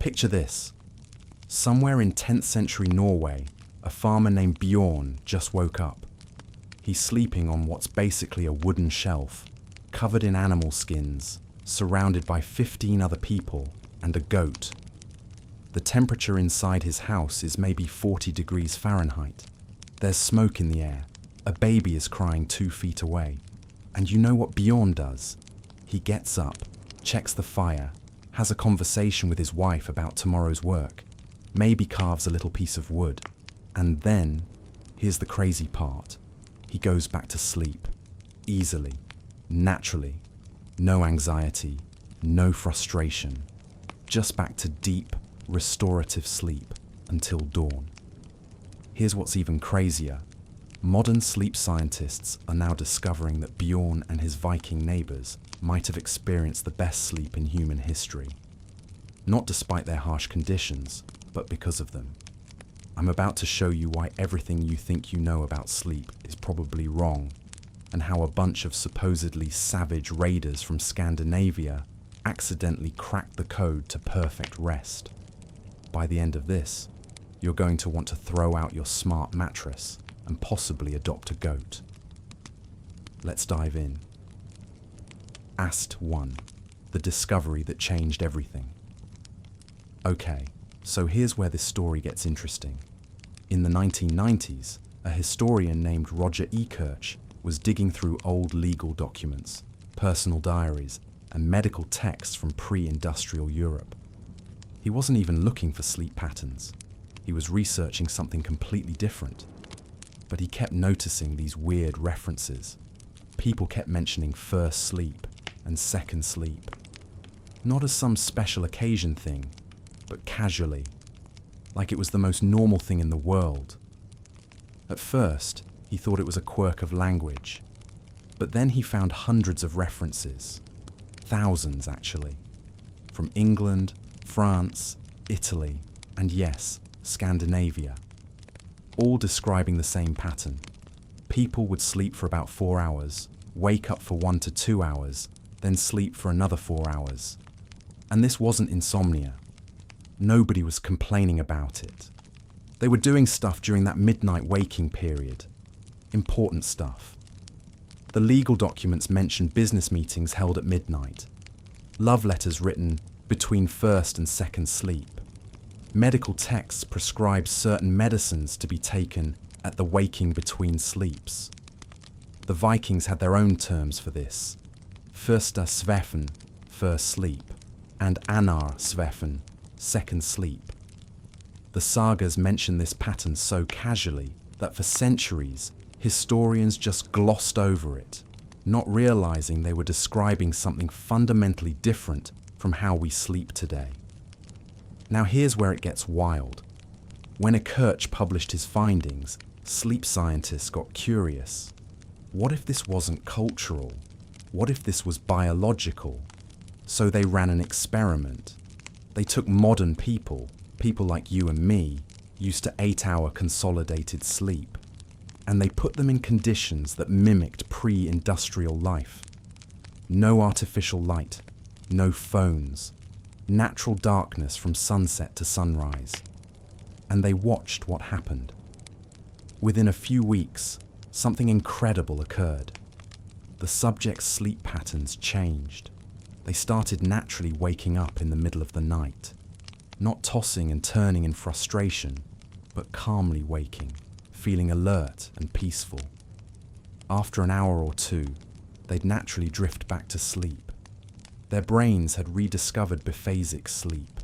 Picture this. Somewhere in 10th century Norway, a farmer named Bjorn just woke up. He's sleeping on what's basically a wooden shelf, covered in animal skins, surrounded by 15 other people and a goat. The temperature inside his house is maybe 40 degrees Fahrenheit. There's smoke in the air. A baby is crying 2 feet away. And you know what Bjorn does? He gets up, checks the fire, has a conversation with his wife about tomorrow's work, maybe carves a little piece of wood. And then, here's the crazy part, he goes back to sleep, easily, naturally, no anxiety, no frustration, just back to deep, restorative sleep until dawn. Here's what's even crazier. Modern sleep scientists are now discovering that Bjorn and his Viking neighbors might have experienced the best sleep in human history. Not despite their harsh conditions, but because of them. I'm about to show you why everything you think you know about sleep is probably wrong, and how a bunch of supposedly savage raiders from Scandinavia accidentally cracked the code to perfect rest. By the end of this, you're going to want to throw out your smart mattress and possibly adopt a goat. Let's dive in. Act 1. The discovery that changed everything. Okay, so here's where this story gets interesting. In the 1990s, a historian named Roger E. Kirch was digging through old legal documents, personal diaries, and medical texts from pre-industrial Europe. He wasn't even looking for sleep patterns. He was researching something completely different. But he kept noticing these weird references. People kept mentioning first sleep and second sleep. Not as some special occasion thing, but casually, like it was the most normal thing in the world. At first, he thought it was a quirk of language. But then he found hundreds of references. Thousands, actually. From England, France, Italy, and yes, Scandinavia. All describing the same pattern. People would sleep for about 4 hours, wake up for 1 to 2 hours, then sleep for another 4 hours. And this wasn't insomnia. Nobody was complaining about it. They were doing stuff during that midnight waking period. Important stuff. The legal documents mentioned business meetings held at midnight. Love letters written between first and second sleep. Medical texts prescribed certain medicines to be taken at the waking between sleeps. The Vikings had their own terms for this. Första sveffen, first sleep, and annar sveffen, second sleep. The sagas mention this pattern so casually that for centuries, historians just glossed over it, not realizing they were describing something fundamentally different from how we sleep today. Now here's where it gets wild. When a Kirch published his findings, sleep scientists got curious. What if this wasn't cultural? What if this was biological? So they ran an experiment. They took modern people like you and me, used to 8-hour consolidated sleep, and they put them in conditions that mimicked pre-industrial life. No artificial light, no phones, natural darkness from sunset to sunrise. And they watched what happened. Within a few weeks, something incredible occurred. The subject's sleep patterns changed. They started naturally waking up in the middle of the night, not tossing and turning in frustration, but calmly waking, feeling alert and peaceful. After an hour or two, they'd naturally drift back to sleep. Their brains had rediscovered biphasic sleep,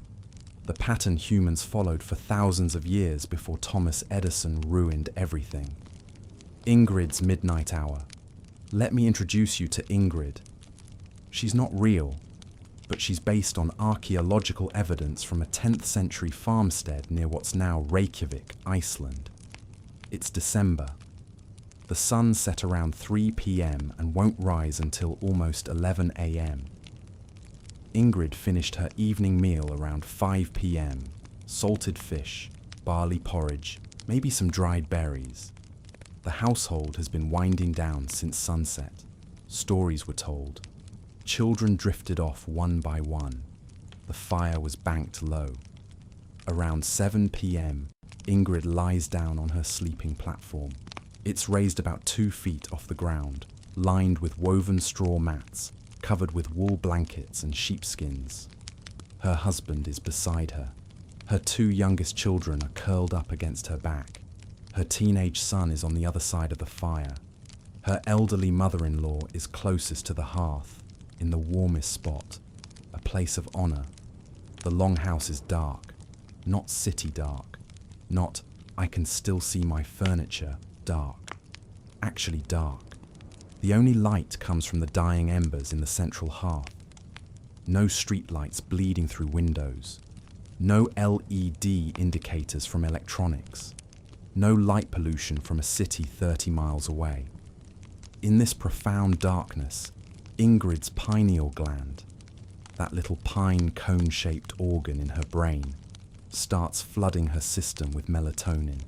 the pattern humans followed for thousands of years before Thomas Edison ruined everything. Ingrid's midnight hour. Let me introduce you to Ingrid. She's not real, but she's based on archaeological evidence from a 10th century farmstead near what's now Reykjavik, Iceland. It's December. The sun set around 3 p.m. and won't rise until almost 11 a.m. Ingrid finished her evening meal around 5 p.m. Salted fish, barley porridge, maybe some dried berries. The household has been winding down since sunset. Stories were told. Children drifted off one by one. The fire was banked low, around 7 p.m., Ingrid lies down on her sleeping platform. It's raised about 2 feet off the ground, lined with woven straw mats, covered with wool blankets and sheepskins. Her husband is beside her. Her 2 youngest children are curled up against her back. Her teenage son is on the other side of the fire. Her elderly mother-in-law is closest to the hearth, in the warmest spot, a place of honor. The longhouse is dark, not city dark, not I can still see my furniture dark, actually dark. The only light comes from the dying embers in the central hearth. No street lights bleeding through windows. No LED indicators from electronics. No light pollution from a city 30 miles away. In this profound darkness, Ingrid's pineal gland, that little pine cone-shaped organ in her brain, starts flooding her system with melatonin.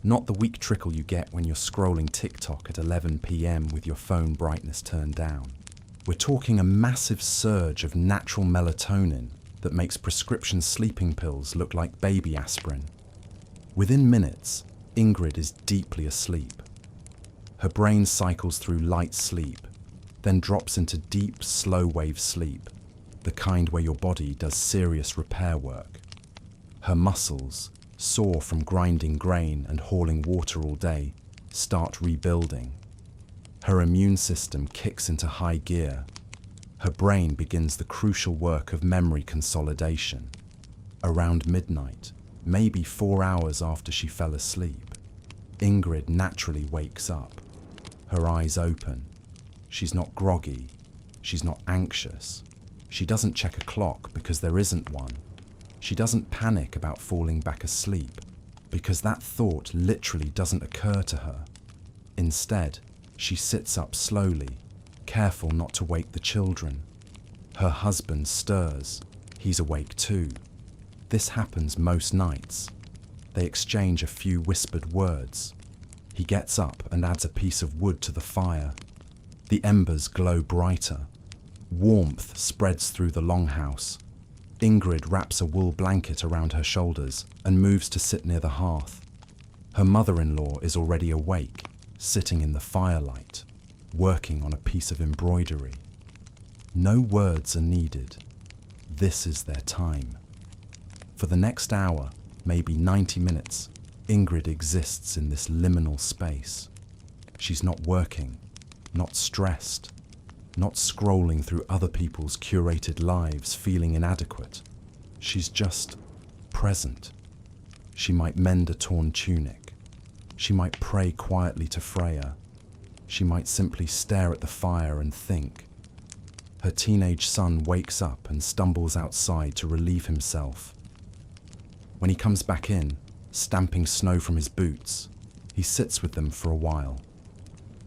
Not the weak trickle you get when you're scrolling TikTok at 11 p.m. with your phone brightness turned down. We're talking a massive surge of natural melatonin that makes prescription sleeping pills look like baby aspirin. Within minutes, Ingrid is deeply asleep. Her brain cycles through light sleep, then drops into deep, slow-wave sleep, the kind where your body does serious repair work. Her muscles, sore from grinding grain and hauling water all day, start rebuilding. Her immune system kicks into high gear. Her brain begins the crucial work of memory consolidation. Around midnight, maybe 4 hours after she fell asleep, Ingrid naturally wakes up. Her eyes open. She's not groggy. She's not anxious. She doesn't check a clock because there isn't one. She doesn't panic about falling back asleep because that thought literally doesn't occur to her. Instead, she sits up slowly, careful not to wake the children. Her husband stirs. He's awake too. This happens most nights. They exchange a few whispered words. He gets up and adds a piece of wood to the fire. The embers glow brighter. Warmth spreads through the longhouse. Ingrid wraps a wool blanket around her shoulders and moves to sit near the hearth. Her mother-in-law is already awake, sitting in the firelight, working on a piece of embroidery. No words are needed. This is their time. For the next hour, maybe 90 minutes, Ingrid exists in this liminal space. She's not working, not stressed, not scrolling through other people's curated lives feeling inadequate. She's just present. She might mend a torn tunic. She might pray quietly to Freya. She might simply stare at the fire and think. Her teenage son wakes up and stumbles outside to relieve himself. When he comes back in, stamping snow from his boots, he sits with them for a while.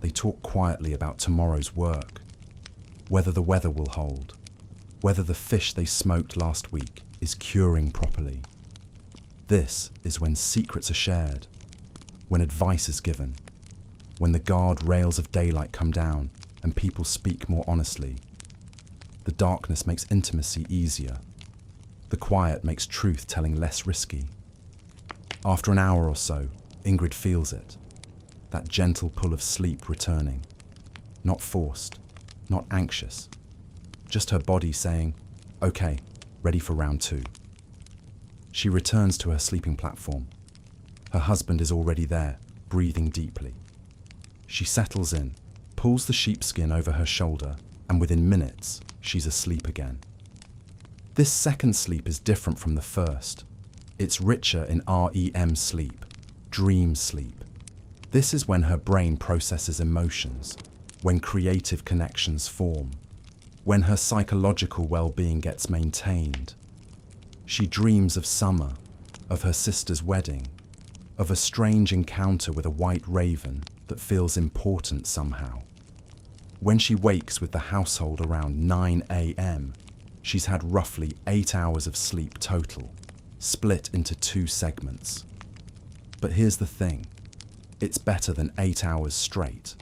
They talk quietly about tomorrow's work, whether the weather will hold, whether the fish they smoked last week is curing properly. This is when secrets are shared, when advice is given, when the guard rails of daylight come down and people speak more honestly. The darkness makes intimacy easier. The quiet makes truth-telling less risky. After an hour or so, Ingrid feels it, that gentle pull of sleep returning. Not forced, not anxious, just her body saying, "Okay, ready for round 2. She returns to her sleeping platform. Her husband is already there, breathing deeply. She settles in, pulls the sheepskin over her shoulder, and within minutes, she's asleep again. This second sleep is different from the first. It's richer in REM sleep, dream sleep. This is when her brain processes emotions, when creative connections form, when her psychological well-being gets maintained. She dreams of summer, of her sister's wedding, of a strange encounter with a white raven that feels important somehow. When she wakes with the household around 9 a.m., she's had roughly 8 hours of sleep total, split into 2 segments. But here's the thing, it's better than 8 hours straight.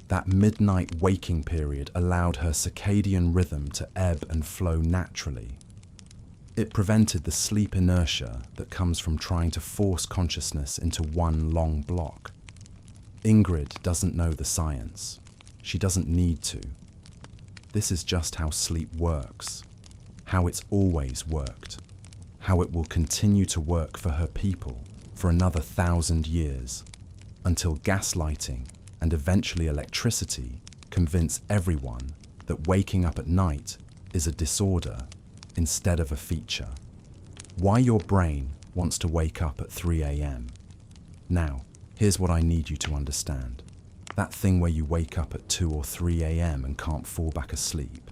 That midnight waking period allowed her circadian rhythm to ebb and flow naturally. It prevented the sleep inertia that comes from trying to force consciousness into one long block. Ingrid doesn't know the science. She doesn't need to. This is just how sleep works, how it's always worked, how it will continue to work for her people for another 1,000 years, until gaslighting and eventually electricity convince everyone that waking up at night is a disorder instead of a feature. Why your brain wants to wake up at 3 a.m. Now, here's what I need you to understand. That thing where you wake up at 2 or 3 a.m. and can't fall back asleep.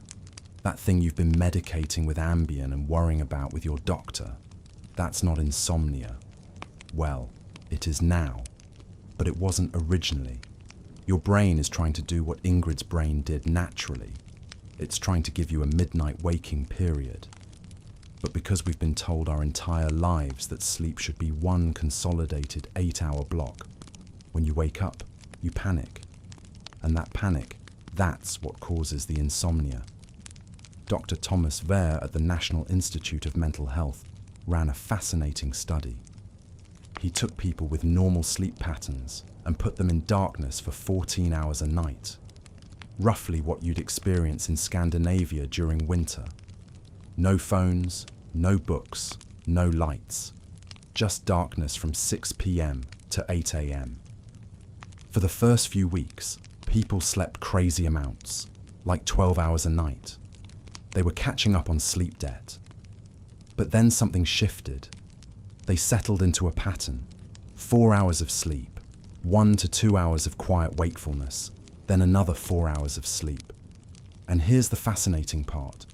That thing you've been medicating with Ambien and worrying about with your doctor. That's not insomnia. Well, it is now, but it wasn't originally. Your brain is trying to do what Ingrid's brain did naturally. It's trying to give you a midnight waking period. But because we've been told our entire lives that sleep should be one consolidated 8-hour block, when you wake up, you panic. And that panic, that's what causes the insomnia. Dr. Thomas Wehr at the National Institute of Mental Health ran a fascinating study. He took people with normal sleep patterns and put them in darkness for 14 hours a night, roughly what you'd experience in Scandinavia during winter. No phones, no books, no lights, just darkness from 6 p.m. to 8 a.m. For the first few weeks, people slept crazy amounts, like 12 hours a night. They were catching up on sleep debt. But then something shifted. They settled into a pattern. 4 hours of sleep, 1 to 2 hours of quiet wakefulness, then another 4 hours of sleep. And here's the fascinating part.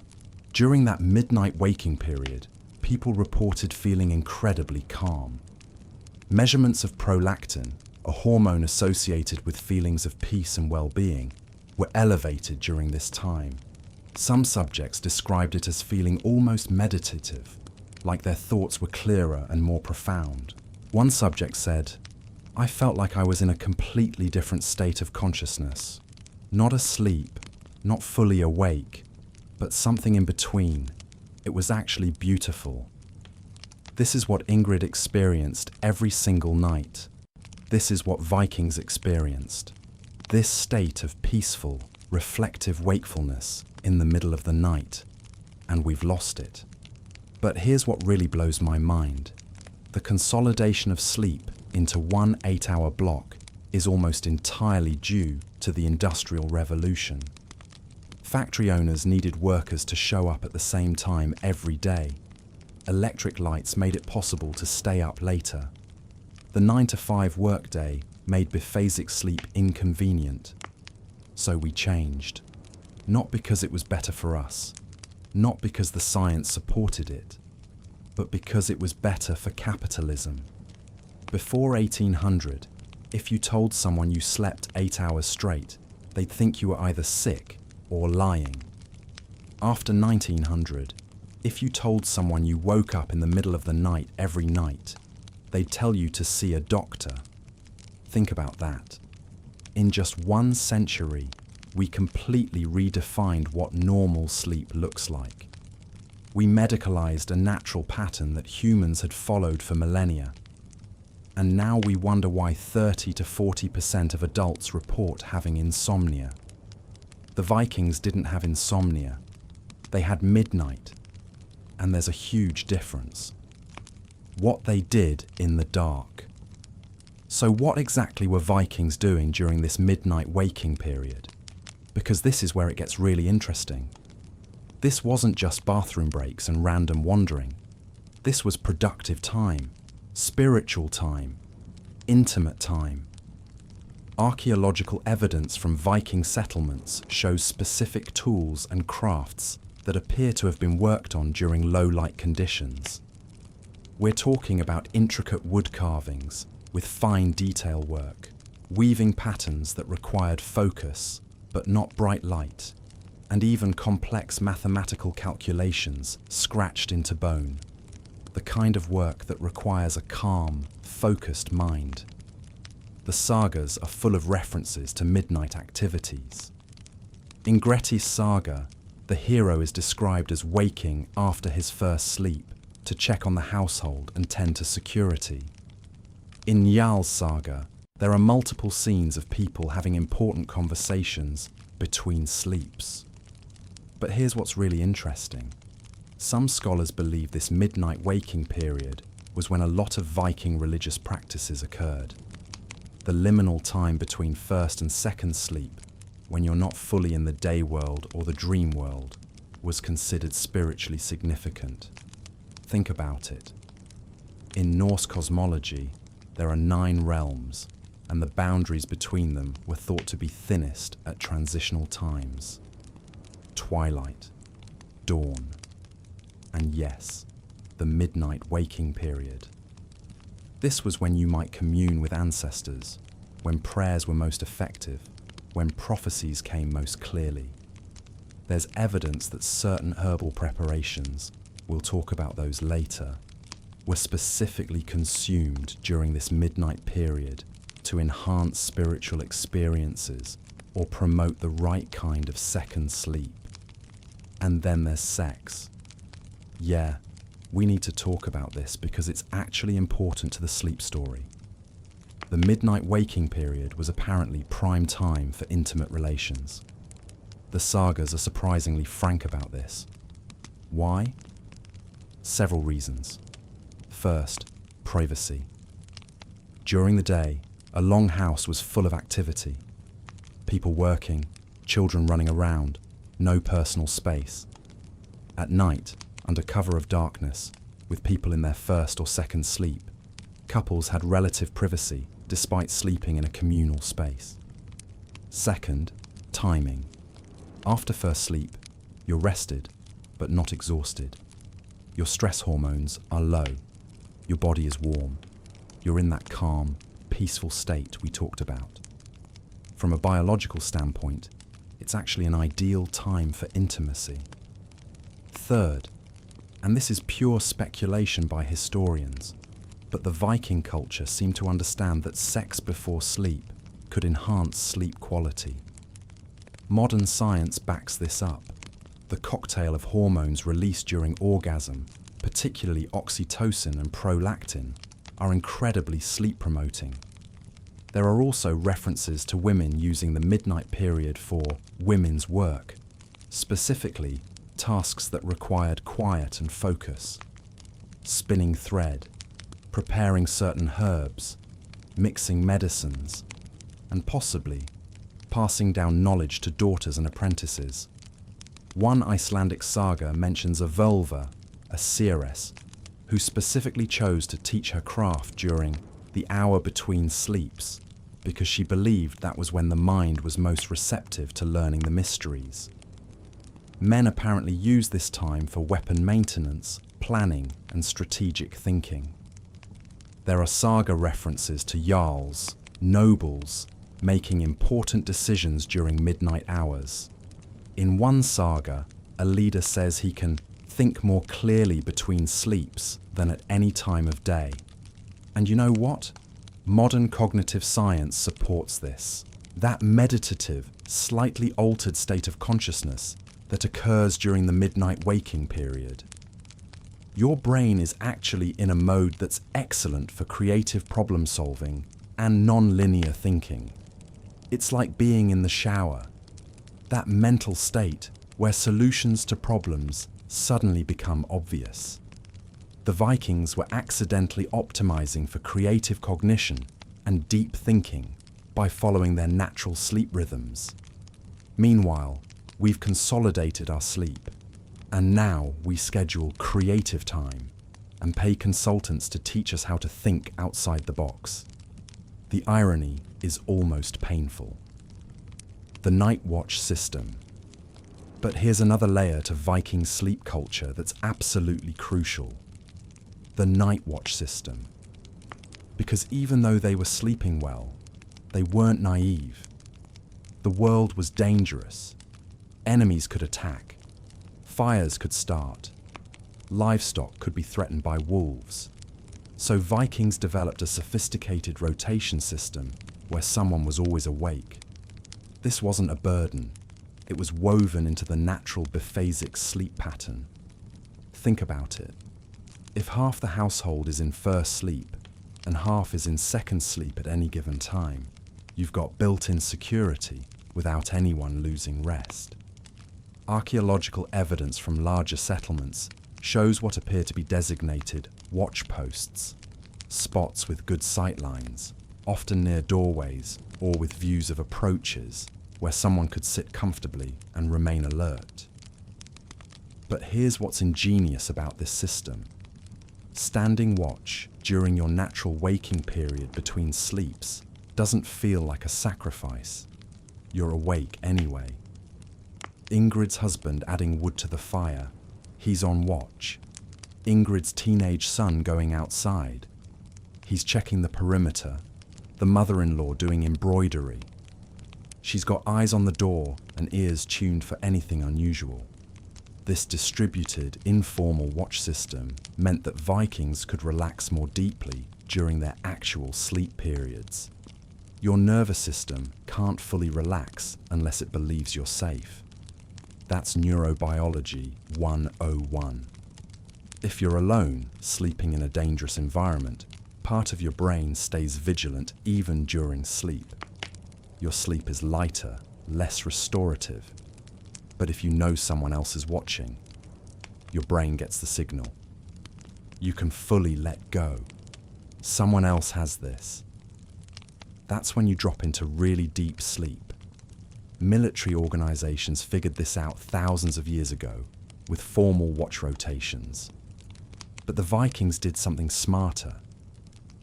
During that midnight waking period, people reported feeling incredibly calm. Measurements of prolactin, a hormone associated with feelings of peace and well-being, were elevated during this time. Some subjects described it as feeling almost meditative, like their thoughts were clearer and more profound. One subject said, "I felt like I was in a completely different state of consciousness. Not asleep, not fully awake, but something in between. It was actually beautiful." This is what Ingrid experienced every single night. This is what Vikings experienced. This state of peaceful, reflective wakefulness in the middle of the night. And we've lost it. But here's what really blows my mind. The consolidation of sleep into one 8-hour block is almost entirely due to the Industrial Revolution. Factory owners needed workers to show up at the same time every day. Electric lights made it possible to stay up later. The 9-to-5 workday made biphasic sleep inconvenient. So we changed. Not because it was better for us, not because the science supported it, but because it was better for capitalism. Before 1800, if you told someone you slept 8 hours straight, they'd think you were either sick or lying. After 1900, if you told someone you woke up in the middle of the night every night, they'd tell you to see a doctor. Think about that. In just 1 century, we completely redefined what normal sleep looks like. We medicalized a natural pattern that humans had followed for millennia. And now we wonder why 30 to 40% of adults report having insomnia. The Vikings didn't have insomnia. They had midnight. And there's a huge difference. What they did in the dark. So what exactly were Vikings doing during this midnight waking period? Because this is where it gets really interesting. This wasn't just bathroom breaks and random wandering. This was productive time, spiritual time, intimate time. Archaeological evidence from Viking settlements shows specific tools and crafts that appear to have been worked on during low-light conditions. We're talking about intricate wood carvings with fine detail work, weaving patterns that required focus, but not bright light, and even complex mathematical calculations scratched into bone. The kind of work that requires a calm, focused mind. The sagas are full of references to midnight activities. In Gretti's saga, The hero is described as waking after his first sleep to check on the household and tend to security. In Njal's saga, there are multiple scenes of people having important conversations between sleeps. But here's what's really interesting. Some scholars believe this midnight waking period was when a lot of Viking religious practices occurred. The liminal time between first and second sleep, when you're not fully in the day world or the dream world, was considered spiritually significant. Think about it. In Norse cosmology, there are 9 realms, and the boundaries between them were thought to be thinnest at transitional times. Twilight, dawn, and yes, the midnight waking period. This was when you might commune with ancestors, when prayers were most effective, when prophecies came most clearly. There's evidence that certain herbal preparations, we'll talk about those later, were specifically consumed during this midnight period to enhance spiritual experiences or promote the right kind of second sleep. And then there's sex. Yeah, we need to talk about this because it's actually important to the sleep story. The midnight waking period was apparently prime time for intimate relations. The sagas are surprisingly frank about this. Why? Several reasons. First, privacy. During the day, a longhouse was full of activity. People working, children running around, no personal space. At night, under cover of darkness, with people in their first or second sleep, couples had relative privacy despite sleeping in a communal space. Second, timing. After first sleep, you're rested, but not exhausted. Your stress hormones are low. Your body is warm. You're in that calm, peaceful state we talked about. From a biological standpoint, it's actually an ideal time for intimacy. Third, and this is pure speculation by historians, but the Viking culture seemed to understand that sex before sleep could enhance sleep quality. Modern science backs this up. The cocktail of hormones released during orgasm, particularly oxytocin and prolactin, are incredibly sleep-promoting. There are also references to women using the midnight period for women's work, specifically tasks that required quiet and focus. Spinning thread, preparing certain herbs, mixing medicines, and possibly passing down knowledge to daughters and apprentices. One Icelandic saga mentions a völva, a seeress, who specifically chose to teach her craft during the hour between sleeps because she believed that was when the mind was most receptive to learning the mysteries. Men apparently used this time for weapon maintenance, planning, and strategic thinking. There are saga references to jarls, nobles, making important decisions during midnight hours. In one saga, a leader says he can think more clearly between sleeps than at any time of day. And you know what? Modern cognitive science supports this. That meditative, slightly altered state of consciousness that occurs during the midnight waking period. Your brain is actually in a mode that's excellent for creative problem solving and non-linear thinking. It's like being in the shower, that mental state where solutions to problems suddenly become obvious. The Vikings were accidentally optimizing for creative cognition and deep thinking by following their natural sleep rhythms. Meanwhile, we've consolidated our sleep, and now we schedule creative time and pay consultants to teach us how to think outside the box. The irony is almost painful. The night watch system. But here's another layer to Viking sleep culture that's absolutely crucial. The night watch system. Because even though they were sleeping well, they weren't naive. The world was dangerous. Enemies could attack. Fires could start. Livestock could be threatened by wolves. So Vikings developed a sophisticated rotation system where someone was always awake. This wasn't a burden. It was woven into the natural biphasic sleep pattern. Think about it. If half the household is in first sleep and half is in second sleep at any given time, you've got built-in security without anyone losing rest. Archaeological evidence from larger settlements shows what appear to be designated watch posts, spots with good sight lines, often near doorways or with views of approaches where someone could sit comfortably and remain alert. But here's what's ingenious about this system. Standing watch during your natural waking period between sleeps doesn't feel like a sacrifice. You're awake anyway. Ingrid's husband adding wood to the fire. He's on watch. Ingrid's teenage son going outside. He's checking the perimeter. The mother-in-law doing embroidery. She's got eyes on the door and ears tuned for anything unusual. This distributed, informal watch system meant that Vikings could relax more deeply during their actual sleep periods. Your nervous system can't fully relax unless it believes you're safe. That's neurobiology 101. If you're alone, sleeping in a dangerous environment, part of your brain stays vigilant even during sleep. Your sleep is lighter, less restorative. But if you know someone else is watching, your brain gets the signal. You can fully let go. Someone else has this. That's when you drop into really deep sleep. Military organizations figured this out thousands of years ago with formal watch rotations. But the Vikings did something smarter.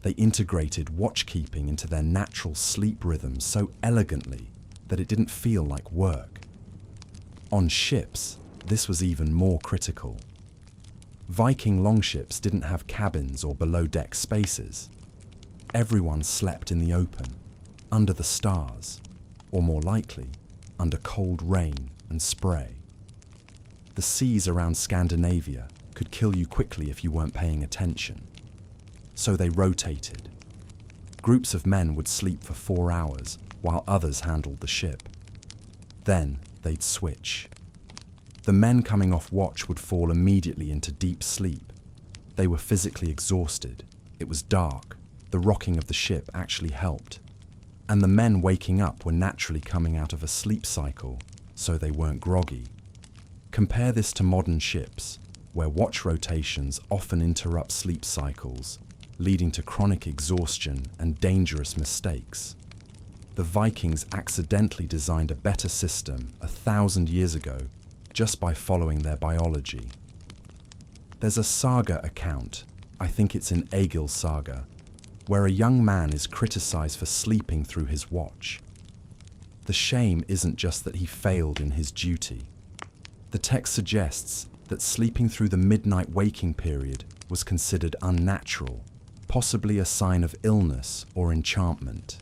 They integrated watchkeeping into their natural sleep rhythms so elegantly that it didn't feel like work. On ships, this was even more critical. Viking longships didn't have cabins or below-deck spaces. Everyone slept in the open, under the stars, or more likely, under cold rain and spray. The seas around Scandinavia could kill you quickly if you weren't paying attention. So they rotated. Groups of men would sleep for 4 hours while others handled the ship. Then they'd switch. The men coming off watch would fall immediately into deep sleep. They were physically exhausted. It was dark. The rocking of the ship actually helped. And the men waking up were naturally coming out of a sleep cycle, so they weren't groggy. Compare this to modern ships, where watch rotations often interrupt sleep cycles, leading to chronic exhaustion and dangerous mistakes. The Vikings accidentally designed a better system 1,000 years ago just by following their biology. There's a saga account, I think it's in Egil's saga, where a young man is criticized for sleeping through his watch. The shame isn't just that he failed in his duty. The text suggests that sleeping through the midnight waking period was considered unnatural, possibly a sign of illness or enchantment.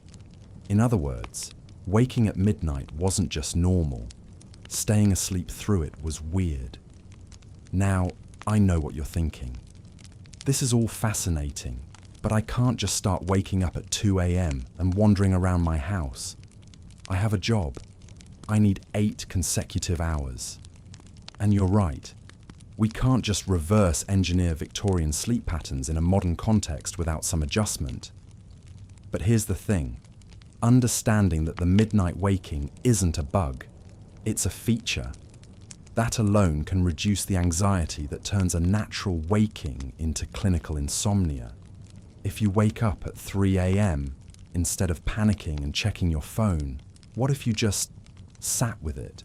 In other words, waking at midnight wasn't just normal. Staying asleep through it was weird. Now, I know what you're thinking. This is all fascinating, but I can't just start waking up at 2 a.m. and wandering around my house. I have a job. I need 8 consecutive hours. And you're right. We can't just reverse engineer Victorian sleep patterns in a modern context without some adjustment. But here's the thing. Understanding that the midnight waking isn't a bug. It's a feature. That alone can reduce the anxiety that turns a natural waking into clinical insomnia. If you wake up at 3 a.m., instead of panicking and checking your phone, what if you just sat with it?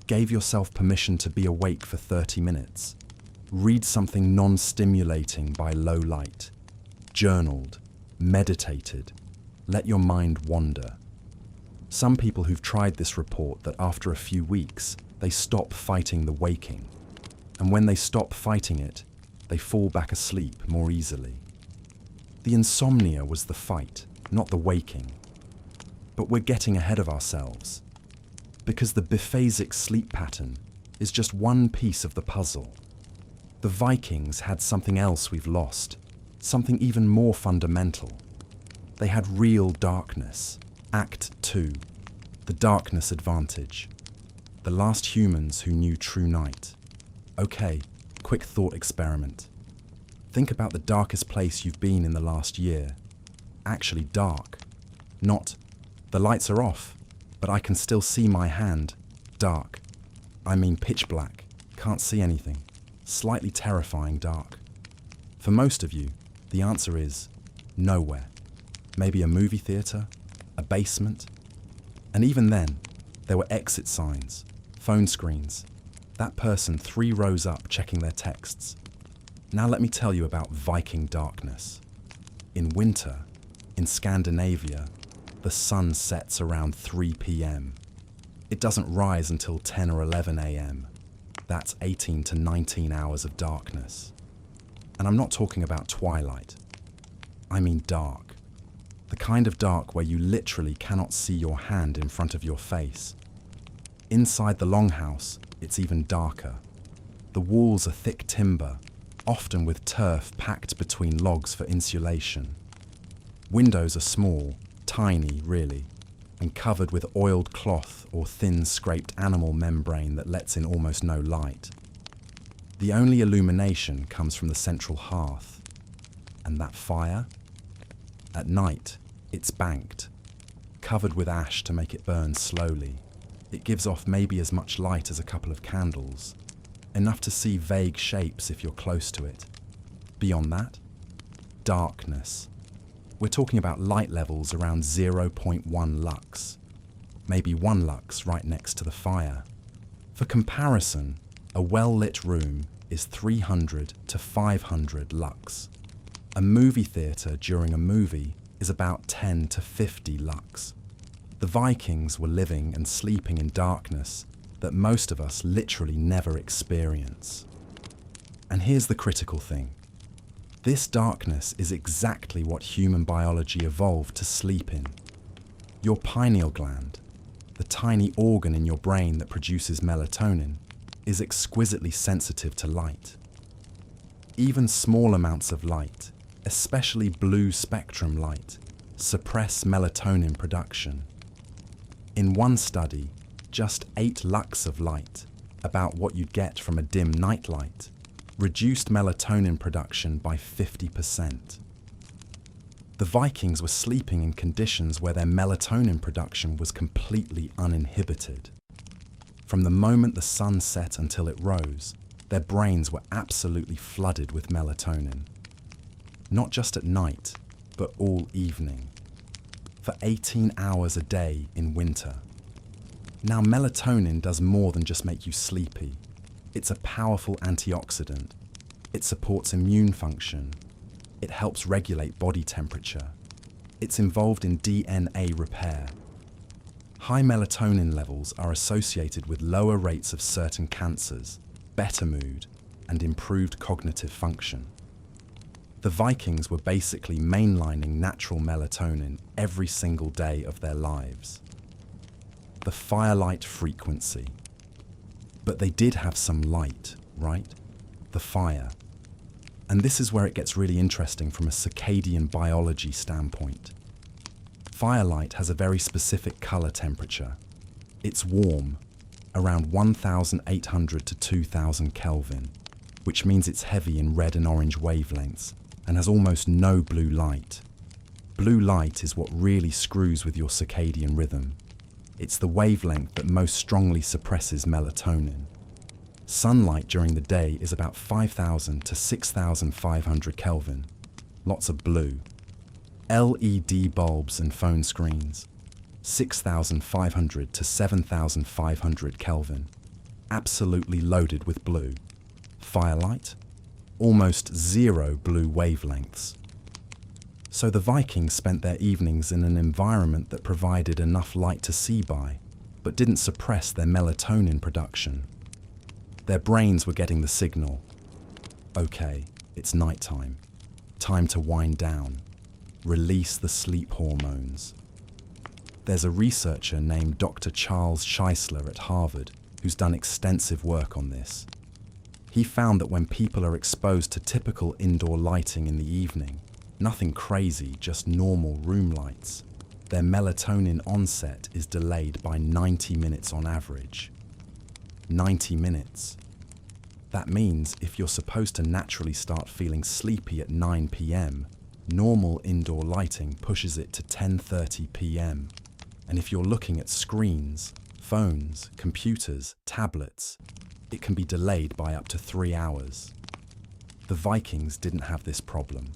Gave yourself permission to be awake for 30 minutes. Read something non-stimulating by low light. Journaled. Meditated. Let your mind wander. Some people who've tried this report that after a few weeks, they stop fighting the waking. And when they stop fighting it, they fall back asleep more easily. The insomnia was the fight, not the waking. But we're getting ahead of ourselves. Because the biphasic sleep pattern is just one piece of the puzzle. The Vikings had something else we've lost, something even more fundamental. They had real darkness. Act 2, the darkness advantage. the last humans who knew true night. Okay, quick thought experiment. Think about the darkest place you've been in the last year. Actually dark. Not, the lights are off, but I can still see my hand. Dark. I mean pitch black. Can't see anything. Slightly terrifying dark. For most of you, the answer is nowhere. Maybe a movie theatre, a basement. And even then, there were exit signs, phone screens, that person 3 rows up checking their texts. Now let me tell you about Viking darkness. In winter, in Scandinavia, the sun sets around 3 p.m. It doesn't rise until 10 or 11 a.m. That's 18 to 19 hours of darkness. And I'm not talking about twilight. I mean dark. The kind of dark where you literally cannot see your hand in front of your face. Inside the longhouse, it's even darker. The walls are thick timber, often with turf packed between logs for insulation. Windows are small, tiny really, and covered with oiled cloth or thin scraped animal membrane that lets in almost no light. The only illumination comes from the central hearth. And that fire? At night, it's banked, covered with ash to make it burn slowly. It gives off maybe as much light as a couple of candles, enough to see vague shapes if you're close to it. Beyond that, darkness. We're talking about light levels around 0.1 lux, maybe 1 lux right next to the fire. For comparison, a well-lit room is 300 to 500 lux. A movie theatre during a movie is about 10 to 50 lux. The Vikings were living and sleeping in darkness that most of us literally never experience. And here's the critical thing. This darkness is exactly what human biology evolved to sleep in. Your pineal gland, the tiny organ in your brain that produces melatonin, is exquisitely sensitive to light. Even small amounts of light, especially blue spectrum light, suppress melatonin production. In one study, just 8 lux of light, about what you'd get from a dim nightlight, reduced melatonin production by 50%. The Vikings were sleeping in conditions where their melatonin production was completely uninhibited. From the moment the sun set until it rose, their brains were absolutely flooded with melatonin. Not just at night, but all evening. For 18 hours a day in winter. Now, melatonin does more than just make you sleepy. It's a powerful antioxidant. It supports immune function. It helps regulate body temperature. It's involved in DNA repair. High melatonin levels are associated with lower rates of certain cancers, better mood, and improved cognitive function. The Vikings were basically mainlining natural melatonin every single day of their lives. The firelight frequency. But they did have some light, right? The fire. And this is where it gets really interesting from a circadian biology standpoint. Firelight has a very specific color temperature. It's warm, around 1,800 to 2,000 Kelvin, which means it's heavy in red and orange wavelengths and has almost no blue light. Blue light is what really screws with your circadian rhythm. It's the wavelength that most strongly suppresses melatonin. Sunlight during the day is about 5,000 to 6,500 Kelvin. Lots of blue. LED bulbs and phone screens, 6,500 to 7,500 Kelvin, absolutely loaded with blue. Firelight, almost 0 blue wavelengths. So the Vikings spent their evenings in an environment that provided enough light to see by, but didn't suppress their melatonin production. Their brains were getting the signal. Okay, it's nighttime. Time to wind down. Release the sleep hormones. There's a researcher named Dr. Charles Scheisler at Harvard who's done extensive work on this. He found that when people are exposed to typical indoor lighting in the evening, nothing crazy, just normal room lights, their melatonin onset is delayed by 90 minutes on average. 90 minutes. That means if you're supposed to naturally start feeling sleepy at 9 p.m., normal indoor lighting pushes it to 10:30 p.m. And if you're looking at screens, phones, computers, tablets, it can be delayed by up to 3 hours. The Vikings didn't have this problem.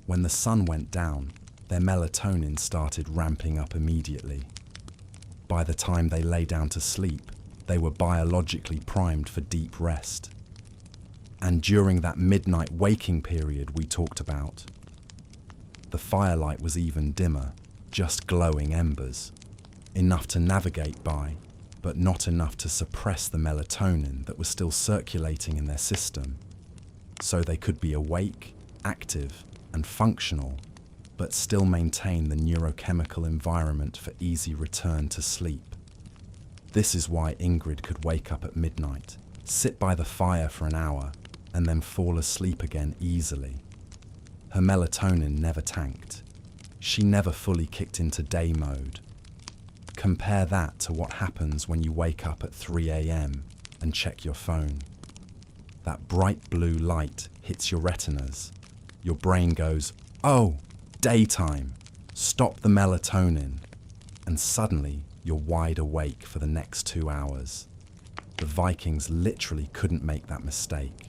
When the sun went down, their melatonin started ramping up immediately. By the time they lay down to sleep, they were biologically primed for deep rest. And during that midnight waking period we talked about, the firelight was even dimmer, just glowing embers, enough to navigate by, but not enough to suppress the melatonin that was still circulating in their system. So they could be awake, active, and functional, but still maintain the neurochemical environment for easy return to sleep. This is why Ingrid could wake up at midnight, sit by the fire for an hour, and then fall asleep again easily. Her melatonin never tanked. She never fully kicked into day mode. Compare that to what happens when you wake up at 3 a.m. and check your phone. That bright blue light hits your retinas. Your brain goes, "Oh, daytime, stop the melatonin." And suddenly you're wide awake for the next 2 hours. The Vikings literally couldn't make that mistake.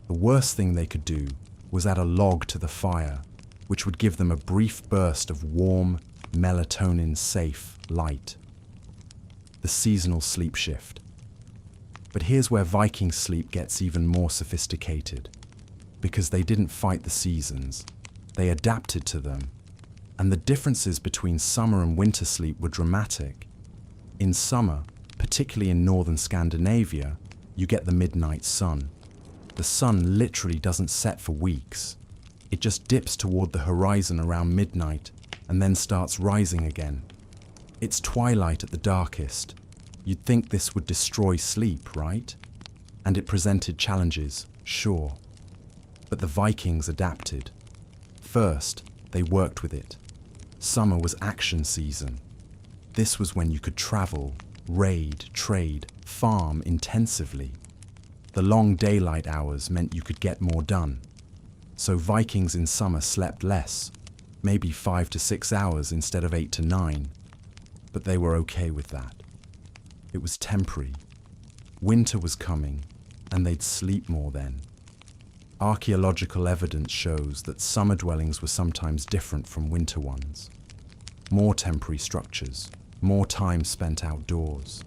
The worst thing they could do was add a log to the fire, which would give them a brief burst of warm, melatonin-safe light. The seasonal sleep shift. But here's where Viking sleep gets even more sophisticated. Because they didn't fight the seasons, they adapted to them. And the differences between summer and winter sleep were dramatic. In summer, particularly in northern Scandinavia, you get the midnight sun. The sun literally doesn't set for weeks. It just dips toward the horizon around midnight and then starts rising again. It's twilight at the darkest. You'd think this would destroy sleep, right? And it presented challenges, sure. But the Vikings adapted. First, they worked with it. Summer was action season. This was when you could travel, raid, trade, farm intensively. The long daylight hours meant you could get more done. So Vikings in summer slept less, maybe 5 to 6 hours instead of 8 to 9. But they were okay with that. It was temporary. Winter was coming, and they'd sleep more then. Archaeological evidence shows that summer dwellings were sometimes different from winter ones. More temporary structures, more time spent outdoors.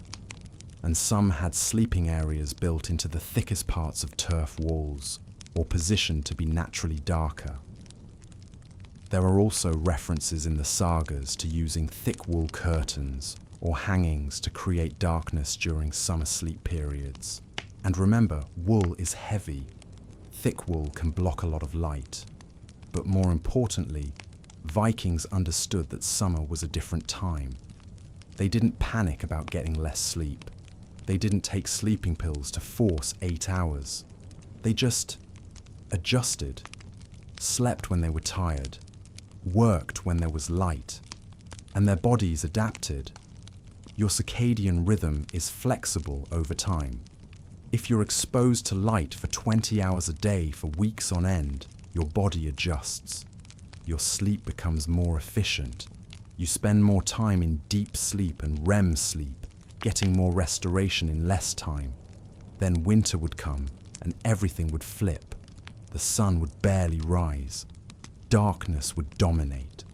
And some had sleeping areas built into the thickest parts of turf walls, or positioned to be naturally darker. There are also references in the sagas to using thick wool curtains or hangings to create darkness during summer sleep periods. And remember, wool is heavy. Thick wool can block a lot of light. But more importantly, Vikings understood that summer was a different time. They didn't panic about getting less sleep. They didn't take sleeping pills to force 8 hours. They just adjusted, slept when they were tired, worked when there was light, and their bodies adapted. Your circadian rhythm is flexible over time. If you're exposed to light for 20 hours a day for weeks on end, your body adjusts. Your sleep becomes more efficient. You spend more time in deep sleep and REM sleep, getting more restoration in less time. Then winter would come and everything would flip. The sun would barely rise. Darkness would dominate.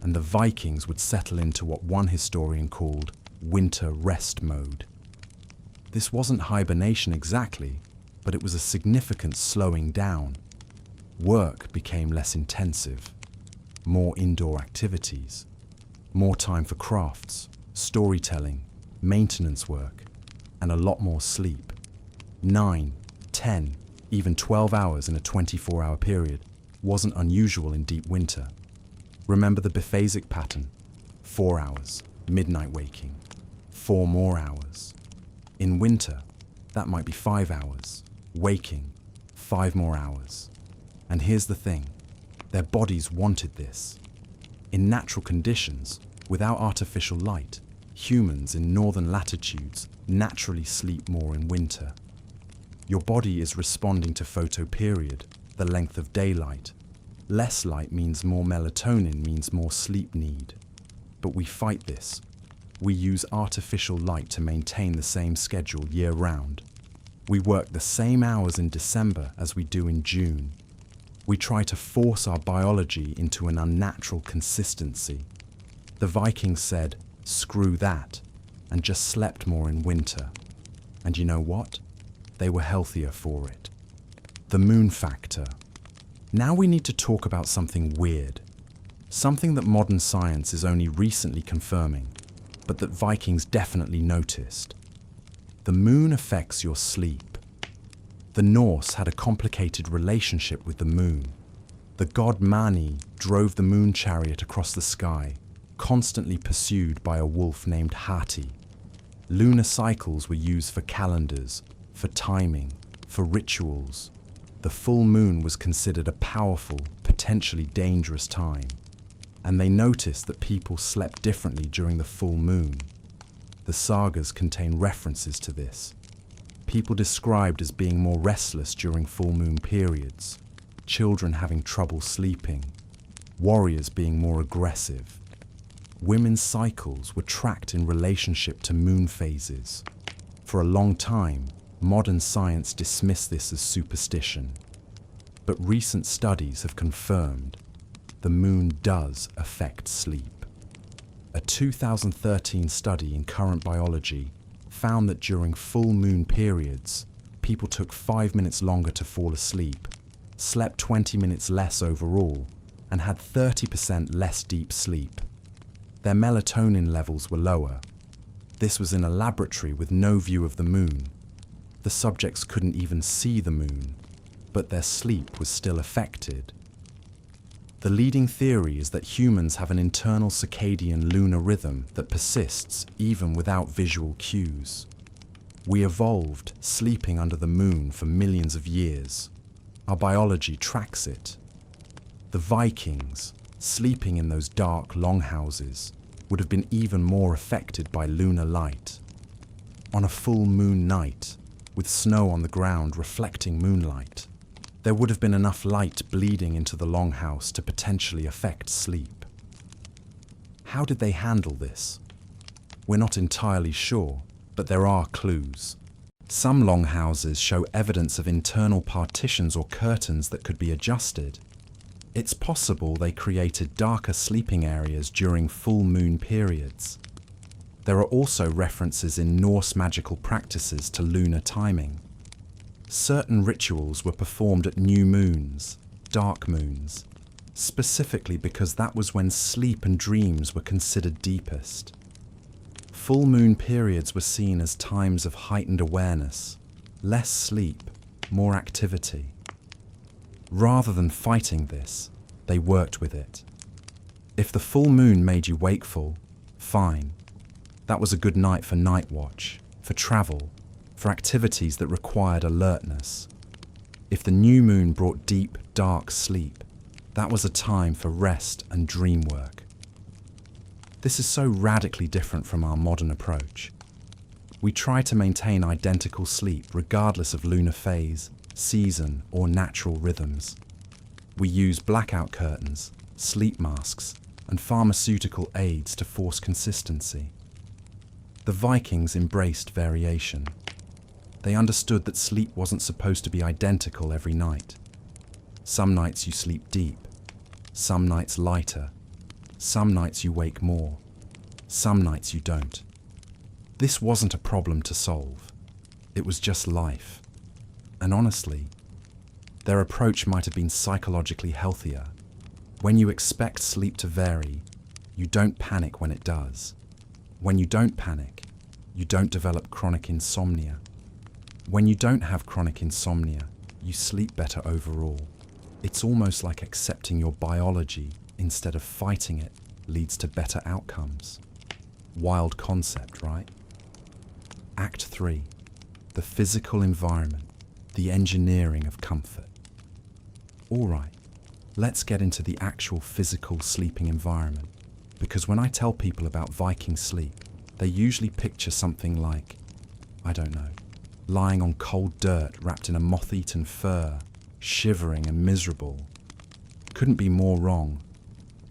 And the Vikings would settle into what one historian called winter rest mode. This wasn't hibernation exactly, but it was a significant slowing down. Work became less intensive. More indoor activities. More time for crafts, storytelling, maintenance work, and a lot more sleep. 9, 10, even 12 hours in a 24-hour period wasn't unusual in deep winter. Remember the biphasic pattern? 4 hours, midnight waking, 4 more hours. In winter, that might be 5 hours, waking, 5 more hours. And here's the thing, their bodies wanted this. In natural conditions, without artificial light, Humans in northern latitudes naturally sleep more in winter. Your body is responding to photoperiod, the length of daylight. Less light means more melatonin, means more sleep need. But we fight this. We use artificial light to maintain the same schedule year-round. We work the same hours in December as we do in June. We try to force our biology into an unnatural consistency. The Vikings said, "Screw that," and just slept more in winter. And you know what? They were healthier for it. The moon factor. Now we need to talk about something weird. Something that modern science is only recently confirming, but that Vikings definitely noticed. The moon affects your sleep. The Norse had a complicated relationship with the moon. The god Mani drove the moon chariot across the sky, constantly pursued by a wolf named Hati. Lunar cycles were used for calendars, for timing, for rituals. The full moon was considered a powerful, potentially dangerous time. And they noticed that people slept differently during the full moon. The sagas contain references to this. People described as being more restless during full moon periods, children having trouble sleeping, warriors being more aggressive. Women's cycles were tracked in relationship to moon phases. For a long time, modern science dismissed this as superstition. But recent studies have confirmed the moon does affect sleep. A 2013 study in Current Biology found that during full moon periods, people took 5 minutes longer to fall asleep, slept 20 minutes less overall, and had 30% less deep sleep. Their melatonin levels were lower. This was in a laboratory with no view of the moon. The subjects couldn't even see the moon, but their sleep was still affected. The leading theory is that humans have an internal circadian lunar rhythm that persists even without visual cues. We evolved sleeping under the moon for millions of years. Our biology tracks it. The Vikings, sleeping in those dark longhouses, would have been even more affected by lunar light. On a full moon night, with snow on the ground reflecting moonlight, there would have been enough light bleeding into the longhouse to potentially affect sleep. How did they handle this? We're not entirely sure, but there are clues. Some longhouses show evidence of internal partitions or curtains that could be adjusted. It's possible they created darker sleeping areas during full moon periods. There are also references in Norse magical practices to lunar timing. Certain rituals were performed at new moons, dark moons, specifically because that was when sleep and dreams were considered deepest. Full moon periods were seen as times of heightened awareness, less sleep, more activity. Rather than fighting this, they worked with it. If the full moon made you wakeful, fine. That was a good night for night watch, for travel, for activities that required alertness. If the new moon brought deep, dark sleep, that was a time for rest and dream work. This is so radically different from our modern approach. We try to maintain identical sleep regardless of lunar phase, season, or natural rhythms. We use blackout curtains, sleep masks, and pharmaceutical aids to force consistency. The Vikings embraced variation. They understood that sleep wasn't supposed to be identical every night. Some nights you sleep deep, some nights lighter, some nights you wake more, some nights you don't. This wasn't a problem to solve. It was just life. And honestly, their approach might have been psychologically healthier. When you expect sleep to vary, you don't panic when it does. When you don't panic, you don't develop chronic insomnia. When you don't have chronic insomnia, you sleep better overall. It's almost like accepting your biology instead of fighting it leads to better outcomes. Wild concept, right? Act 3. The physical environment, the engineering of comfort. All right, let's get into the actual physical sleeping environment, because when I tell people about Viking sleep, They usually picture something like, I don't know, lying on cold dirt wrapped in a moth-eaten fur, shivering and miserable. Couldn't be more wrong.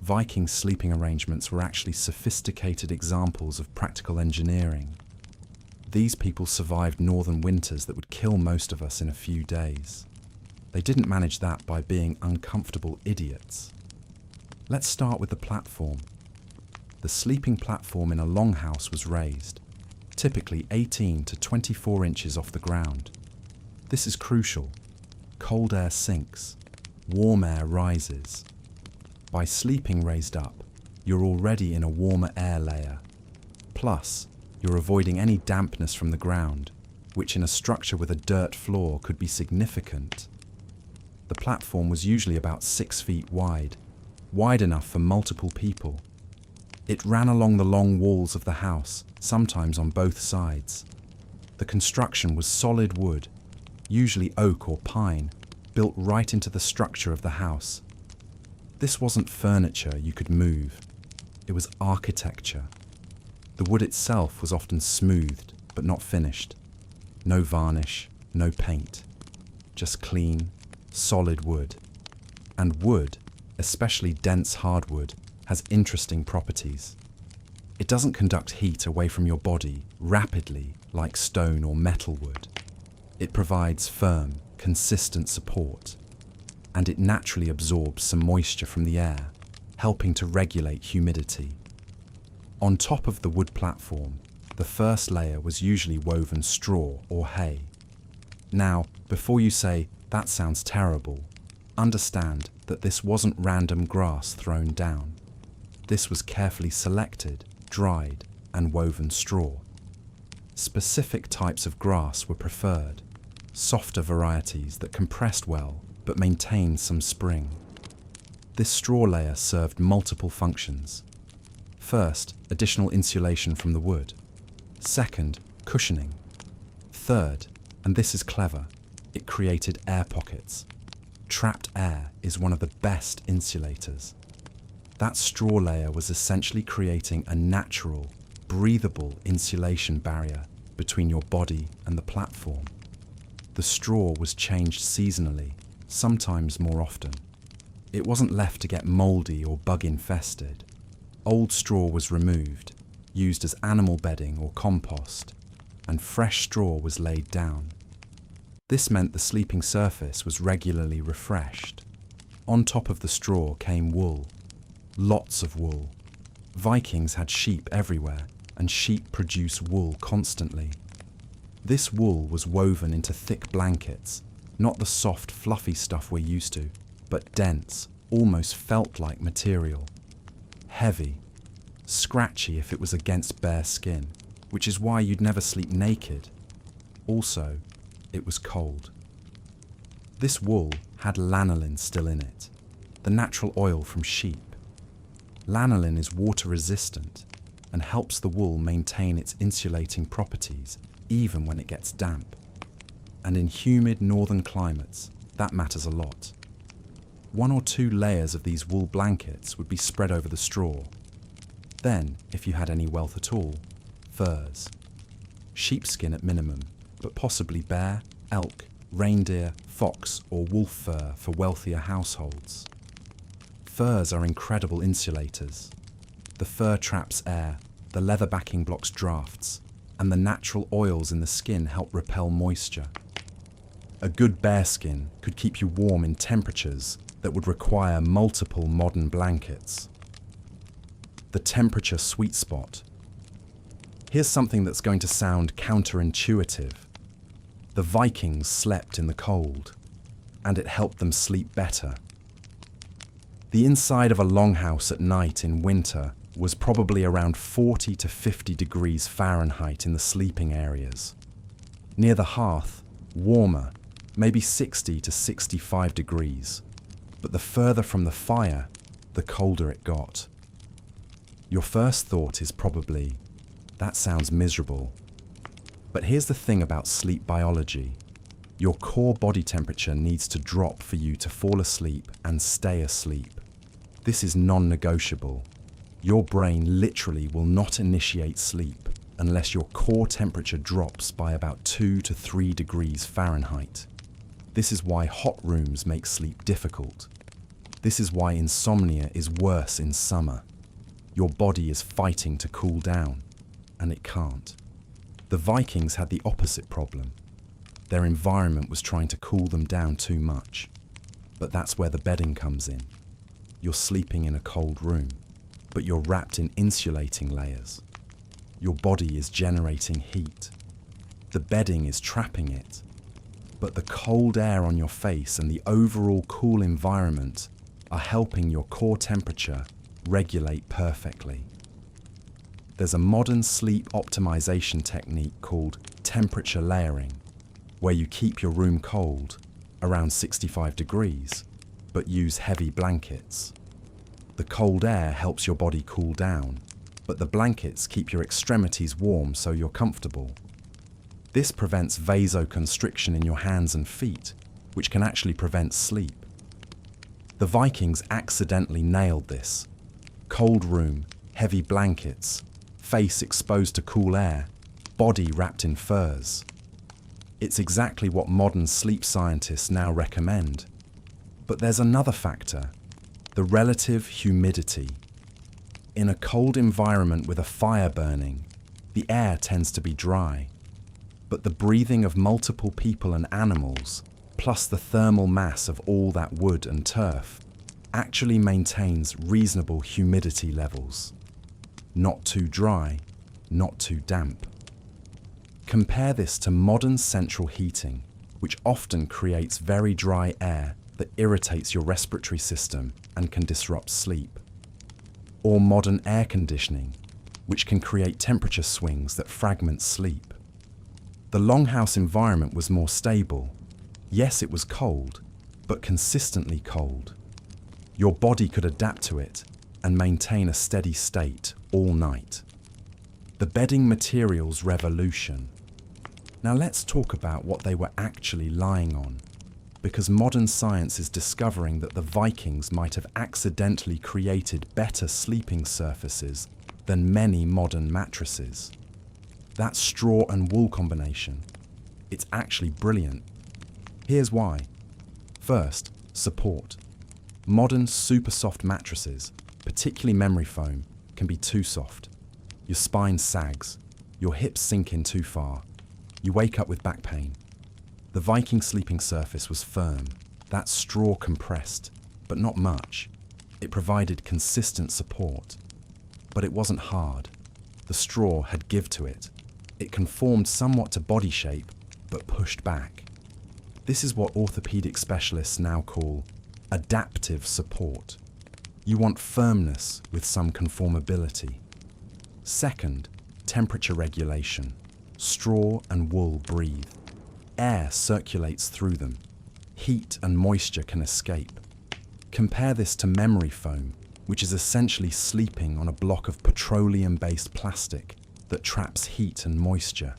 Viking sleeping arrangements were actually sophisticated examples of practical engineering. These people survived northern winters that would kill most of us in a few days. They didn't manage that by being uncomfortable idiots. Let's start with the platform. The sleeping platform in a longhouse was raised, typically 18 to 24 inches off the ground. This is crucial. Cold air sinks, warm air rises. By sleeping raised up, you're already in a warmer air layer. Plus, you're avoiding any dampness from the ground, which in a structure with a dirt floor could be significant. The platform was usually about 6 feet wide enough for multiple people. It ran along the long walls of the house, sometimes on both sides. The construction was solid wood, usually oak or pine, built right into the structure of the house. This wasn't furniture you could move. It was architecture. The wood itself was often smoothed, but not finished. No varnish, no paint. Just clean, solid wood. And wood, especially dense hardwood, has interesting properties. It doesn't conduct heat away from your body rapidly like stone or metal would. It provides firm, consistent support. And it naturally absorbs some moisture from the air, helping to regulate humidity. On top of the wood platform, the first layer was usually woven straw or hay. Now, before you say, that sounds terrible, understand that this wasn't random grass thrown down. This was carefully selected, dried, and woven straw. Specific types of grass were preferred, softer varieties that compressed well but maintained some spring. This straw layer served multiple functions. First, additional insulation from the wood. Second, cushioning. Third, and this is clever, it created air pockets. Trapped air is one of the best insulators. That straw layer was essentially creating a natural, breathable insulation barrier between your body and the platform. The straw was changed seasonally, sometimes more often. It wasn't left to get mouldy or bug infested. Old straw was removed, used as animal bedding or compost, and fresh straw was laid down. This meant the sleeping surface was regularly refreshed. On top of the straw came wool. Lots of wool. Vikings had sheep everywhere, and sheep produce wool constantly. This wool was woven into thick blankets, not the soft, fluffy stuff we're used to, but dense, almost felt-like material. Heavy, scratchy if it was against bare skin, which is why you'd never sleep naked. Also, it was cold. This wool had lanolin still in it, the natural oil from sheep. Lanolin is water resistant and helps the wool maintain its insulating properties even when it gets damp. And in humid northern climates, that matters a lot. 1 or 2 layers of these wool blankets would be spread over the straw. Then, if you had any wealth at all, furs. Sheepskin at minimum, but possibly bear, elk, reindeer, fox, or wolf fur for wealthier households. Furs are incredible insulators. The fur traps air, the leather backing blocks drafts, and the natural oils in the skin help repel moisture. A good bearskin could keep you warm in temperatures that would require multiple modern blankets. The temperature sweet spot. Here's something that's going to sound counterintuitive. The Vikings slept in the cold, and it helped them sleep better. The inside of a longhouse at night in winter was probably around 40 to 50 degrees Fahrenheit in the sleeping areas. Near the hearth, warmer, maybe 60 to 65 degrees. But the further from the fire, the colder it got. Your first thought is probably, that sounds miserable. But here's the thing about sleep biology. Your core body temperature needs to drop for you to fall asleep and stay asleep. This is non-negotiable. Your brain literally will not initiate sleep unless your core temperature drops by about 2 to 3 degrees Fahrenheit. This is why hot rooms make sleep difficult. This is why insomnia is worse in summer. Your body is fighting to cool down, and it can't. The Vikings had the opposite problem. Their environment was trying to cool them down too much. But that's where the bedding comes in. You're sleeping in a cold room, but you're wrapped in insulating layers. Your body is generating heat. The bedding is trapping it. But the cold air on your face and the overall cool environment are helping your core temperature regulate perfectly. There's a modern sleep optimization technique called temperature layering, where you keep your room cold, around 65 degrees, but use heavy blankets. The cold air helps your body cool down, but the blankets keep your extremities warm so you're comfortable. This prevents vasoconstriction in your hands and feet, which can actually prevent sleep. The Vikings accidentally nailed this. Cold room, heavy blankets, face exposed to cool air, body wrapped in furs. It's exactly what modern sleep scientists now recommend. But there's another factor, the relative humidity. In a cold environment with a fire burning, the air tends to be dry. But the breathing of multiple people and animals, plus the thermal mass of all that wood and turf, actually maintains reasonable humidity levels. Not too dry, not too damp. Compare this to modern central heating, which often creates very dry air that irritates your respiratory system and can disrupt sleep. Or modern air conditioning, which can create temperature swings that fragment sleep. The longhouse environment was more stable. Yes, it was cold, but consistently cold. Your body could adapt to it and maintain a steady state all night. The bedding materials revolution. Now let's talk about what they were actually lying on, because modern science is discovering that the Vikings might have accidentally created better sleeping surfaces than many modern mattresses. That straw and wool combination, it's actually brilliant. Here's why. First, support. Modern super soft mattresses, particularly memory foam, can be too soft. Your spine sags, your hips sink in too far. You wake up with back pain. The Viking sleeping surface was firm, that straw compressed, but not much. It provided consistent support. But it wasn't hard. The straw had give to it. It conformed somewhat to body shape, but pushed back. This is what orthopedic specialists now call adaptive support. You want firmness with some conformability. Second, temperature regulation. Straw and wool breathe. Air circulates through them. Heat and moisture can escape. Compare this to memory foam, which is essentially sleeping on a block of petroleum-based plastic that traps heat and moisture.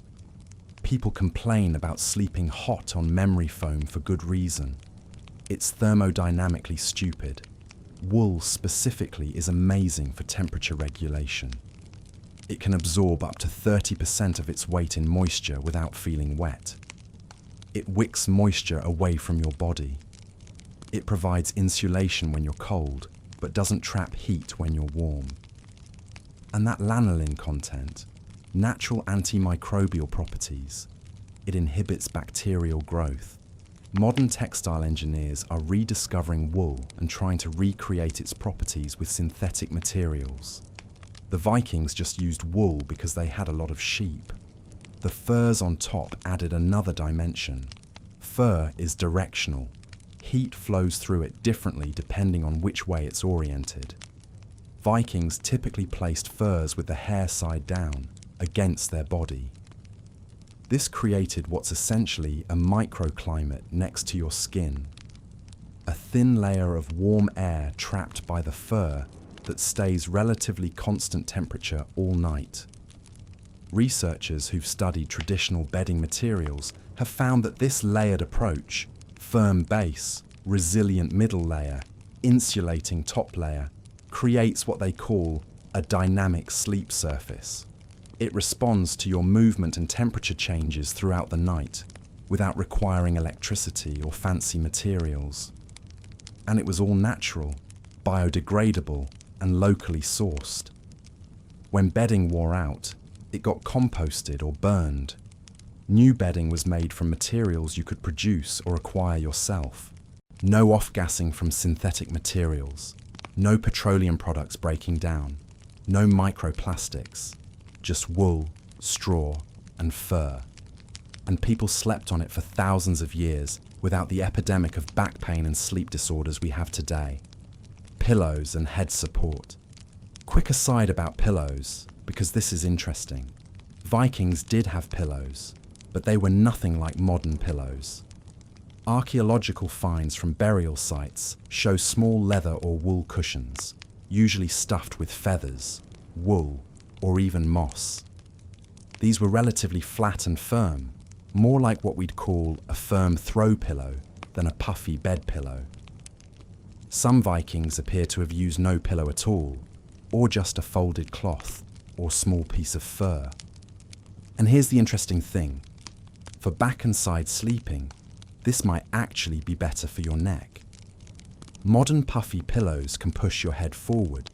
People complain about sleeping hot on memory foam for good reason. It's thermodynamically stupid. Wool specifically is amazing for temperature regulation. It can absorb up to 30% of its weight in moisture without feeling wet. It wicks moisture away from your body. It provides insulation when you're cold, but doesn't trap heat when you're warm. And that lanolin content, natural antimicrobial properties. It inhibits bacterial growth. Modern textile engineers are rediscovering wool and trying to recreate its properties with synthetic materials. The Vikings just used wool because they had a lot of sheep. The furs on top added another dimension. Fur is directional. Heat flows through it differently depending on which way it's oriented. Vikings typically placed furs with the hair side down, against their body. This created what's essentially a microclimate next to your skin. A thin layer of warm air trapped by the fur that stays relatively constant temperature all night. Researchers who've studied traditional bedding materials have found that this layered approach, firm base, resilient middle layer, insulating top layer, creates what they call a dynamic sleep surface. It responds to your movement and temperature changes throughout the night without requiring electricity or fancy materials. And it was all natural, biodegradable, and locally sourced. When bedding wore out, it got composted or burned. New bedding was made from materials you could produce or acquire yourself. No off-gassing from synthetic materials, no petroleum products breaking down, no microplastics, just wool, straw, and fur. And people slept on it for thousands of years without the epidemic of back pain and sleep disorders we have today. Pillows and head support. Quick aside about pillows, because this is interesting. Vikings did have pillows, but they were nothing like modern pillows. Archaeological finds from burial sites show small leather or wool cushions, usually stuffed with feathers, wool, or even moss. These were relatively flat and firm, more like what we'd call a firm throw pillow than a puffy bed pillow. Some Vikings appear to have used no pillow at all, or just a folded cloth or small piece of fur. And here's the interesting thing. For back and side sleeping, this might actually be better for your neck. Modern puffy pillows can push your head forward,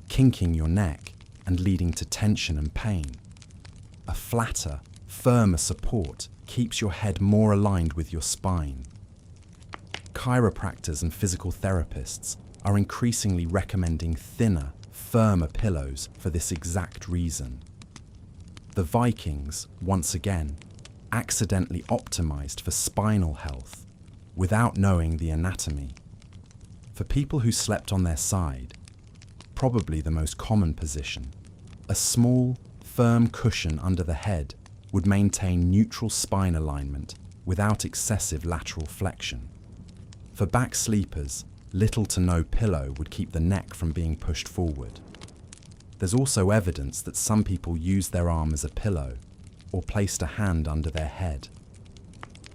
kinking your neck and leading to tension and pain. A flatter, firmer support keeps your head more aligned with your spine. Chiropractors and physical therapists are increasingly recommending thinner, firmer pillows for this exact reason. The Vikings, once again, accidentally optimized for spinal health without knowing the anatomy. For people who slept on their side, probably the most common position, a small, firm cushion under the head would maintain neutral spine alignment without excessive lateral flexion. For back sleepers, little to no pillow would keep the neck from being pushed forward. There's also evidence that some people used their arm as a pillow or placed a hand under their head.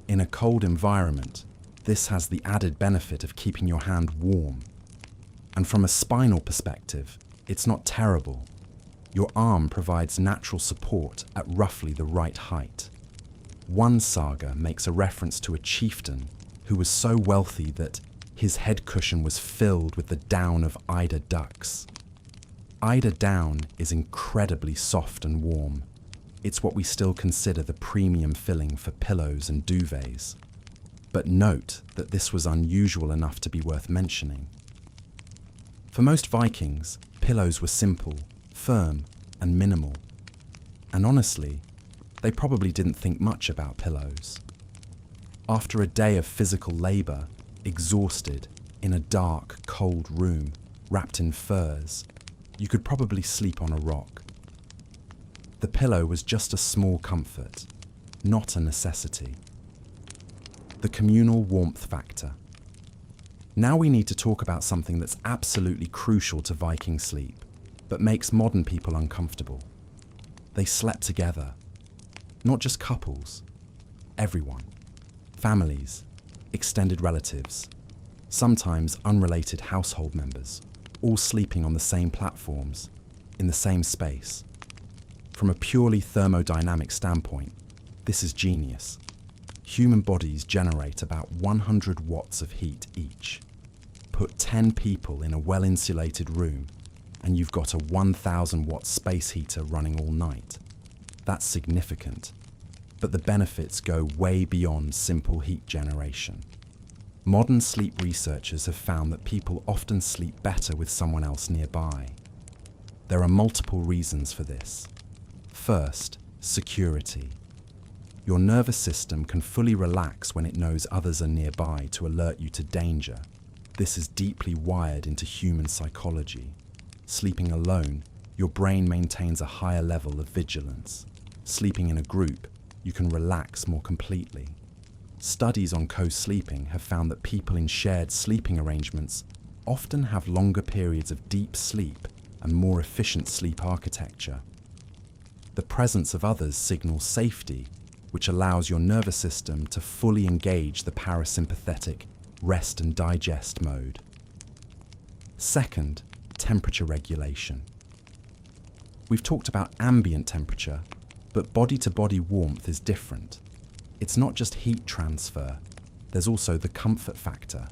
In a cold environment, this has the added benefit of keeping your hand warm. And from a spinal perspective, it's not terrible. Your arm provides natural support at roughly the right height. One saga makes a reference to a chieftain who was so wealthy that his head cushion was filled with the down of eider ducks. Eider down is incredibly soft and warm. It's what we still consider the premium filling for pillows and duvets. But note that this was unusual enough to be worth mentioning. For most Vikings, pillows were simple, firm, and minimal. And honestly, they probably didn't think much about pillows. After a day of physical labor, exhausted, in a dark, cold room, wrapped in furs, you could probably sleep on a rock. The pillow was just a small comfort, not a necessity. The communal warmth factor. Now we need to talk about something that's absolutely crucial to Viking sleep, but makes modern people uncomfortable. They slept together. Not just couples, everyone. Families, extended relatives, sometimes unrelated household members, all sleeping on the same platforms, in the same space. From a purely thermodynamic standpoint, this is genius. Human bodies generate about 100 watts of heat each. Put 10 people in a well-insulated room, and you've got a 1,000-watt space heater running all night. That's significant, but the benefits go way beyond simple heat generation. Modern sleep researchers have found that people often sleep better with someone else nearby. There are multiple reasons for this. First, security. Your nervous system can fully relax when it knows others are nearby to alert you to danger. This is deeply wired into human psychology. Sleeping alone, your brain maintains a higher level of vigilance. Sleeping in a group, you can relax more completely. Studies on co-sleeping have found that people in shared sleeping arrangements often have longer periods of deep sleep and more efficient sleep architecture. The presence of others signals safety, which allows your nervous system to fully engage the parasympathetic rest and digest mode. Second, temperature regulation. We've talked about ambient temperature, but body-to-body warmth is different. It's not just heat transfer, there's also the comfort factor.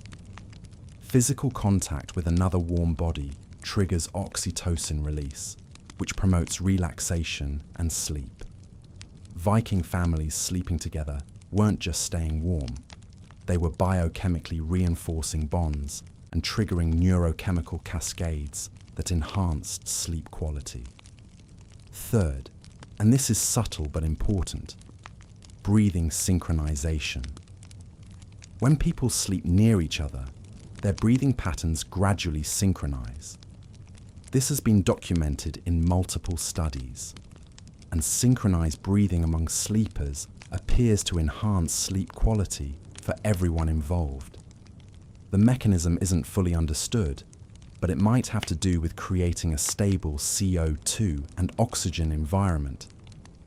Physical contact with another warm body triggers oxytocin release, which promotes relaxation and sleep. Viking families sleeping together weren't just staying warm, they were biochemically reinforcing bonds and triggering neurochemical cascades that enhanced sleep quality. Third, and this is subtle but important, breathing synchronization. When people sleep near each other, their breathing patterns gradually synchronize. This has been documented in multiple studies, and synchronized breathing among sleepers appears to enhance sleep quality for everyone involved. The mechanism isn't fully understood, but it might have to do with creating a stable CO2 and oxygen environment,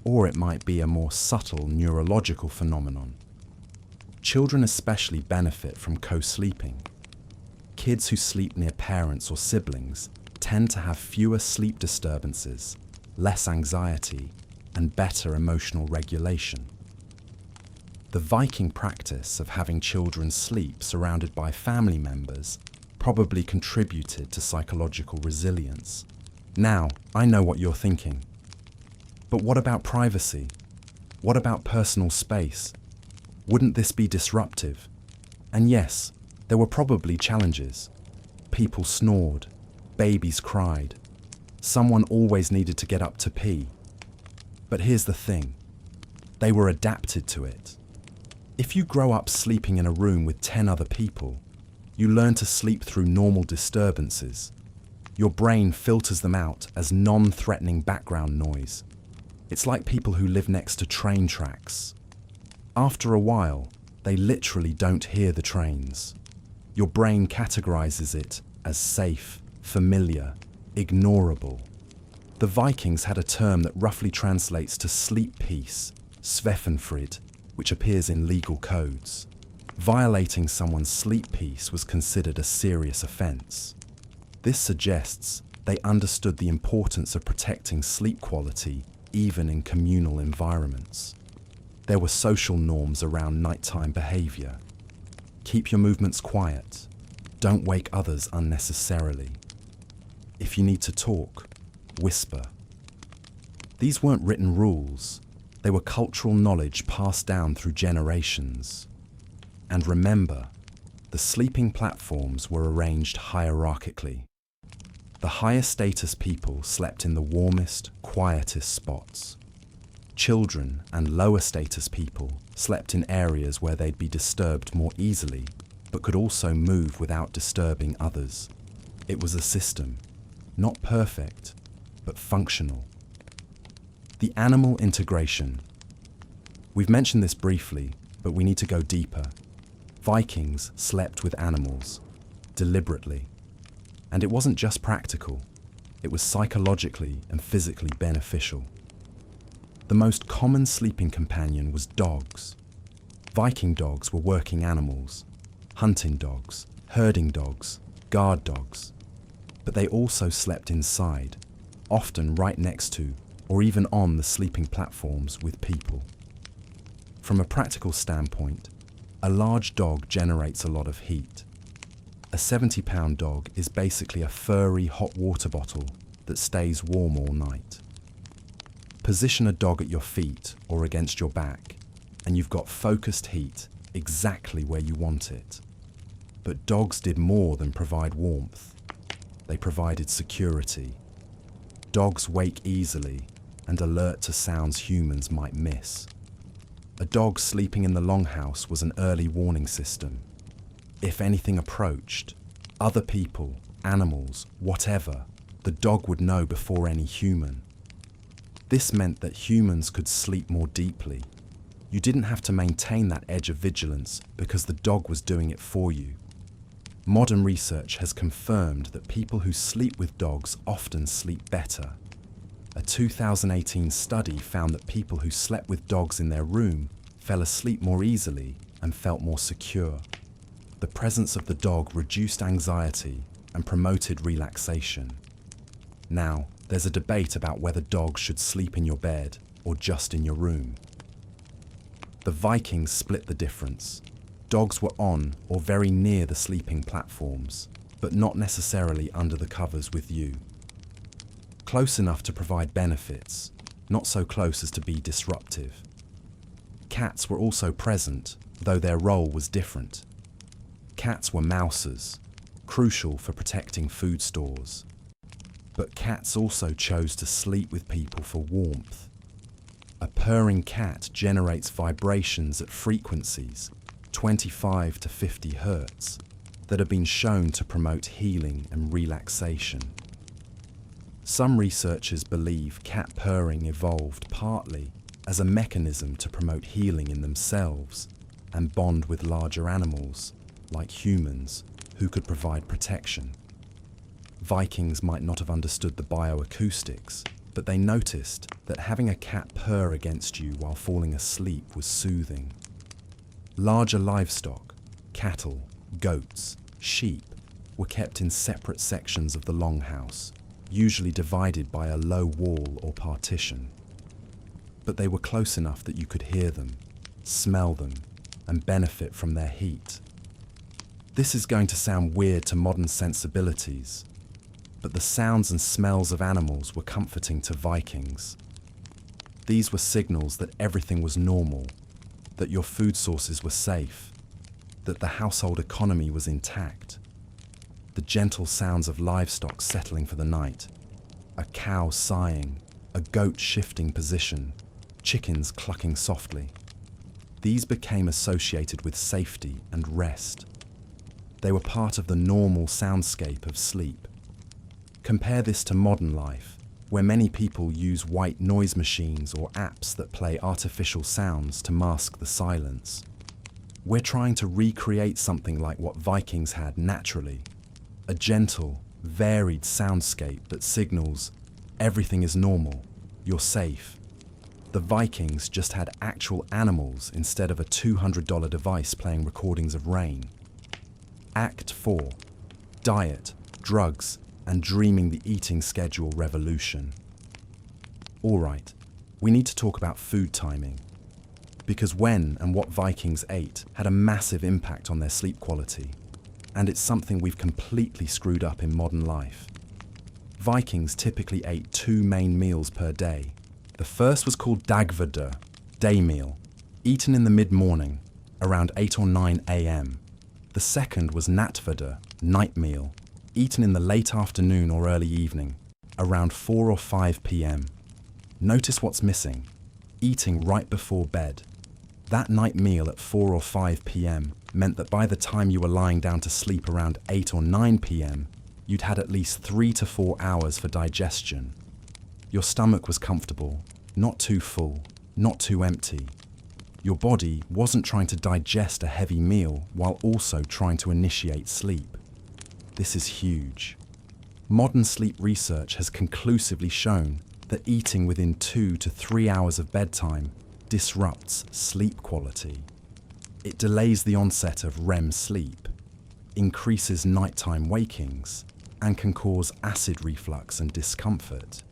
or it might be a more subtle neurological phenomenon. Children especially benefit from co-sleeping. Kids who sleep near parents or siblings tend to have fewer sleep disturbances, less anxiety, and better emotional regulation. The Viking practice of having children sleep surrounded by family members probably contributed to psychological resilience. Now, I know what you're thinking. But what about privacy? What about personal space? Wouldn't this be disruptive? And yes, there were probably challenges. People snored, babies cried, someone always needed to get up to pee. But here's the thing, they were adapted to it. If you grow up sleeping in a room with 10 other people, you learn to sleep through normal disturbances. Your brain filters them out as non-threatening background noise. It's like people who live next to train tracks. After a while, they literally don't hear the trains. Your brain categorizes it as safe, familiar, ignorable. The Vikings had a term that roughly translates to sleep peace, Svefnfrid, which appears in legal codes. Violating someone's sleep peace was considered a serious offense. This suggests they understood the importance of protecting sleep quality even in communal environments. There were social norms around nighttime behavior. Keep your movements quiet. Don't wake others unnecessarily. If you need to talk, whisper. These weren't written rules. They were cultural knowledge passed down through generations. And remember, the sleeping platforms were arranged hierarchically. The higher status people slept in the warmest, quietest spots. Children and lower status people slept in areas where they'd be disturbed more easily, but could also move without disturbing others. It was a system, not perfect, but functional. The animal integration. We've mentioned this briefly, but we need to go deeper. Vikings slept with animals, deliberately. And it wasn't just practical, it was psychologically and physically beneficial. The most common sleeping companion was dogs. Viking dogs were working animals, hunting dogs, herding dogs, guard dogs. But they also slept inside, often right next to or even on the sleeping platforms with people. From a practical standpoint, a large dog generates a lot of heat. A 70-pound dog is basically a furry hot water bottle that stays warm all night. Position a dog at your feet or against your back, and you've got focused heat exactly where you want it. But dogs did more than provide warmth. They provided security. Dogs wake easily and alert to sounds humans might miss. A dog sleeping in the longhouse was an early warning system. If anything approached, other people, animals, whatever, the dog would know before any human. This meant that humans could sleep more deeply. You didn't have to maintain that edge of vigilance because the dog was doing it for you. Modern research has confirmed that people who sleep with dogs often sleep better. A 2018 study found that people who slept with dogs in their room fell asleep more easily and felt more secure. The presence of the dog reduced anxiety and promoted relaxation. Now, There's a debate about whether dogs should sleep in your bed or just in your room. The Vikings split the difference. Dogs were on or very near the sleeping platforms, but not necessarily under the covers with you. Close enough to provide benefits, not so close as to be disruptive. Cats were also present, though their role was different. Cats were mousers, crucial for protecting food stores. But cats also chose to sleep with people for warmth. A purring cat generates vibrations at frequencies 25 to 50 hertz that have been shown to promote healing and relaxation. Some researchers believe cat purring evolved partly as a mechanism to promote healing in themselves and bond with larger animals, like humans, who could provide protection. Vikings might not have understood the bioacoustics, but they noticed that having a cat purr against you while falling asleep was soothing. Larger livestock, cattle, goats, sheep, were kept in separate sections of the longhouse, usually divided by a low wall or partition. But they were close enough that you could hear them, smell them, and benefit from their heat. This is going to sound weird to modern sensibilities, but the sounds and smells of animals were comforting to Vikings. These were signals that everything was normal, that your food sources were safe, that the household economy was intact. The gentle sounds of livestock settling for the night, a cow sighing, a goat shifting position, chickens clucking softly. These became associated with safety and rest. They were part of the normal soundscape of sleep. Compare this to modern life, where many people use white noise machines or apps that play artificial sounds to mask the silence. We're trying to recreate something like what Vikings had naturally, a gentle, varied soundscape that signals everything is normal, you're safe. The Vikings just had actual animals instead of a $200 device playing recordings of rain. Act 4. Diet, drugs, and dreaming the eating schedule revolution. All right, we need to talk about food timing, because when and what Vikings ate had a massive impact on their sleep quality, and it's something we've completely screwed up in modern life. Vikings typically ate 2 main meals per day. The first was called dagvada, day meal, eaten in the mid-morning, around 8 or 9 a.m. The second was natvada, night meal, eaten in the late afternoon or early evening, around 4 or 5 p.m. Notice what's missing: eating right before bed. That night meal at 4 or 5 p.m. meant that by the time you were lying down to sleep around 8 or 9 p.m., you'd had at least 3 to 4 hours for digestion. Your stomach was comfortable, not too full, not too empty. Your body wasn't trying to digest a heavy meal while also trying to initiate sleep. This is huge. Modern sleep research has conclusively shown that eating within 2 to 3 hours of bedtime disrupts sleep quality. It delays the onset of REM sleep, increases nighttime wakings, and can cause acid reflux and discomfort.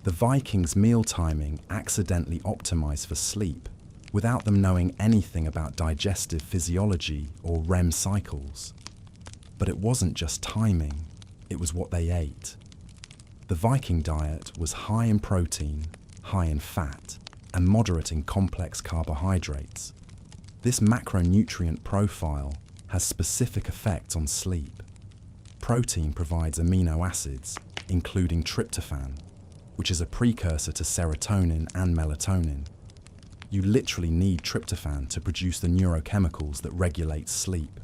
The Vikings' meal timing accidentally optimized for sleep without them knowing anything about digestive physiology or REM cycles. But it wasn't just timing, it was what they ate. The Viking diet was high in protein, high in fat, and moderate in complex carbohydrates. This macronutrient profile has specific effects on sleep. Protein provides amino acids, including tryptophan, which is a precursor to serotonin and melatonin. You literally need tryptophan to produce the neurochemicals that regulate sleep.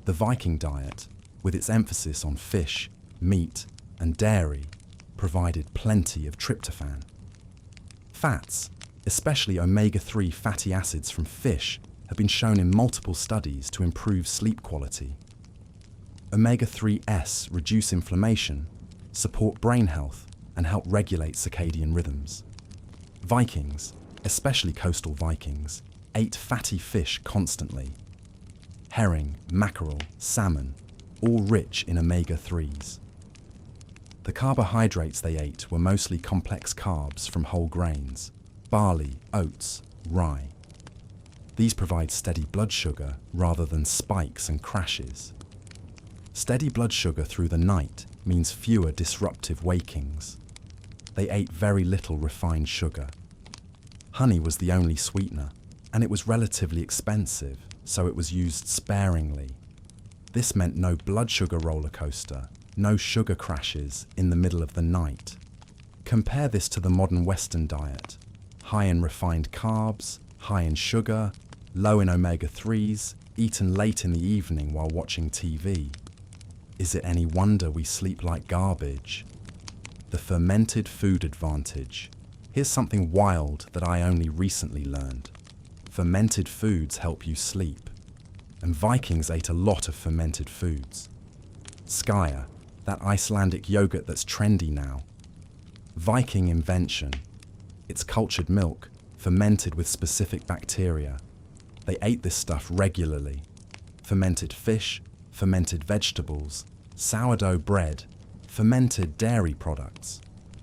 The Viking diet, with its emphasis on fish, meat, and dairy, provided plenty of tryptophan. Fats, especially omega-3 fatty acids from fish, have been shown in multiple studies to improve sleep quality. Omega-3s reduce inflammation, support brain health, and help regulate circadian rhythms. Vikings, especially coastal Vikings, ate fatty fish constantly. Herring, mackerel, salmon, all rich in omega-3s. The carbohydrates they ate were mostly complex carbs from whole grains, barley, oats, rye. These provide steady blood sugar rather than spikes and crashes. Steady blood sugar through the night means fewer disruptive wakings. They ate very little refined sugar. Honey was the only sweetener, and it was relatively expensive, so it was used sparingly. This meant no blood sugar roller coaster, no sugar crashes in the middle of the night. Compare this to the modern Western diet: high in refined carbs, high in sugar, low in omega-3s, eaten late in the evening while watching TV. Is it any wonder we sleep like garbage? The fermented food advantage. Here's something wild that I only recently learned. Fermented foods help you sleep. And Vikings ate a lot of fermented foods. Skyer, that Icelandic yogurt that's trendy now. Viking invention. It's cultured milk, fermented with specific bacteria. They ate this stuff regularly. Fermented fish, fermented vegetables, sourdough bread, fermented dairy products.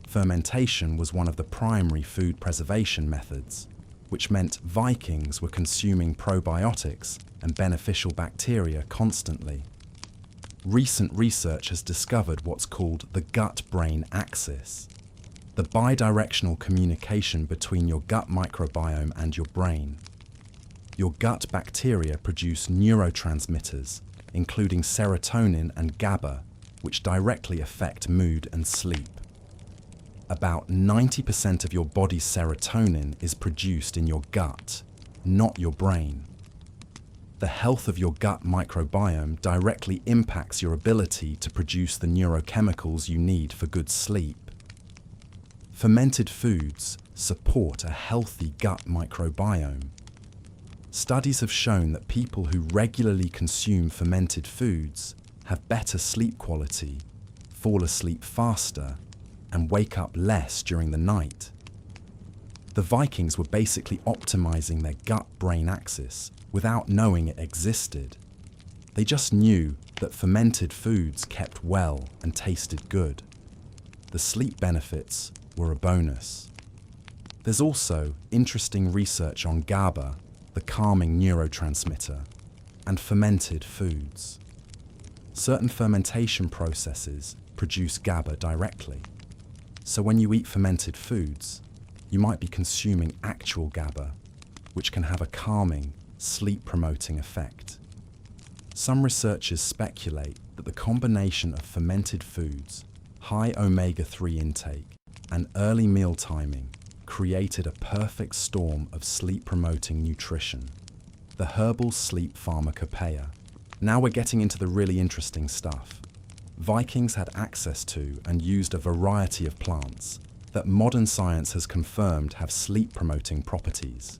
Fermentation was one of the primary food preservation methods, which meant Vikings were consuming probiotics and beneficial bacteria constantly. Recent research has discovered what's called the gut-brain axis, the bidirectional communication between your gut microbiome and your brain. Your gut bacteria produce neurotransmitters, including serotonin and GABA, which directly affect mood and sleep. About 90% of your body's serotonin is produced in your gut, not your brain. The health of your gut microbiome directly impacts your ability to produce the neurochemicals you need for good sleep. Fermented foods support a healthy gut microbiome. Studies have shown that people who regularly consume fermented foods have better sleep quality, fall asleep faster, and wake up less during the night. The Vikings were basically optimizing their gut-brain axis without knowing it existed. They just knew that fermented foods kept well and tasted good. The sleep benefits were a bonus. There's also interesting research on GABA, the calming neurotransmitter, and fermented foods. Certain fermentation processes produce GABA directly. So when you eat fermented foods, you might be consuming actual GABA, which can have a calming, sleep-promoting effect. Some researchers speculate that the combination of fermented foods, high omega-3 intake, and early meal timing created a perfect storm of sleep-promoting nutrition, the herbal sleep pharmacopoeia. Now we're getting into the really interesting stuff. Vikings had access to and used a variety of plants that modern science has confirmed have sleep-promoting properties.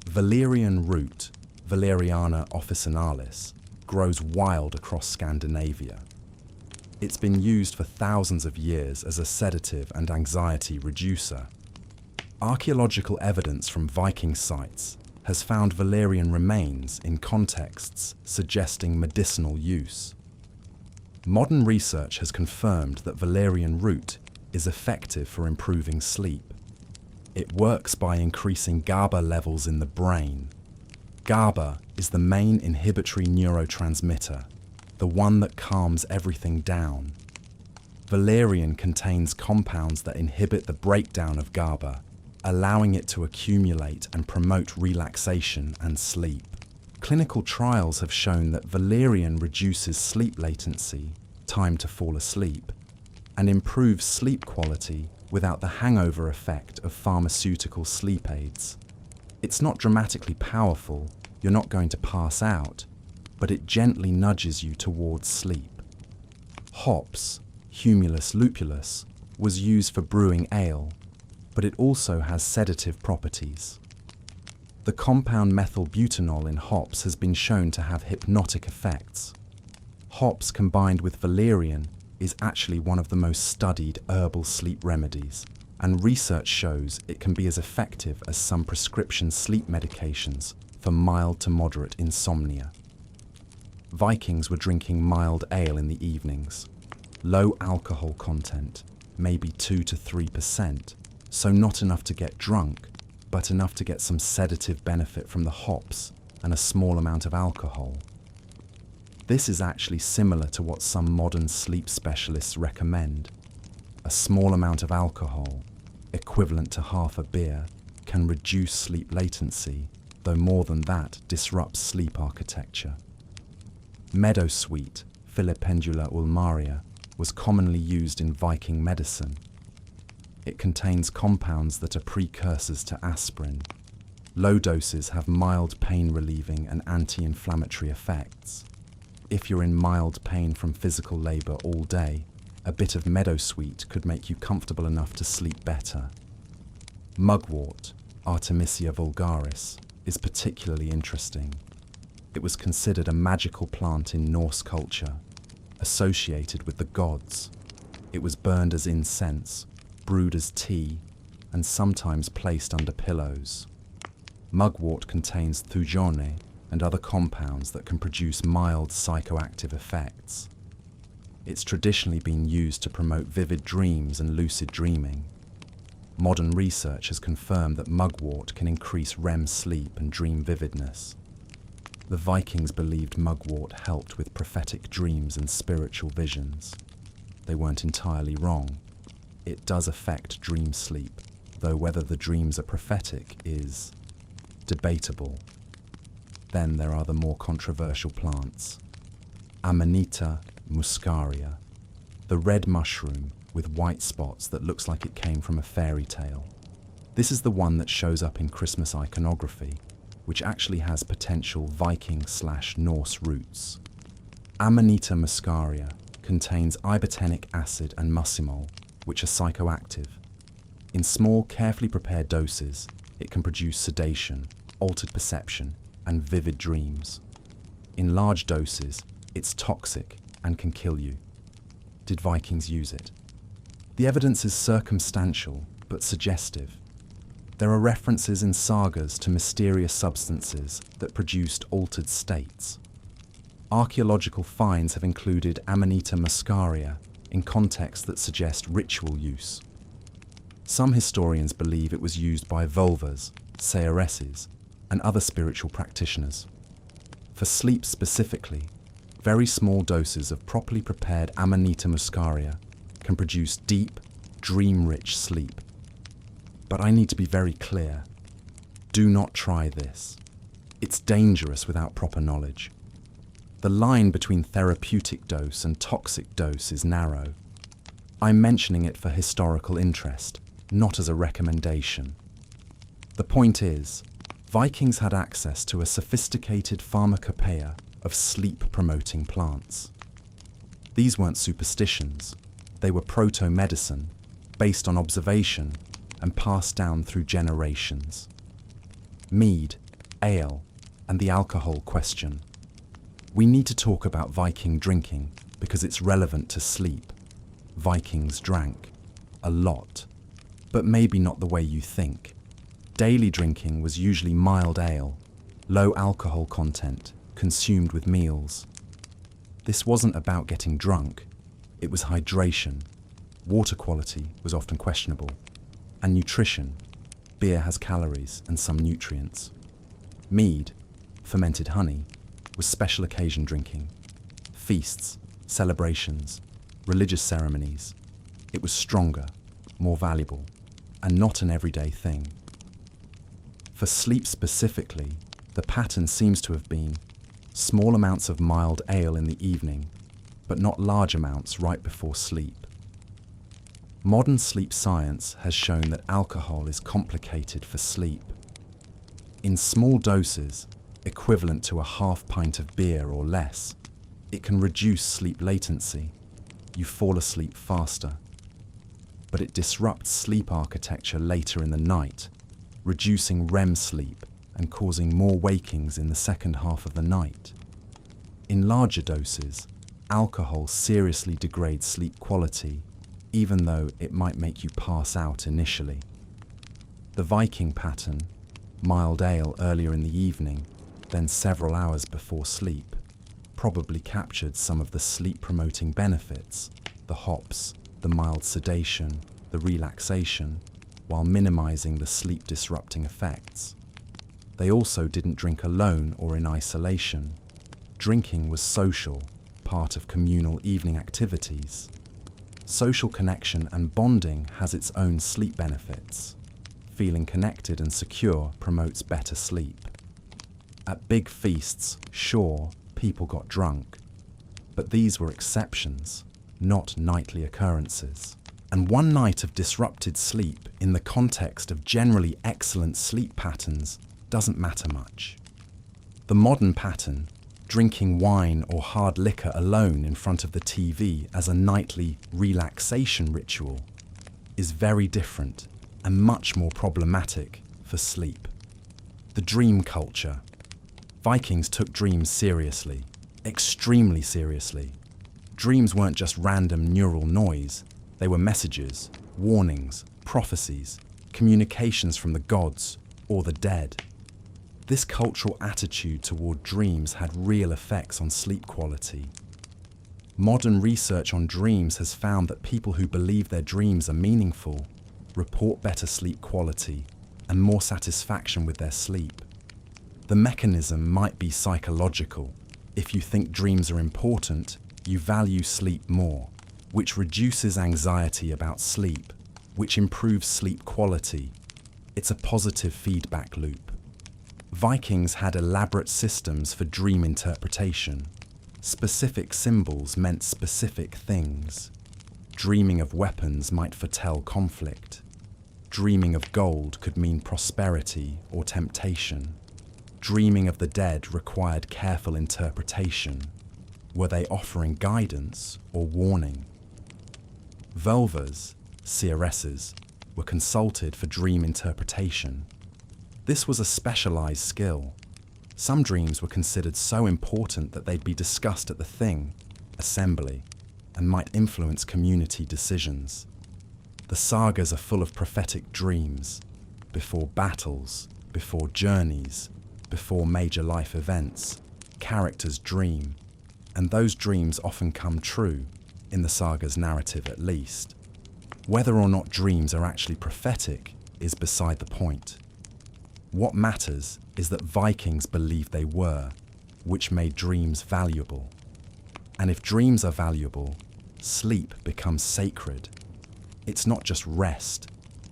Valerian root, Valeriana officinalis, grows wild across Scandinavia. It's been used for thousands of years as a sedative and anxiety reducer. Archaeological evidence from Viking sites has found valerian remains in contexts suggesting medicinal use. Modern research has confirmed that valerian root is effective for improving sleep. It works by increasing GABA levels in the brain. GABA is the main inhibitory neurotransmitter, the one that calms everything down. Valerian contains compounds that inhibit the breakdown of GABA, allowing it to accumulate and promote relaxation and sleep. Clinical trials have shown that valerian reduces sleep latency, time to fall asleep, and improves sleep quality without the hangover effect of pharmaceutical sleep aids. It's not dramatically powerful, you're not going to pass out, but it gently nudges you towards sleep. Hops, Humulus lupulus, was used for brewing ale, but it also has sedative properties. The compound methylbutanol in hops has been shown to have hypnotic effects. Hops combined with valerian is actually one of the most studied herbal sleep remedies, and research shows it can be as effective as some prescription sleep medications for mild to moderate insomnia. Vikings were drinking mild ale in the evenings. Low alcohol content, maybe 2 to 3%, so not enough to get drunk, but enough to get some sedative benefit from the hops and a small amount of alcohol. This is actually similar to what some modern sleep specialists recommend. A small amount of alcohol, equivalent to half a beer, can reduce sleep latency, though more than that disrupts sleep architecture. Meadowsweet, Filipendula ulmaria, was commonly used in Viking medicine. It contains compounds that are precursors to aspirin. Low doses have mild pain-relieving and anti-inflammatory effects. If you're in mild pain from physical labor all day, a bit of meadowsweet could make you comfortable enough to sleep better. Mugwort, Artemisia vulgaris, is particularly interesting. It was considered a magical plant in Norse culture, associated with the gods. It was burned as incense, brewed as tea, and sometimes placed under pillows. Mugwort contains thujone and other compounds that can produce mild psychoactive effects. It's traditionally been used to promote vivid dreams and lucid dreaming. Modern research has confirmed that mugwort can increase REM sleep and dream vividness. The Vikings believed mugwort helped with prophetic dreams and spiritual visions. They weren't entirely wrong. It does affect dream sleep, though whether the dreams are prophetic is debatable. Then there are the more controversial plants. Amanita muscaria, the red mushroom with white spots that looks like it came from a fairy tale. This is the one that shows up in Christmas iconography, which actually has potential Viking/Norse roots. Amanita muscaria contains ibotenic acid and muscimol, which are psychoactive. In small, carefully prepared doses, it can produce sedation, altered perception, and vivid dreams. In large doses, it's toxic and can kill you. Did Vikings use it? The evidence is circumstantial but suggestive. There are references in sagas to mysterious substances that produced altered states. Archaeological finds have included Amanita muscaria in contexts that suggest ritual use. Some historians believe it was used by vulvas, seeresses, and other spiritual practitioners. For sleep specifically, very small doses of properly prepared Amanita muscaria can produce deep, dream-rich sleep. But I need to be very clear. Do not try this. It's dangerous without proper knowledge. The line between therapeutic dose and toxic dose is narrow. I'm mentioning it for historical interest, not as a recommendation. The point is, Vikings had access to a sophisticated pharmacopoeia of sleep-promoting plants. These weren't superstitions. They were proto-medicine, based on observation and passed down through generations. Mead, ale, and the alcohol question. We need to talk about Viking drinking because it's relevant to sleep. Vikings drank a lot, but maybe not the way you think. Daily drinking was usually mild ale, low alcohol content, consumed with meals. This wasn't about getting drunk, it was hydration. Water quality was often questionable. And nutrition. Beer has calories and some nutrients. Mead, fermented honey, was special occasion drinking. Feasts, celebrations, religious ceremonies. It was stronger, more valuable, and not an everyday thing. For sleep specifically, the pattern seems to have been small amounts of mild ale in the evening, but not large amounts right before sleep. Modern sleep science has shown that alcohol is complicated for sleep. In small doses, equivalent to a half pint of beer or less, it can reduce sleep latency. You fall asleep faster. But it disrupts sleep architecture later in the night, reducing REM sleep and causing more wakings in the second half of the night. In larger doses, alcohol seriously degrades sleep quality, even though it might make you pass out initially. The Viking pattern, mild ale earlier in the evening, then several hours before sleep, probably captured some of the sleep-promoting benefits the hops, the mild sedation, the relaxation, while minimizing the sleep-disrupting effects. They also didn't drink alone or in isolation. Drinking was social, part of communal evening activities. Social connection and bonding has its own sleep benefits. Feeling connected and secure promotes better sleep. At big feasts, sure, people got drunk, but these were exceptions, not nightly occurrences. And one night of disrupted sleep in the context of generally excellent sleep patterns doesn't matter much. The modern pattern, drinking wine or hard liquor alone in front of the TV as a nightly relaxation ritual, is very different and much more problematic for sleep. The dream culture. Vikings took dreams seriously, extremely seriously. Dreams weren't just random neural noise, they were messages, warnings, prophecies, communications from the gods or the dead. This cultural attitude toward dreams had real effects on sleep quality. Modern research on dreams has found that people who believe their dreams are meaningful report better sleep quality and more satisfaction with their sleep. The mechanism might be psychological. If you think dreams are important, you value sleep more, which reduces anxiety about sleep, which improves sleep quality. It's a positive feedback loop. Vikings had elaborate systems for dream interpretation. Specific symbols meant specific things. Dreaming of weapons might foretell conflict. Dreaming of gold could mean prosperity or temptation. Dreaming of the dead required careful interpretation. Were they offering guidance or warning? Vulvas, seeresses, were consulted for dream interpretation. This was a specialized skill. Some dreams were considered so important that they'd be discussed at the thing, assembly, and might influence community decisions. The sagas are full of prophetic dreams, before battles, before journeys, before major life events. Characters dream, and those dreams often come true, in the saga's narrative at least. Whether or not dreams are actually prophetic is beside the point. What matters is that Vikings believed they were, which made dreams valuable. And if dreams are valuable, sleep becomes sacred. It's not just rest,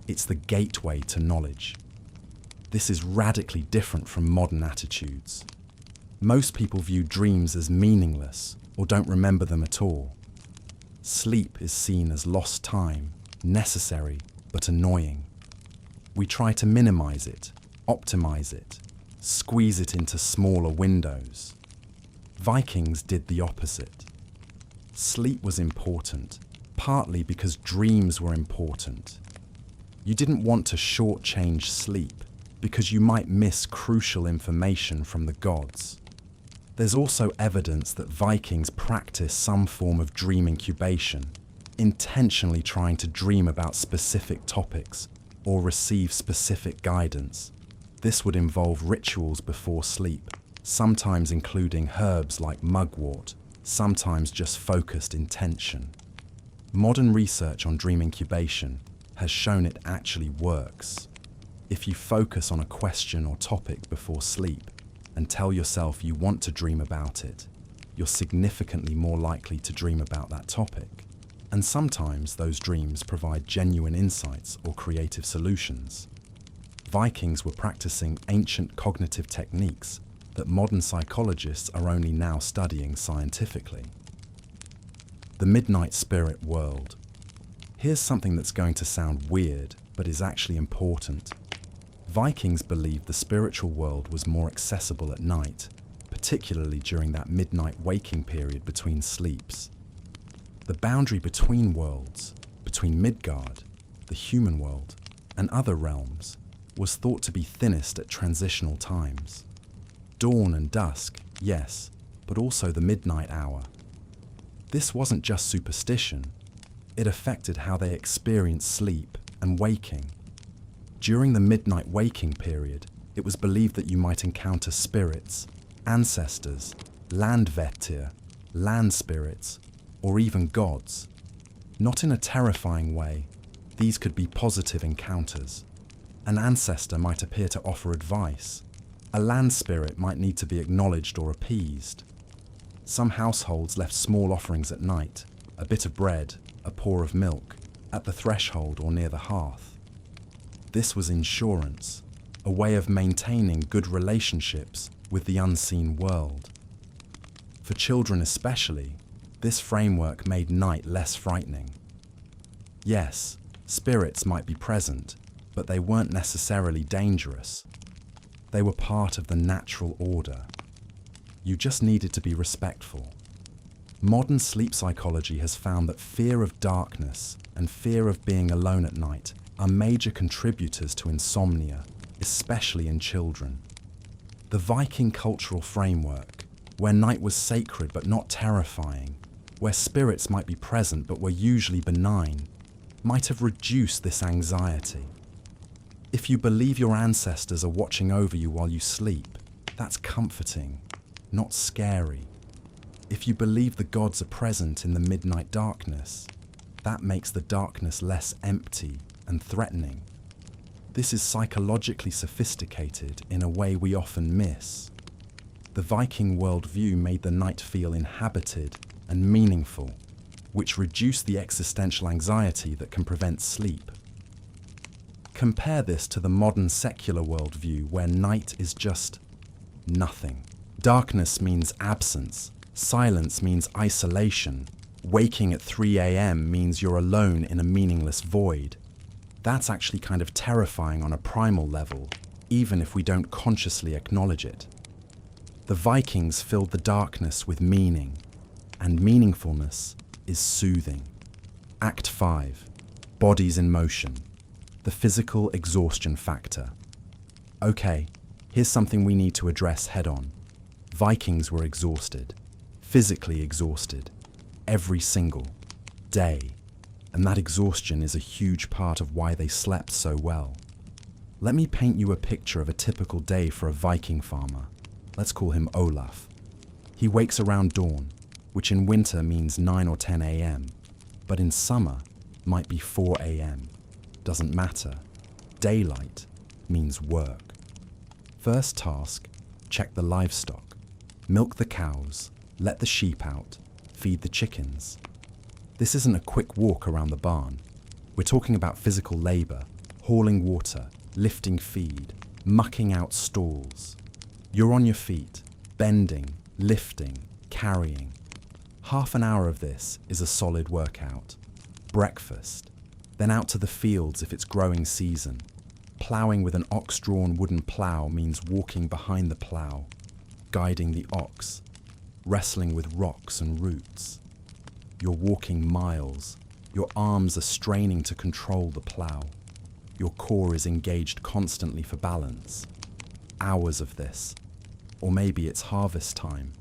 it's the gateway to knowledge. This is radically different from modern attitudes. Most people view dreams as meaningless or don't remember them at all. Sleep is seen as lost time, necessary but annoying. We try to minimize it, optimize it, squeeze it into smaller windows. Vikings did the opposite. Sleep was important, partly because dreams were important. You didn't want to shortchange sleep because you might miss crucial information from the gods. There's also evidence that Vikings practiced some form of dream incubation, intentionally trying to dream about specific topics or receive specific guidance. This would involve rituals before sleep, sometimes including herbs like mugwort, sometimes just focused intention. Modern research on dream incubation has shown it actually works. If you focus on a question or topic before sleep and tell yourself you want to dream about it, you're significantly more likely to dream about that topic. And sometimes those dreams provide genuine insights or creative solutions. Vikings were practicing ancient cognitive techniques that modern psychologists are only now studying scientifically. The midnight spirit world. Here's something that's going to sound weird, but is actually important. Vikings believed the spiritual world was more accessible at night, particularly during that midnight waking period between sleeps. The boundary between worlds, between Midgard, the human world, and other realms, was thought to be thinnest at transitional times. Dawn and dusk, yes, but also the midnight hour. This wasn't just superstition, it affected how they experienced sleep and waking. During the midnight waking period, it was believed that you might encounter spirits, ancestors, landvettir, land spirits, or even gods. Not in a terrifying way, these could be positive encounters. An ancestor might appear to offer advice. A land spirit might need to be acknowledged or appeased. Some households left small offerings at night, a bit of bread, a paw of milk, at the threshold or near the hearth. This was insurance, a way of maintaining good relationships with the unseen world. For children especially, this framework made night less frightening. Yes, spirits might be present, but they weren't necessarily dangerous. They were part of the natural order. You just needed to be respectful. Modern sleep psychology has found that fear of darkness and fear of being alone at night are major contributors to insomnia, especially in children. The Viking cultural framework, where night was sacred but not terrifying, where spirits might be present but were usually benign, might have reduced this anxiety. If you believe your ancestors are watching over you while you sleep, that's comforting, not scary. If you believe the gods are present in the midnight darkness, that makes the darkness less empty and threatening. This is psychologically sophisticated in a way we often miss. The Viking worldview made the night feel inhabited and meaningful, which reduced the existential anxiety that can prevent sleep. Compare this to the modern secular worldview where night is just nothing. Darkness means absence, silence means isolation, waking at 3 a.m. means you're alone in a meaningless void. That's actually kind of terrifying on a primal level, even if we don't consciously acknowledge it. The Vikings filled the darkness with meaning, and meaningfulness is soothing. Act 5. Bodies in motion. The physical exhaustion factor. Okay, here's something we need to address head-on. Vikings were exhausted, physically exhausted, every single day. And that exhaustion is a huge part of why they slept so well. Let me paint you a picture of a typical day for a Viking farmer. Let's call him Olaf. He wakes around dawn, which in winter means 9 or 10 a.m., but in summer might be 4 a.m. Doesn't matter. Daylight means work. First task, check the livestock. Milk the cows, let the sheep out, feed the chickens. This isn't a quick walk around the barn. We're talking about physical labor, hauling water, lifting feed, mucking out stalls. You're on your feet, bending, lifting, carrying. Half an hour of this is a solid workout. Breakfast, then out to the fields if it's growing season. Ploughing with an ox-drawn wooden plough means walking behind the plough, guiding the ox, wrestling with rocks and roots. You're walking miles. Your arms are straining to control the plough. Your core is engaged constantly for balance. Hours of this. Or maybe it's harvest time.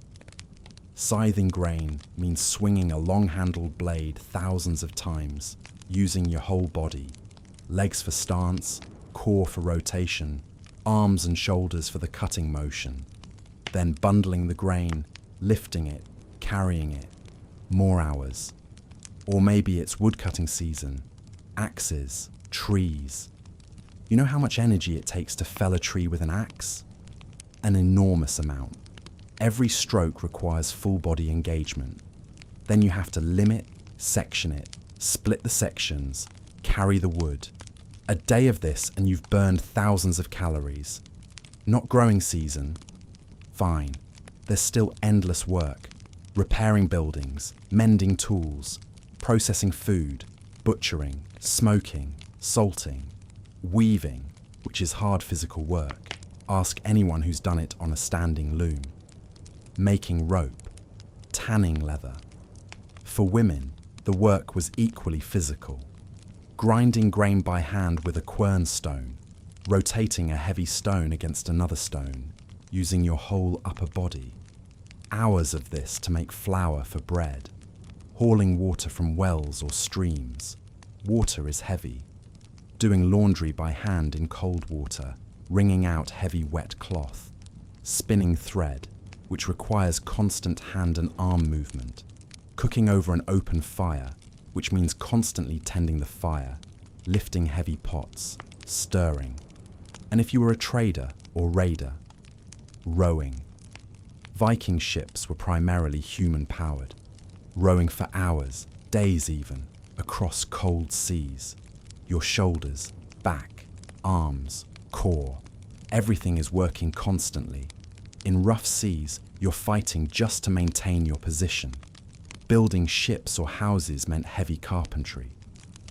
Scything grain means swinging a long-handled blade thousands of times, using your whole body. Legs for stance, core for rotation, arms and shoulders for the cutting motion. Then bundling the grain, lifting it, carrying it. More hours. Or maybe it's woodcutting season. Axes, trees. You know how much energy it takes to fell a tree with an axe? An enormous amount. Every stroke requires full body engagement. Then you have to limb it, section it, split the sections, carry the wood. A day of this and you've burned thousands of calories. Not growing season? Fine. There's still endless work. Repairing buildings, mending tools, processing food, butchering, smoking, salting, weaving, which is hard physical work. Ask anyone who's done it on a standing loom. Making rope, tanning leather. For women, the work was equally physical. Grinding grain by hand with a quern stone, rotating a heavy stone against another stone, using your whole upper body. Hours of this to make flour for bread. Hauling water from wells or streams. Water is heavy. Doing laundry by hand in cold water, wringing out heavy wet cloth. Spinning thread, which requires constant hand and arm movement. Cooking over an open fire, which means constantly tending the fire, lifting heavy pots, stirring. And if you were a trader or raider, rowing. Viking ships were primarily human-powered, rowing for hours, days even, across cold seas. Your shoulders, back, arms, core, everything is working constantly. In rough seas, you're fighting just to maintain your position. Building ships or houses meant heavy carpentry,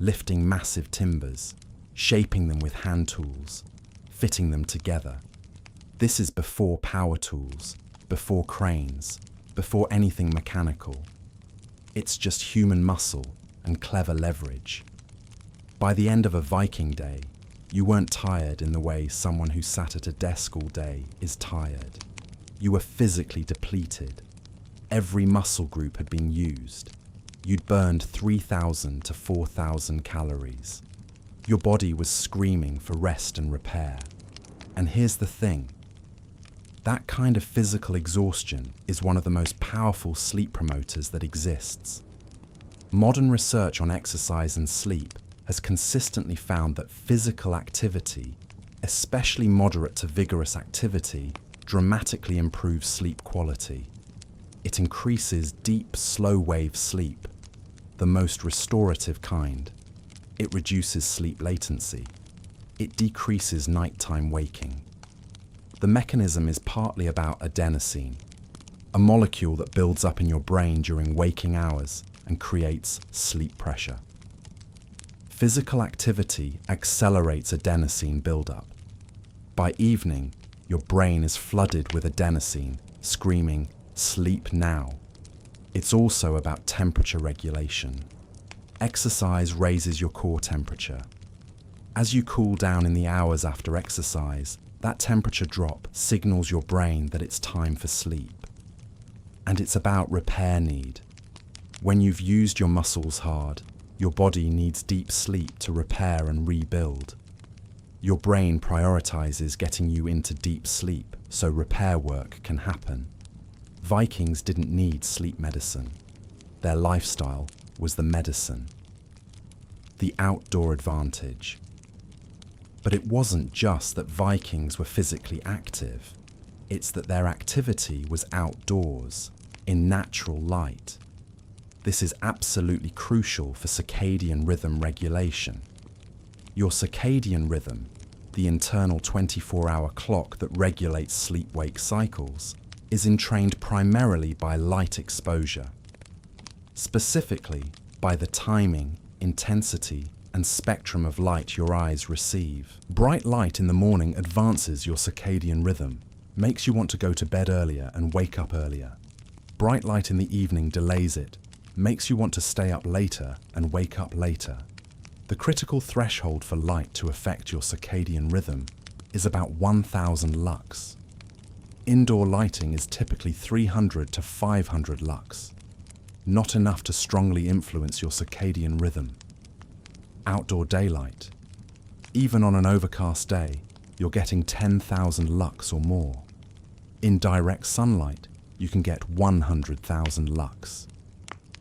lifting massive timbers, shaping them with hand tools, fitting them together. This is before power tools, before cranes, before anything mechanical. It's just human muscle and clever leverage. By the end of a Viking day, you weren't tired in the way someone who sat at a desk all day is tired. You were physically depleted. Every muscle group had been used. You'd burned 3,000 to 4,000 calories. Your body was screaming for rest and repair. And here's the thing. That kind of physical exhaustion is one of the most powerful sleep promoters that exists. Modern research on exercise and sleep has consistently found that physical activity, especially moderate to vigorous activity, dramatically improves sleep quality. It increases deep, slow-wave sleep, the most restorative kind. It reduces sleep latency. It decreases nighttime waking. The mechanism is partly about adenosine, a molecule that builds up in your brain during waking hours and creates sleep pressure. Physical activity accelerates adenosine buildup. By evening, your brain is flooded with adenosine, screaming, "Sleep now." It's also about temperature regulation. Exercise raises your core temperature. As you cool down in the hours after exercise, that temperature drop signals your brain that it's time for sleep. And it's about repair need. When you've used your muscles hard, your body needs deep sleep to repair and rebuild. Your brain prioritizes getting you into deep sleep so repair work can happen. Vikings didn't need sleep medicine. Their lifestyle was the medicine. The outdoor advantage. But it wasn't just that Vikings were physically active. It's that their activity was outdoors, in natural light. This is absolutely crucial for circadian rhythm regulation. Your circadian rhythm, the internal 24-hour clock that regulates sleep-wake cycles, is entrained primarily by light exposure. Specifically, by the timing, intensity, and spectrum of light your eyes receive. Bright light in the morning advances your circadian rhythm, makes you want to go to bed earlier and wake up earlier. Bright light in the evening delays it, makes you want to stay up later and wake up later. The critical threshold for light to affect your circadian rhythm is about 1,000 lux. Indoor lighting is typically 300 to 500 lux, not enough to strongly influence your circadian rhythm. Outdoor daylight. Even on an overcast day, you're getting 10,000 lux or more. In direct sunlight, you can get 100,000 lux.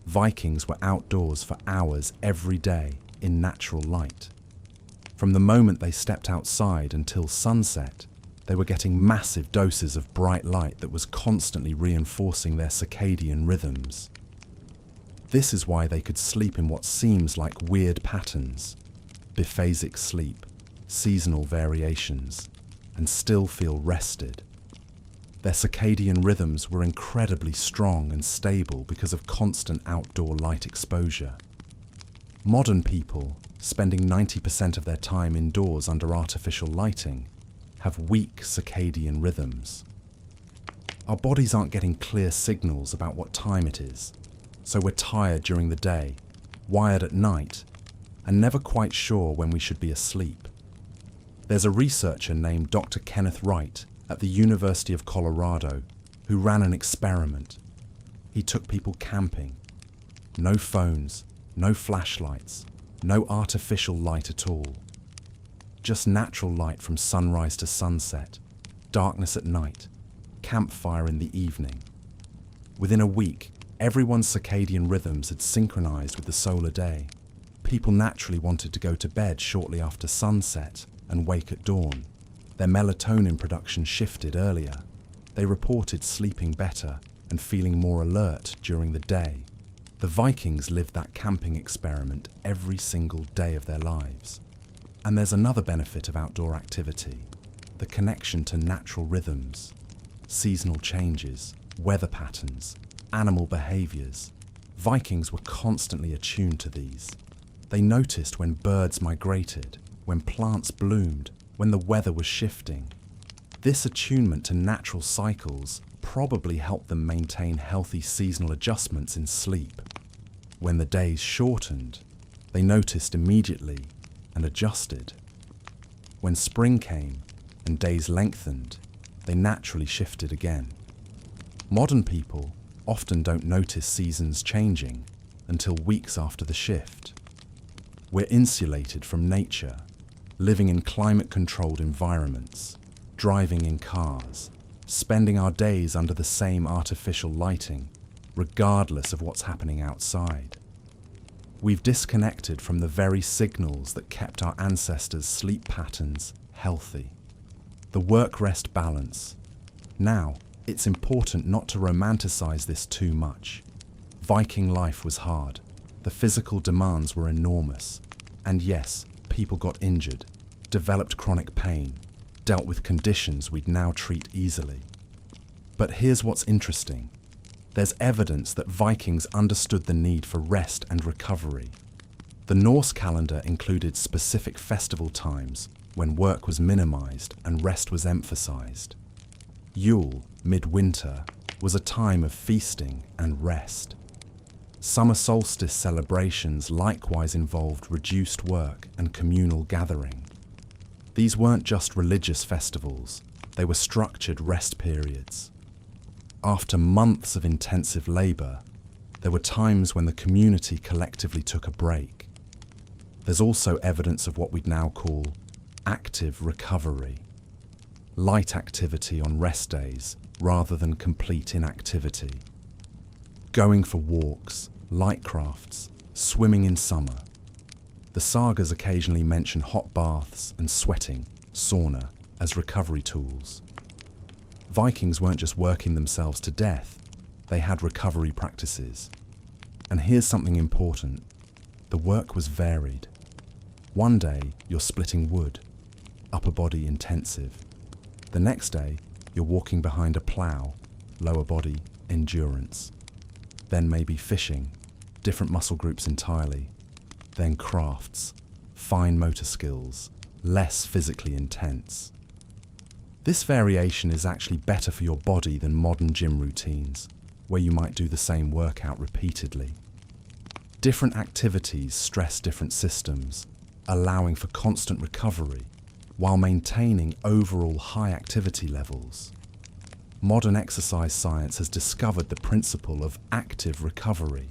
Vikings were outdoors for hours every day in natural light. From the moment they stepped outside until sunset, they were getting massive doses of bright light that was constantly reinforcing their circadian rhythms. This is why they could sleep in what seems like weird patterns, biphasic sleep, seasonal variations, and still feel rested. Their circadian rhythms were incredibly strong and stable because of constant outdoor light exposure. Modern people, spending 90% of their time indoors under artificial lighting, have weak circadian rhythms. Our bodies aren't getting clear signals about what time it is, so we're tired during the day, wired at night, and never quite sure when we should be asleep. There's a researcher named Dr. Kenneth Wright at the University of Colorado who ran an experiment. He took people camping. No phones, no flashlights, no artificial light at all. Just natural light from sunrise to sunset, darkness at night, campfire in the evening. Within a week, Everyone's circadian rhythms had synchronized with the solar day. People naturally wanted to go to bed shortly after sunset and wake at dawn. Their melatonin production shifted earlier. They reported sleeping better and feeling more alert during the day. The Vikings lived that camping experiment every single day of their lives. And there's another benefit of outdoor activity: the connection to natural rhythms, seasonal changes, weather patterns, animal behaviors. Vikings were constantly attuned to these. They noticed when birds migrated, when plants bloomed, when the weather was shifting. This attunement to natural cycles probably helped them maintain healthy seasonal adjustments in sleep. When the days shortened, they noticed immediately and adjusted. When spring came and days lengthened, they naturally shifted again. Modern people often don't notice seasons changing until weeks after the shift. We're insulated from nature, living in climate-controlled environments, driving in cars, spending our days under the same artificial lighting, regardless of what's happening outside. We've disconnected from the very signals that kept our ancestors' sleep patterns healthy. The work-rest balance. Now, it's important not to romanticize this too much. Viking life was hard. The physical demands were enormous. And yes, people got injured, developed chronic pain, dealt with conditions we'd now treat easily. But here's what's interesting. There's evidence that Vikings understood the need for rest and recovery. The Norse calendar included specific festival times when work was minimized and rest was emphasized. Yule, midwinter, was a time of feasting and rest. Summer solstice celebrations likewise involved reduced work and communal gathering. These weren't just religious festivals, they were structured rest periods. After months of intensive labor, there were times when the community collectively took a break. There's also evidence of what we'd now call active recovery. Light activity on rest days rather than complete inactivity. Going for walks, light crafts, swimming in summer. The sagas occasionally mention hot baths and sweating, sauna, as recovery tools. Vikings weren't just working themselves to death, they had recovery practices. And here's something important. The work was varied. One day, you're splitting wood, upper body intensive. The next day, you're walking behind a plow, lower body endurance. Then maybe fishing, different muscle groups entirely. Then crafts, fine motor skills, less physically intense. This variation is actually better for your body than modern gym routines, where you might do the same workout repeatedly. Different activities stress different systems, allowing for constant recovery, while maintaining overall high activity levels. Modern exercise science has discovered the principle of active recovery,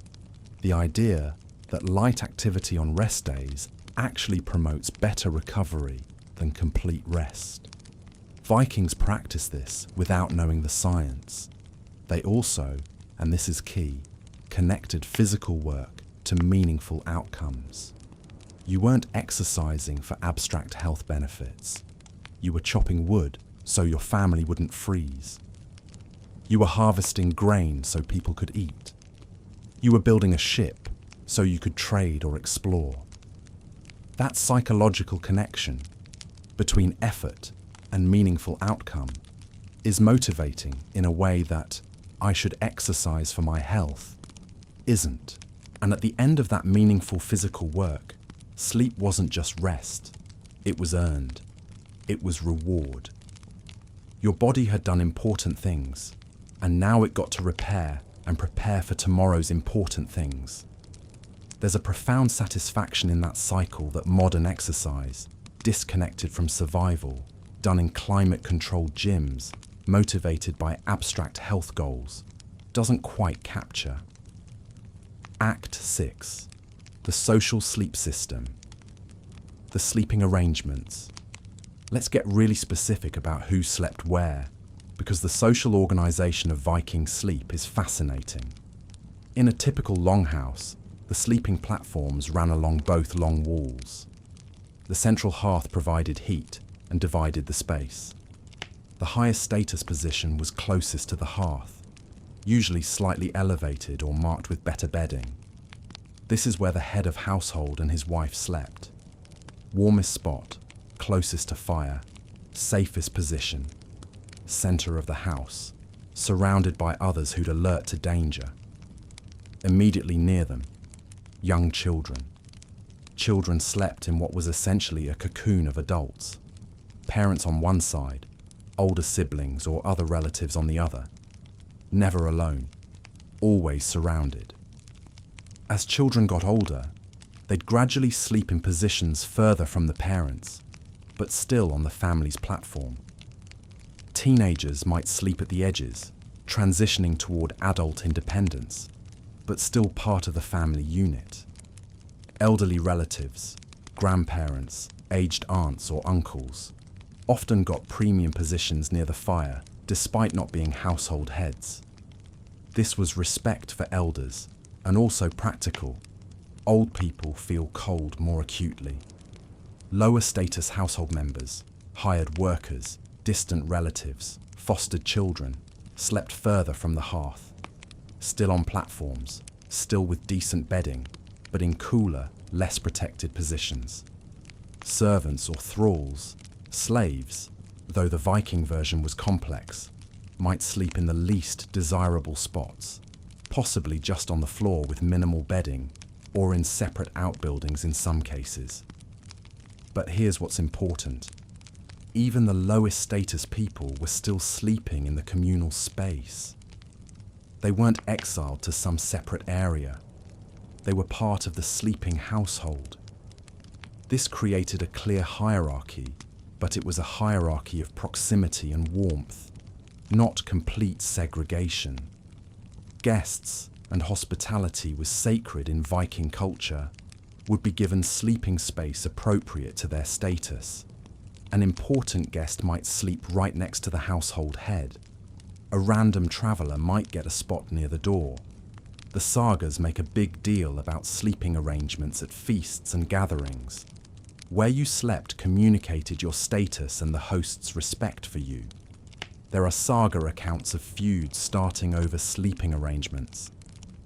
the idea that light activity on rest days actually promotes better recovery than complete rest. Vikings practiced this without knowing the science. They also, and this is key, connected physical work to meaningful outcomes. You weren't exercising for abstract health benefits. You were chopping wood so your family wouldn't freeze. You were harvesting grain so people could eat. You were building a ship so you could trade or explore. That psychological connection between effort and meaningful outcome is motivating in a way that I should exercise for my health isn't. And at the end of that meaningful physical work, sleep wasn't just rest, it was earned. It was reward. Your body had done important things, and now it got to repair and prepare for tomorrow's important things. There's a profound satisfaction in that cycle that modern exercise, disconnected from survival, done in climate-controlled gyms, motivated by abstract health goals, doesn't quite capture. Act 6. The social sleep system. The sleeping arrangements. Let's get really specific about who slept where, because the social organisation of Viking sleep is fascinating. In a typical longhouse, the sleeping platforms ran along both long walls. The central hearth provided heat and divided the space. The highest status position was closest to the hearth, usually slightly elevated or marked with better bedding. This is where the head of household and his wife slept. Warmest spot, closest to fire, safest position, center of the house, surrounded by others who'd alert to danger. Immediately near them, young children. Children slept in what was essentially a cocoon of adults. Parents on one side, older siblings or other relatives on the other. Never alone, always surrounded. As children got older, they'd gradually sleep in positions further from the parents, but still on the family's platform. Teenagers might sleep at the edges, transitioning toward adult independence, but still part of the family unit. Elderly relatives, grandparents, aged aunts or uncles, often got premium positions near the fire despite not being household heads. This was respect for elders and also practical. Old people feel cold more acutely. Lower status household members, hired workers, distant relatives, fostered children, slept further from the hearth. Still on platforms, still with decent bedding, but in cooler, less protected positions. Servants or thralls, slaves, though the Viking version was complex, might sleep in the least desirable spots, possibly just on the floor with minimal bedding, or in separate outbuildings in some cases. But here's what's important. Even the lowest status people were still sleeping in the communal space. They weren't exiled to some separate area. They were part of the sleeping household. This created a clear hierarchy, but it was a hierarchy of proximity and warmth, not complete segregation. Guests and hospitality was sacred in Viking culture, would be given sleeping space appropriate to their status. An important guest might sleep right next to the household head. A random traveller might get a spot near the door. The sagas make a big deal about sleeping arrangements at feasts and gatherings. Where you slept communicated your status and the host's respect for you. There are saga accounts of feuds starting over sleeping arrangements.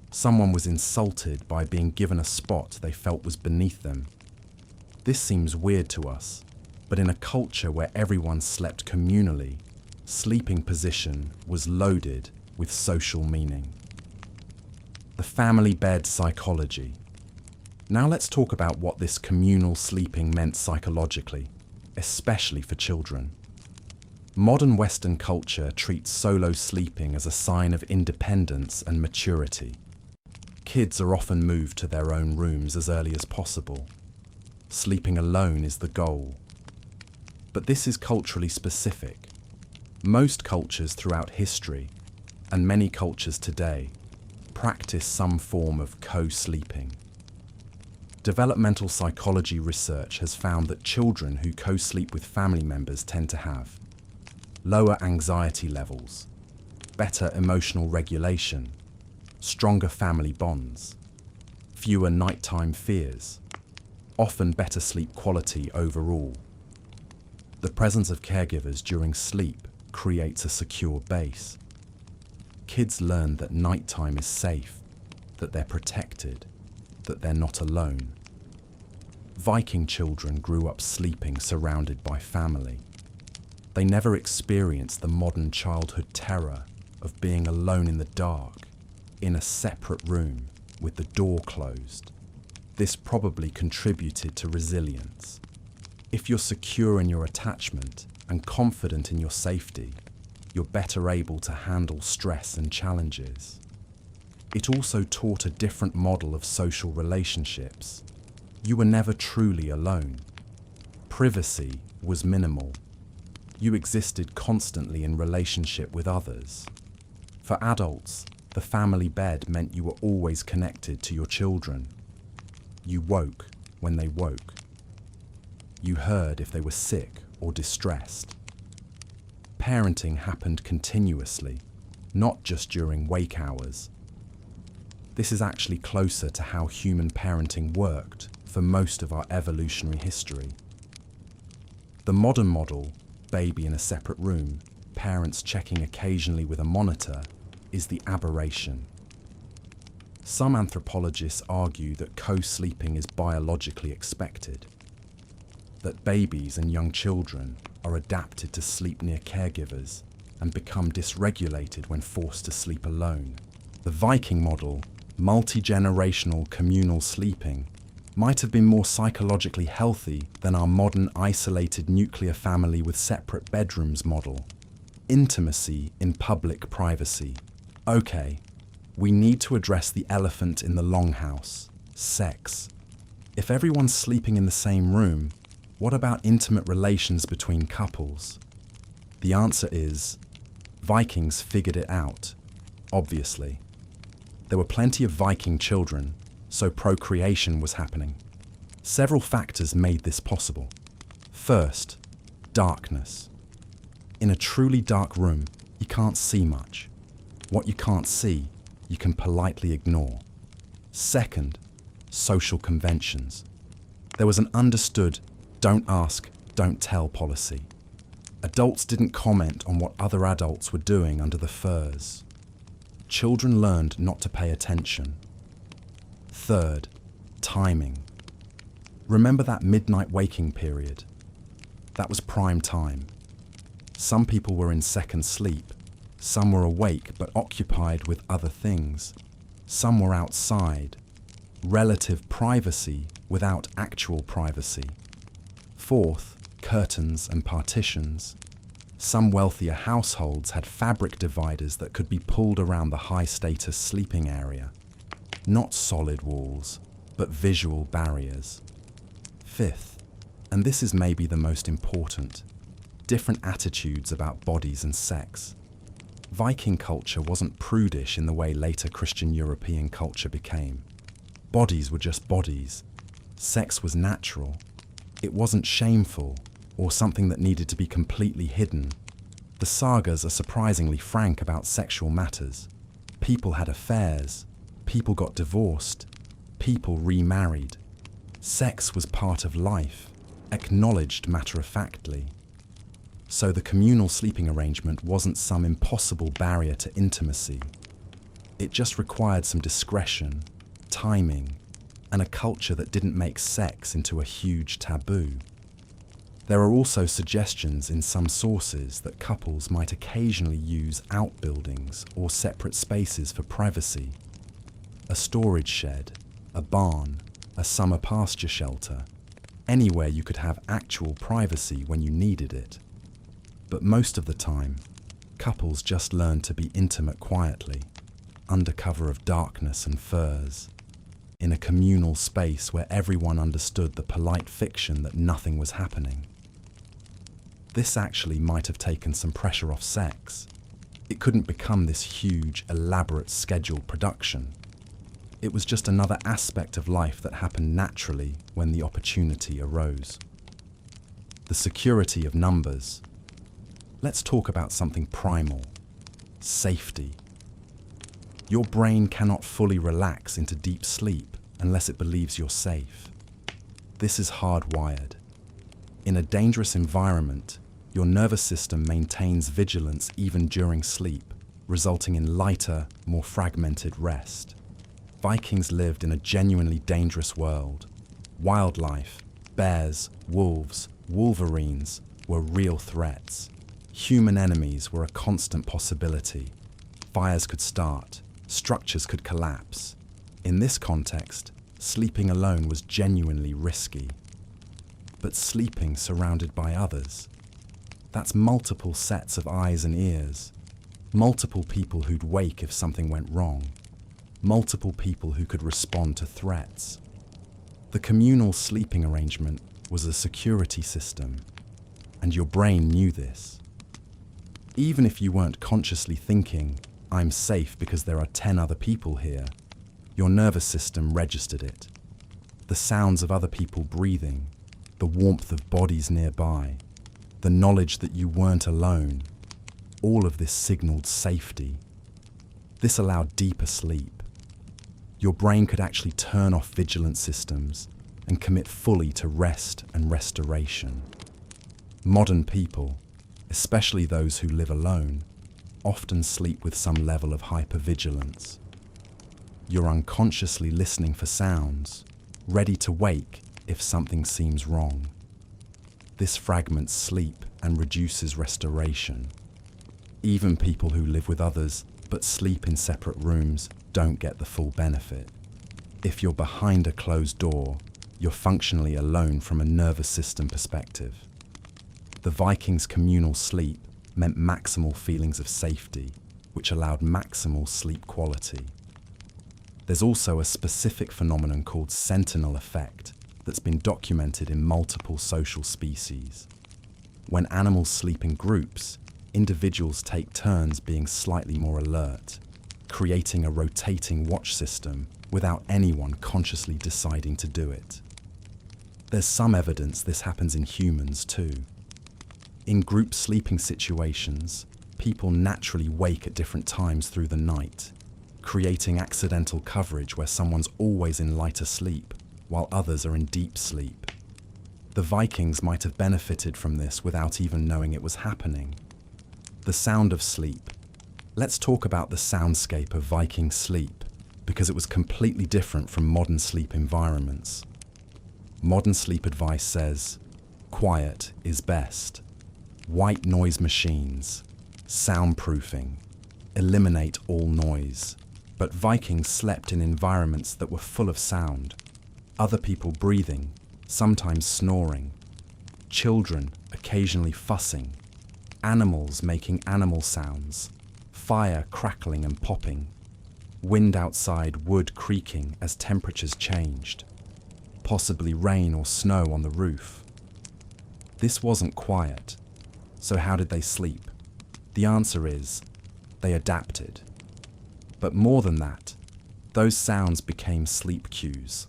Someone was insulted by being given a spot they felt was beneath them. This seems weird to us, but in a culture where everyone slept communally, sleeping position was loaded with social meaning. The family bed psychology. Now let's talk about what this communal sleeping meant psychologically, especially for children. Modern Western culture treats solo sleeping as a sign of independence and maturity. Kids are often moved to their own rooms as early as possible. Sleeping alone is the goal. But this is culturally specific. Most cultures throughout history, and many cultures today, practice some form of co-sleeping. Developmental psychology research has found that children who co-sleep with family members tend to have lower anxiety levels, better emotional regulation, stronger family bonds, fewer nighttime fears, often better sleep quality overall. The presence of caregivers during sleep creates a secure base. Kids learn that nighttime is safe, that they're protected, that they're not alone. Viking children grew up sleeping surrounded by family. They never experienced the modern childhood terror of being alone in the dark, in a separate room with the door closed. This probably contributed to resilience. If you're secure in your attachment and confident in your safety, you're better able to handle stress and challenges. It also taught a different model of social relationships. You were never truly alone. Privacy was minimal. You existed constantly in relationship with others. For adults, the family bed meant you were always connected to your children. You woke when they woke. You heard if they were sick or distressed. Parenting happened continuously, not just during wake hours. This is actually closer to how human parenting worked for most of our evolutionary history. The modern model, baby in a separate room, parents checking occasionally with a monitor, is the aberration. Some anthropologists argue that co-sleeping is biologically expected, that babies and young children are adapted to sleep near caregivers and become dysregulated when forced to sleep alone. The Viking model, multi-generational communal sleeping, might have been more psychologically healthy than our modern isolated nuclear family with separate bedrooms model. Intimacy in public privacy. Okay, we need to address the elephant in the longhouse, sex. If everyone's sleeping in the same room, what about intimate relations between couples? The answer is, Vikings figured it out, obviously. There were plenty of Viking children, so procreation was happening. Several factors made this possible. First, darkness. In a truly dark room, you can't see much. What you can't see, you can politely ignore. Second, social conventions. There was an understood don't ask, don't tell policy. Adults didn't comment on what other adults were doing under the furs. Children learned not to pay attention. Third, timing. Remember that midnight waking period? That was prime time. Some people were in second sleep. Some were awake but occupied with other things. Some were outside. Relative privacy without actual privacy. Fourth, curtains and partitions. Some wealthier households had fabric dividers that could be pulled around the high-status sleeping area. Not solid walls, but visual barriers. Fifth, and this is maybe the most important, different attitudes about bodies and sex. Viking culture wasn't prudish in the way later Christian European culture became. Bodies were just bodies. Sex was natural. It wasn't shameful or something that needed to be completely hidden. The sagas are surprisingly frank about sexual matters. People had affairs. People got divorced. People remarried. Sex was part of life, acknowledged matter-of-factly. So the communal sleeping arrangement wasn't some impossible barrier to intimacy. It just required some discretion, timing, and a culture that didn't make sex into a huge taboo. There are also suggestions in some sources that couples might occasionally use outbuildings or separate spaces for privacy. A storage shed, a barn, a summer pasture shelter, anywhere you could have actual privacy when you needed it. But most of the time, couples just learned to be intimate quietly, under cover of darkness and furs, in a communal space where everyone understood the polite fiction that nothing was happening. This actually might have taken some pressure off sex. It couldn't become this huge, elaborate scheduled production. It was just another aspect of life that happened naturally when the opportunity arose. The security of numbers. Let's talk about something primal. Safety. Your brain cannot fully relax into deep sleep unless it believes you're safe. This is hardwired. In a dangerous environment, your nervous system maintains vigilance even during sleep, resulting in lighter, more fragmented rest. Vikings lived in a genuinely dangerous world. Wildlife, bears, wolves, wolverines were real threats. Human enemies were a constant possibility. Fires could start, structures could collapse. In this context, sleeping alone was genuinely risky. But sleeping surrounded by others, that's multiple sets of eyes and ears, multiple people who'd wake if something went wrong, multiple people who could respond to threats. The communal sleeping arrangement was a security system, and your brain knew this. Even if you weren't consciously thinking, I'm safe because there are 10 other people here, your nervous system registered it. The sounds of other people breathing, the warmth of bodies nearby, the knowledge that you weren't alone, all of this signaled safety. This allowed deeper sleep. your brain could actually turn off vigilant systems and commit fully to rest and restoration. Modern people, especially those who live alone, often sleep with some level of hypervigilance. You're unconsciously listening for sounds, ready to wake if something seems wrong. This fragments sleep and reduces restoration. Even people who live with others but sleep in separate rooms don't get the full benefit. If you're behind a closed door, you're functionally alone from a nervous system perspective. The Vikings' communal sleep meant maximal feelings of safety, which allowed maximal sleep quality. There's also a specific phenomenon called sentinel effect that's been documented in multiple social species. When animals sleep in groups, individuals take turns being slightly more alert, creating a rotating watch system without anyone consciously deciding to do it. There's some evidence this happens in humans too. In group sleeping situations, people naturally wake at different times through the night, creating accidental coverage where someone's always in lighter sleep while others are in deep sleep. The Vikings might have benefited from this without even knowing it was happening. The sound of sleep. Let's talk about the soundscape of Viking sleep, because it was completely different from modern sleep environments. Modern sleep advice says, quiet is best. White noise machines, soundproofing, eliminate all noise. But Vikings slept in environments that were full of sound. Other people breathing, sometimes snoring. Children occasionally fussing. Animals making animal sounds. Fire crackling and popping. Wind outside, wood creaking as temperatures changed. Possibly rain or snow on the roof. This wasn't quiet. So how did they sleep? The answer is, they adapted. But more than that, those sounds became sleep cues.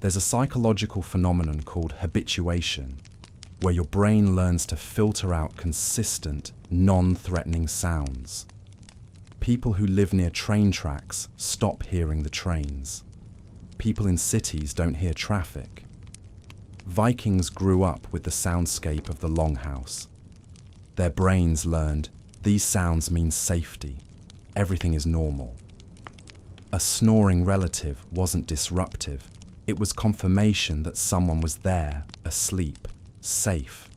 There's a psychological phenomenon called habituation, where your brain learns to filter out consistent, non-threatening sounds. People who live near train tracks stop hearing the trains. People in cities don't hear traffic. Vikings grew up with the soundscape of the longhouse. Their brains learned these sounds mean safety. Everything is normal. A snoring relative wasn't disruptive. It was confirmation that someone was there, asleep, safe.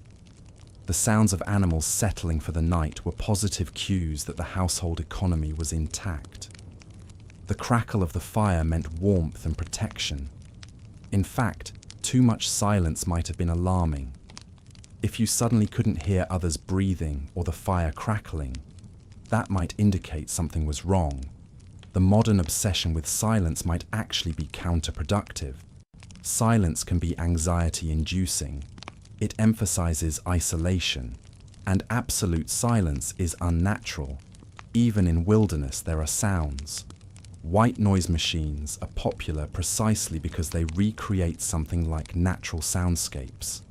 The sounds of animals settling for the night were positive cues that the household economy was intact. The crackle of the fire meant warmth and protection. In fact, too much silence might have been alarming. If you suddenly couldn't hear others breathing or the fire crackling, that might indicate something was wrong. The modern obsession with silence might actually be counterproductive. Silence can be anxiety-inducing. It emphasizes isolation, and absolute silence is unnatural. Even in wilderness, there are sounds. White noise machines are popular precisely because they recreate something like natural soundscapes.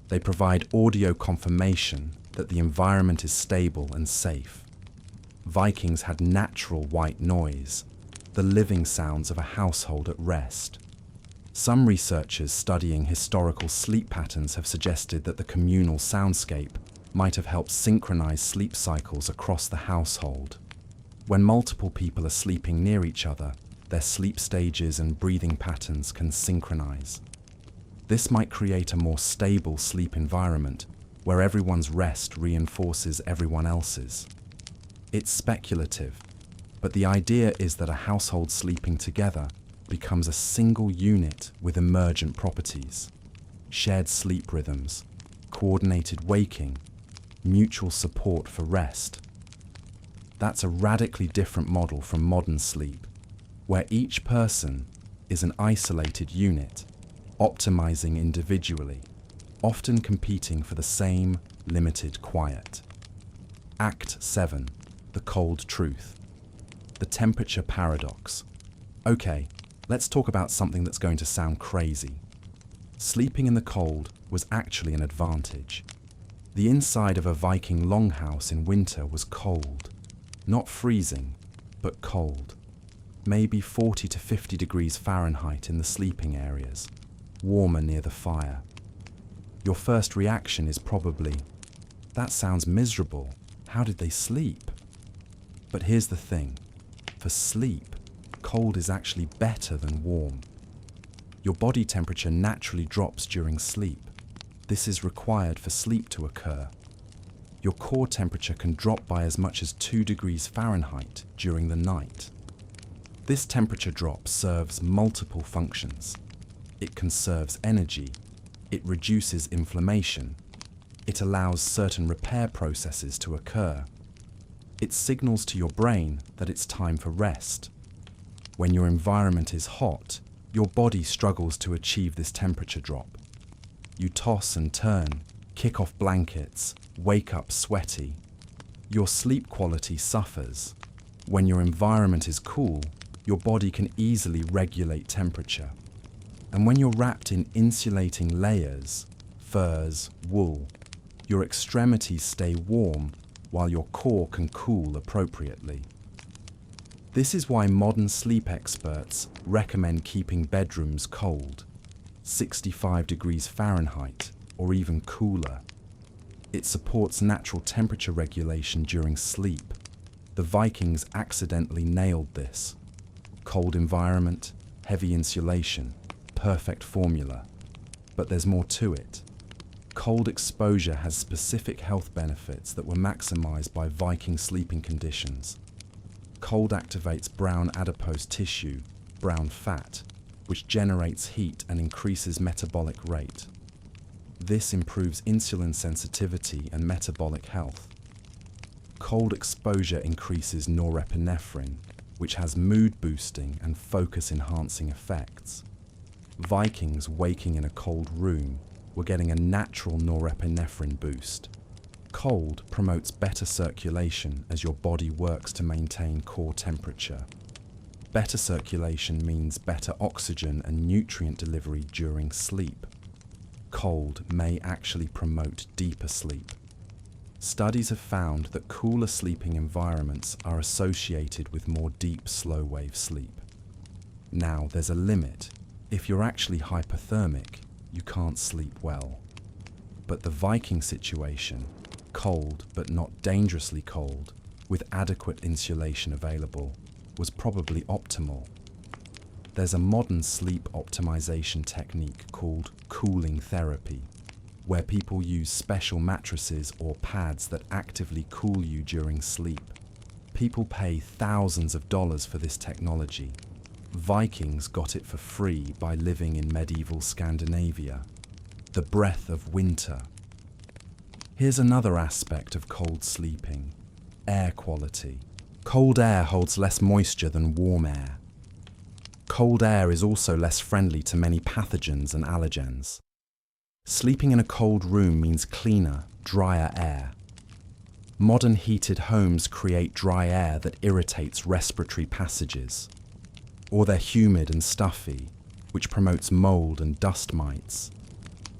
They provide audio confirmation that the environment is stable and safe. Vikings had natural white noise, the living sounds of a household at rest. Some researchers studying historical sleep patterns have suggested that the communal soundscape might have helped synchronize sleep cycles across the household. When multiple people are sleeping near each other, their sleep stages and breathing patterns can synchronize. This might create a more stable sleep environment where everyone's rest reinforces everyone else's. It's speculative, but the idea is that a household sleeping together becomes a single unit with emergent properties, shared sleep rhythms, coordinated waking, mutual support for rest. That's a radically different model from modern sleep, where each person is an isolated unit, optimizing individually, often competing for the same limited quiet. Act 7. The cold truth. The temperature paradox. Okay, let's talk about something that's going to sound crazy. Sleeping in the cold was actually an advantage. The inside of a Viking longhouse in winter was cold. Not freezing, but cold. maybe 40 to 50 degrees Fahrenheit in the sleeping areas, warmer near the fire. Your first reaction is probably, "That sounds miserable. How did they sleep?" But here's the thing. For sleep, cold is actually better than warm. Your body temperature naturally drops during sleep. This is required for sleep to occur. Your core temperature can drop by as much as 2 degrees Fahrenheit during the night. This temperature drop serves multiple functions. It conserves energy. It reduces inflammation. It allows certain repair processes to occur. It signals to your brain that it's time for rest. When your environment is hot, your body struggles to achieve this temperature drop. You toss and turn, kick off blankets, wake up sweaty. Your sleep quality suffers. When your environment is cool, your body can easily regulate temperature. And when you're wrapped in insulating layers, furs, wool, your extremities stay warm while your core can cool appropriately. This is why modern sleep experts recommend keeping bedrooms cold, 65 degrees Fahrenheit or even cooler. It supports natural temperature regulation during sleep. The Vikings accidentally nailed this. Cold environment, heavy insulation, perfect formula. But there's more to it. Cold exposure has specific health benefits that were maximized by Viking sleeping conditions. Cold activates brown adipose tissue, brown fat, which generates heat and increases metabolic rate. This improves insulin sensitivity and metabolic health. Cold exposure increases norepinephrine, which has mood-boosting and focus-enhancing effects. Vikings waking in a cold room were getting a natural norepinephrine boost. Cold promotes better circulation as your body works to maintain core temperature. Better circulation means better oxygen and nutrient delivery during sleep. Cold may actually promote deeper sleep. Studies have found that cooler sleeping environments are associated with more deep, slow-wave sleep. Now, there's a limit. If you're actually hypothermic, you can't sleep well. But the Viking situation, cold but not dangerously cold, with adequate insulation available, was probably optimal. There's a modern sleep optimization technique called cooling therapy, where people use special mattresses or pads that actively cool you during sleep. People pay thousands of dollars for this technology. Vikings got it for free by living in medieval Scandinavia. The breath of winter. Here's another aspect of cold sleeping: air quality. Cold air holds less moisture than warm air. Cold air is also less friendly to many pathogens and allergens. Sleeping in a cold room means cleaner, drier air. Modern heated homes create dry air that irritates respiratory passages. Or they're humid and stuffy, which promotes mold and dust mites.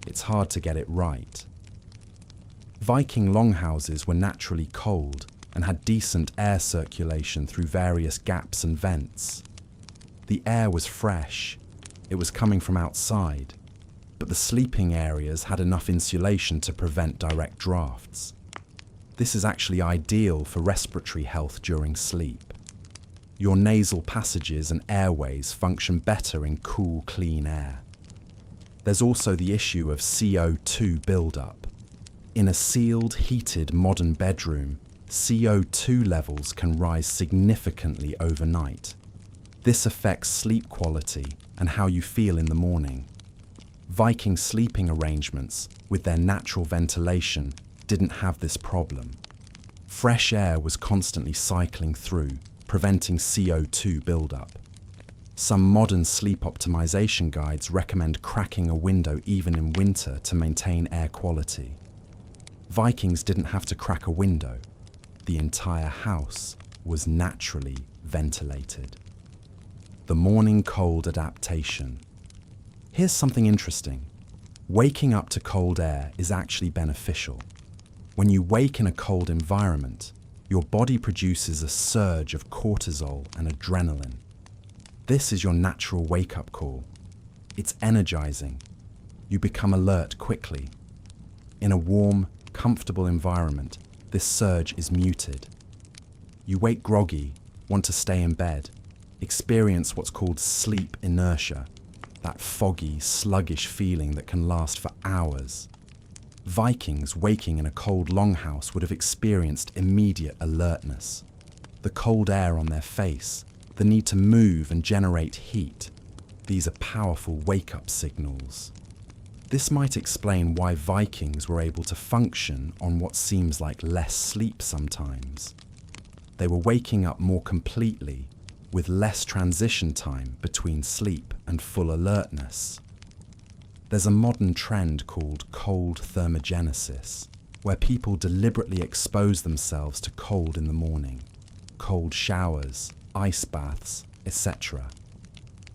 It's hard to get it right. Viking longhouses were naturally cold and had decent air circulation through various gaps and vents. The air was fresh. It was coming from outside, but the sleeping areas had enough insulation to prevent direct drafts. This is actually ideal for respiratory health during sleep. Your nasal passages and airways function better in cool, clean air. There's also the issue of CO2 buildup. In a sealed, heated modern bedroom, CO2 levels can rise significantly overnight. This affects sleep quality and how you feel in the morning. Viking sleeping arrangements, with their natural ventilation, didn't have this problem. Fresh air was constantly cycling through, preventing CO2 buildup. Some modern sleep optimization guides recommend cracking a window even in winter to maintain air quality. Vikings didn't have to crack a window. The entire house was naturally ventilated. The morning cold adaptation. Here's something interesting. Waking up to cold air is actually beneficial. When you wake in a cold environment, your body produces a surge of cortisol and adrenaline. This is your natural wake-up call. It's energizing. You become alert quickly. In a warm, comfortable environment, this surge is muted. You wake groggy, want to stay in bed, experience what's called sleep inertia, that foggy, sluggish feeling that can last for hours. Vikings waking in a cold longhouse would have experienced immediate alertness. The cold air on their face, the need to move and generate heat. These are powerful wake-up signals. This might explain why Vikings were able to function on what seems like less sleep sometimes. They were waking up more completely, with less transition time between sleep and full alertness. There's a modern trend called cold thermogenesis, where people deliberately expose themselves to cold in the morning, cold showers, ice baths, etc.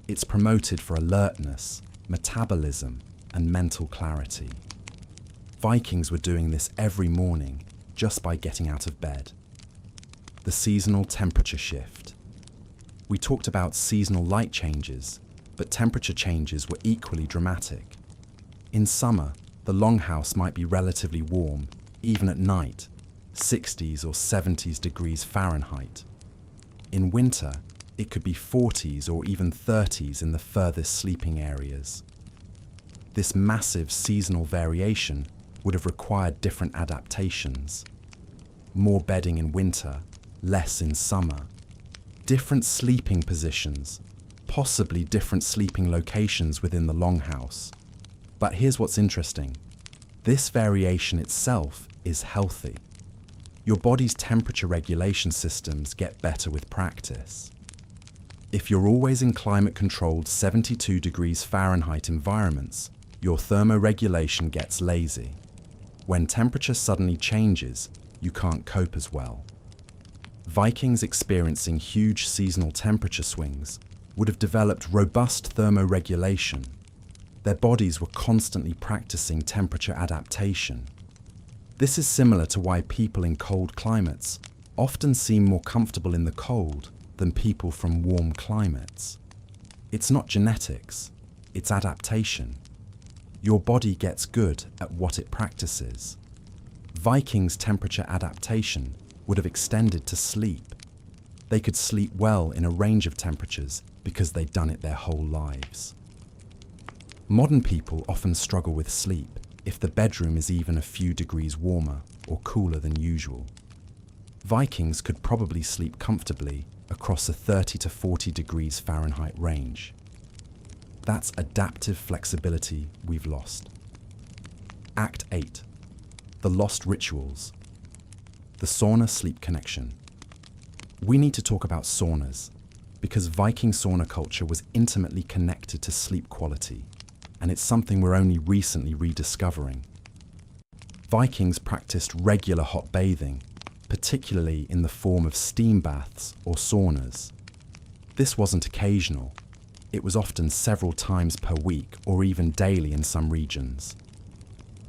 It's promoted for alertness, metabolism, and mental clarity. Vikings were doing this every morning just by getting out of bed. The seasonal temperature shift. We talked about seasonal light changes, but temperature changes were equally dramatic. In summer, the longhouse might be relatively warm, even at night, 60s or 70s degrees Fahrenheit. In winter, it could be 40s or even 30s in the furthest sleeping areas. This massive seasonal variation would have required different adaptations. More bedding in winter, less in summer. Different sleeping positions, possibly different sleeping locations within the longhouse. But here's what's interesting. This variation itself is healthy. Your body's temperature regulation systems get better with practice. If you're always in climate-controlled 72 degrees Fahrenheit environments, your thermoregulation gets lazy. When temperature suddenly changes, you can't cope as well. Vikings experiencing huge seasonal temperature swings would have developed robust thermoregulation. Their bodies were constantly practicing temperature adaptation. This is similar to why people in cold climates often seem more comfortable in the cold than people from warm climates. It's not genetics, it's adaptation. Your body gets good at what it practices. Vikings' temperature adaptation would have extended to sleep. They could sleep well in a range of temperatures because they'd done it their whole lives. Modern people often struggle with sleep if the bedroom is even a few degrees warmer or cooler than usual. Vikings could probably sleep comfortably across a 30 to 40 degrees Fahrenheit range. That's adaptive flexibility we've lost. Act 8. The lost rituals. The sauna-sleep connection. We need to talk about saunas, because Viking sauna culture was intimately connected to sleep quality, and it's something we're only recently rediscovering. Vikings practiced regular hot bathing, particularly in the form of steam baths or saunas. This wasn't occasional. It was often several times per week or even daily in some regions.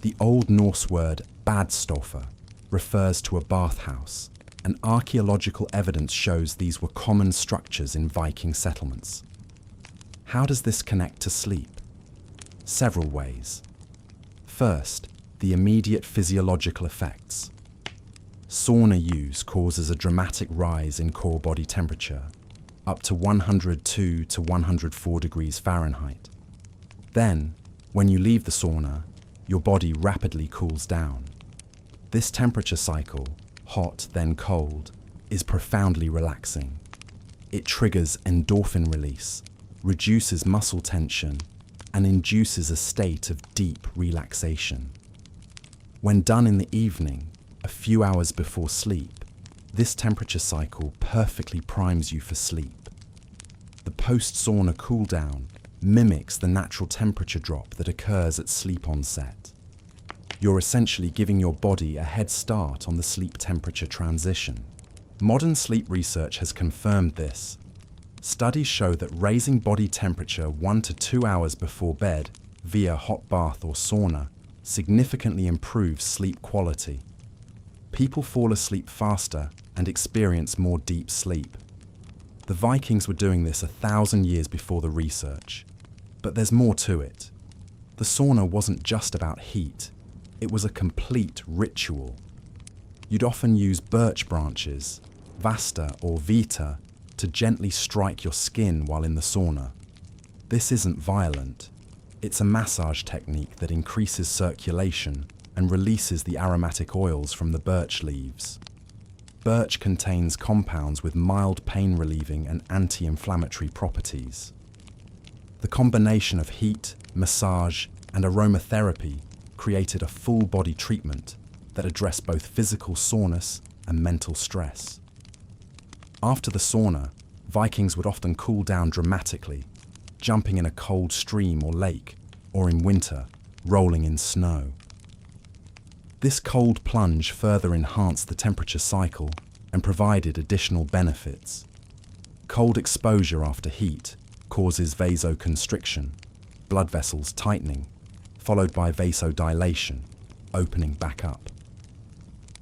The Old Norse word badstoffer refers to a bathhouse, and archaeological evidence shows these were common structures in Viking settlements. How does this connect to sleep? Several ways. First, the immediate physiological effects. Sauna use causes a dramatic rise in core body temperature, up to 102 to 104 degrees Fahrenheit. Then, when you leave the sauna, your body rapidly cools down. This temperature cycle, hot then cold, is profoundly relaxing. It triggers endorphin release, reduces muscle tension, and induces a state of deep relaxation. When done in the evening, a few hours before sleep, this temperature cycle perfectly primes you for sleep. The post-sauna cool down mimics the natural temperature drop that occurs at sleep onset. You're essentially giving your body a head start on the sleep temperature transition. Modern sleep research has confirmed this. Studies show that raising body temperature 1 to 2 hours before bed via hot bath or sauna significantly improves sleep quality. People fall asleep faster and experience more deep sleep. The Vikings were doing this 1,000 years before the research. But there's more to it. The sauna wasn't just about heat, it was a complete ritual. You'd often use birch branches, vasta or vita, to gently strike your skin while in the sauna. This isn't violent. It's a massage technique that increases circulation and releases the aromatic oils from the birch leaves. Birch contains compounds with mild pain-relieving and anti-inflammatory properties. The combination of heat, massage, and aromatherapy created a full-body treatment that addressed both physical soreness and mental stress. After the sauna, Vikings would often cool down dramatically, jumping in a cold stream or lake, or in winter, rolling in snow. This cold plunge further enhanced the temperature cycle and provided additional benefits. Cold exposure after heat causes vasoconstriction, blood vessels tightening, followed by vasodilation, opening back up.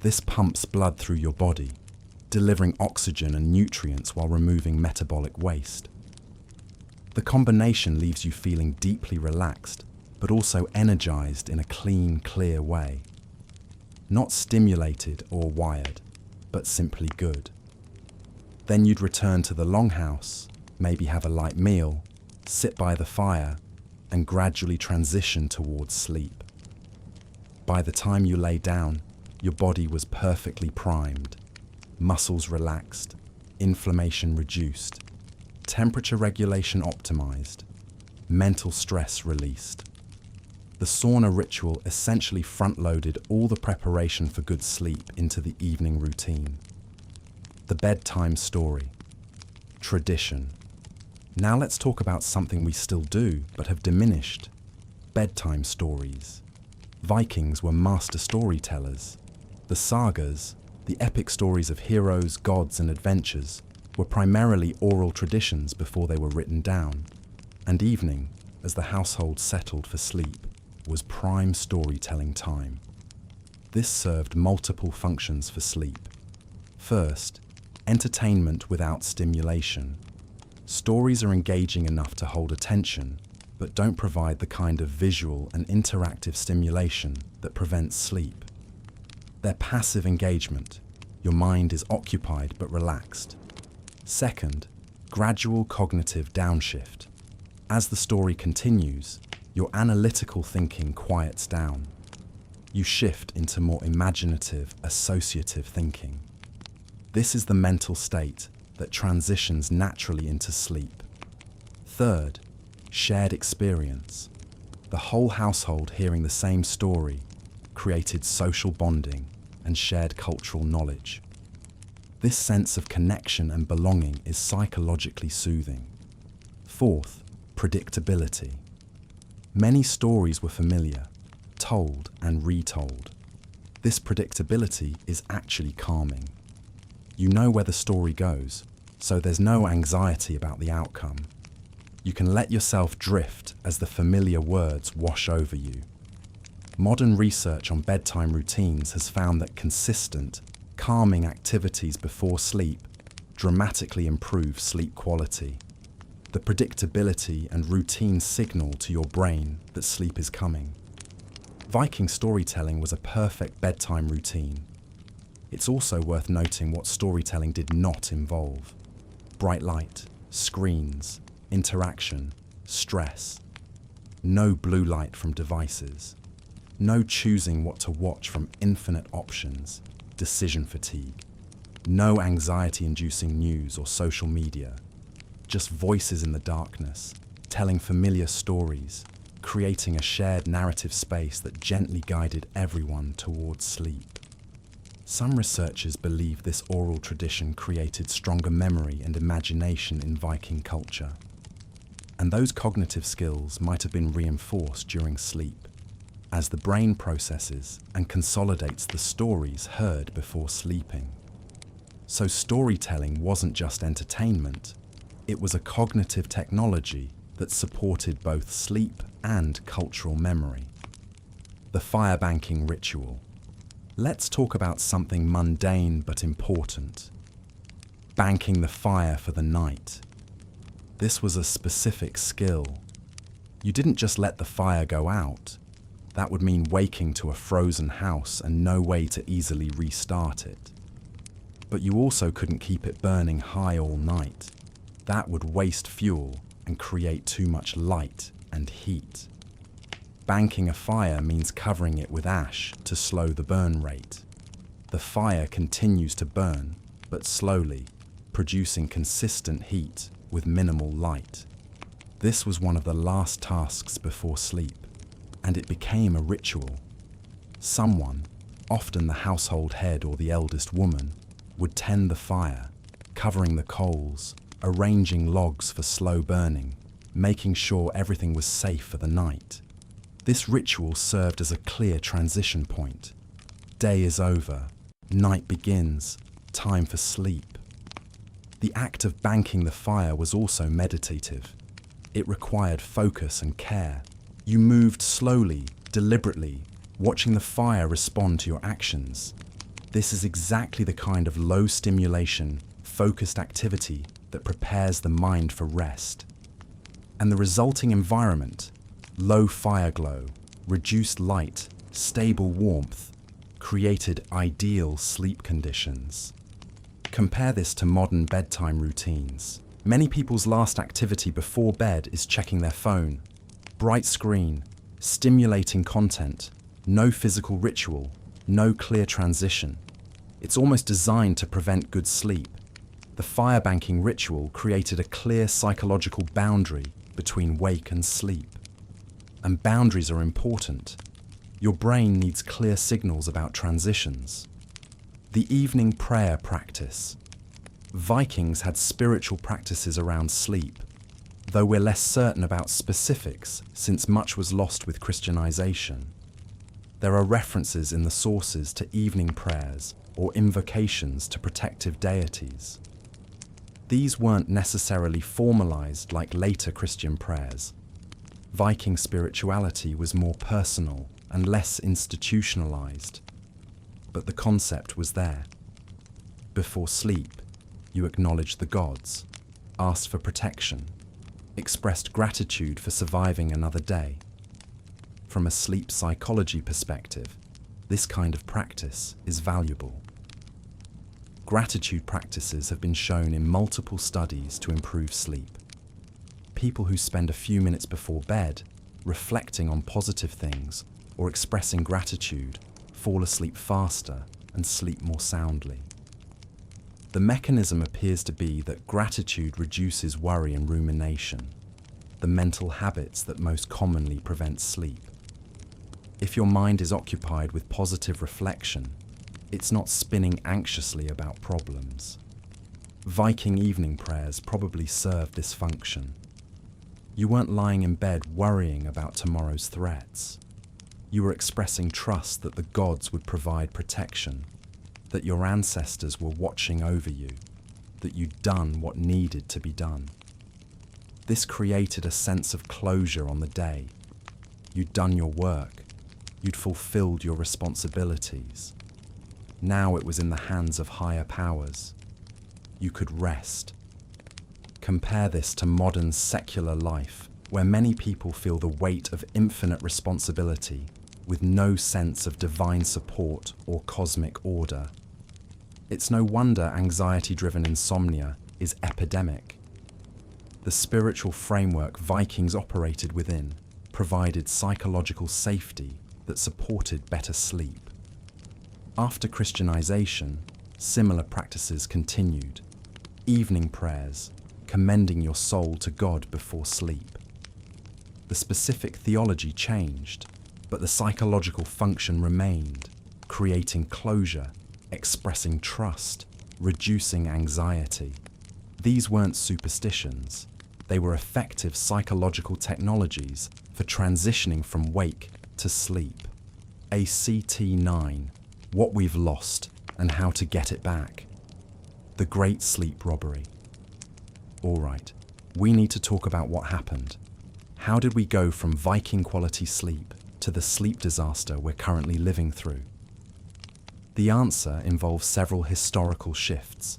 This pumps blood through your body, delivering oxygen and nutrients while removing metabolic waste. The combination leaves you feeling deeply relaxed, but also energized in a clean, clear way. Not stimulated or wired, but simply good. Then you'd return to the longhouse, maybe have a light meal, sit by the fire, and gradually transition towards sleep. By the time you lay down, your body was perfectly primed, muscles relaxed, inflammation reduced, temperature regulation optimized, mental stress released. The sauna ritual essentially front-loaded all the preparation for good sleep into the evening routine. The bedtime story. Tradition. Now let's talk about something we still do but have diminished. Bedtime stories. Vikings were master storytellers. The sagas, the epic stories of heroes, gods, and adventures, were primarily oral traditions before they were written down. And evening, as the household settled for sleep, was prime storytelling time. This served multiple functions for sleep. First, entertainment without stimulation. Stories are engaging enough to hold attention, but don't provide the kind of visual and interactive stimulation that prevents sleep. They're passive engagement. Your mind is occupied but relaxed. Second, gradual cognitive downshift. As the story continues, your analytical thinking quiets down. You shift into more imaginative, associative thinking. This is the mental state that transitions naturally into sleep. Third, shared experience. The whole household hearing the same story created social bonding and shared cultural knowledge. This sense of connection and belonging is psychologically soothing. Fourth, predictability. Many stories were familiar, told and retold. This predictability is actually calming. You know where the story goes, so there's no anxiety about the outcome. You can let yourself drift as the familiar words wash over you. Modern research on bedtime routines has found that consistent, calming activities before sleep dramatically improve sleep quality. The predictability and routine signal to your brain that sleep is coming. Viking storytelling was a perfect bedtime routine. It's also worth noting what storytelling did not involve. Bright light, screens, interaction, stress. No blue light from devices. No choosing what to watch from infinite options, decision fatigue. No anxiety-inducing news or social media. Just voices in the darkness, telling familiar stories, creating a shared narrative space that gently guided everyone towards sleep. Some researchers believe this oral tradition created stronger memory and imagination in Viking culture. And those cognitive skills might have been reinforced during sleep, as the brain processes and consolidates the stories heard before sleeping. So storytelling wasn't just entertainment, it was a cognitive technology that supported both sleep and cultural memory. The fire banking ritual. Let's talk about something mundane but important. banking the fire for the night. This was a specific skill. You didn't just let the fire go out. That would mean waking to a frozen house and no way to easily restart it. But you also couldn't keep it burning high all night. That would waste fuel and create too much light and heat. Banking a fire means covering it with ash to slow the burn rate. The fire continues to burn, but slowly, producing consistent heat with minimal light. This was one of the last tasks before sleep, and it became a ritual. Someone, often the household head or the eldest woman, would tend the fire, covering the coals, arranging logs for slow burning, making sure everything was safe for the night. This ritual served as a clear transition point. Day is over, night begins, time for sleep. The act of banking the fire was also meditative. It required focus and care. You moved slowly, deliberately, watching the fire respond to your actions. This is exactly the kind of low-stimulation, focused activity that prepares the mind for rest. And the resulting environment, low fire glow, reduced light, stable warmth, created ideal sleep conditions. Compare this to modern bedtime routines. Many people's last activity before bed is checking their phone. Bright screen, stimulating content, no physical ritual, no clear transition. It's almost designed to prevent good sleep. The fire banking ritual created a clear psychological boundary between wake and sleep. And boundaries are important. Your brain needs clear signals about transitions. The evening prayer practice. Vikings had spiritual practices around sleep, though we're less certain about specifics since much was lost with Christianization. There are references in the sources to evening prayers or invocations to protective deities. These weren't necessarily formalized like later Christian prayers. Viking spirituality was more personal and less institutionalized, but the concept was there. Before sleep, you acknowledged the gods, asked for protection, expressed gratitude for surviving another day. From a sleep psychology perspective, this kind of practice is valuable. Gratitude practices have been shown in multiple studies to improve sleep. People who spend a few minutes before bed reflecting on positive things or expressing gratitude fall asleep faster and sleep more soundly. The mechanism appears to be that gratitude reduces worry and rumination, the mental habits that most commonly prevent sleep. If your mind is occupied with positive reflection, it's not spinning anxiously about problems. Viking evening prayers probably served this function. You weren't lying in bed worrying about tomorrow's threats. You were expressing trust that the gods would provide protection, that your ancestors were watching over you, that you'd done what needed to be done. This created a sense of closure on the day. You'd done your work. You'd fulfilled your responsibilities. Now it was in the hands of higher powers. You could rest. Compare this to modern secular life, where many people feel the weight of infinite responsibility with no sense of divine support or cosmic order. It's no wonder anxiety-driven insomnia is epidemic. The spiritual framework Vikings operated within provided psychological safety that supported better sleep. After Christianization, similar practices continued. Evening prayers, commending your soul to God before sleep. The specific theology changed, but the psychological function remained, creating closure, expressing trust, reducing anxiety. These weren't superstitions. They were effective psychological technologies for transitioning from wake to sleep. ACT 9, What We've Lost and How to Get It Back. The Great Sleep Robbery. All right, we need to talk about what happened. How did we go from Viking quality sleep to the sleep disaster we're currently living through? The answer involves several historical shifts.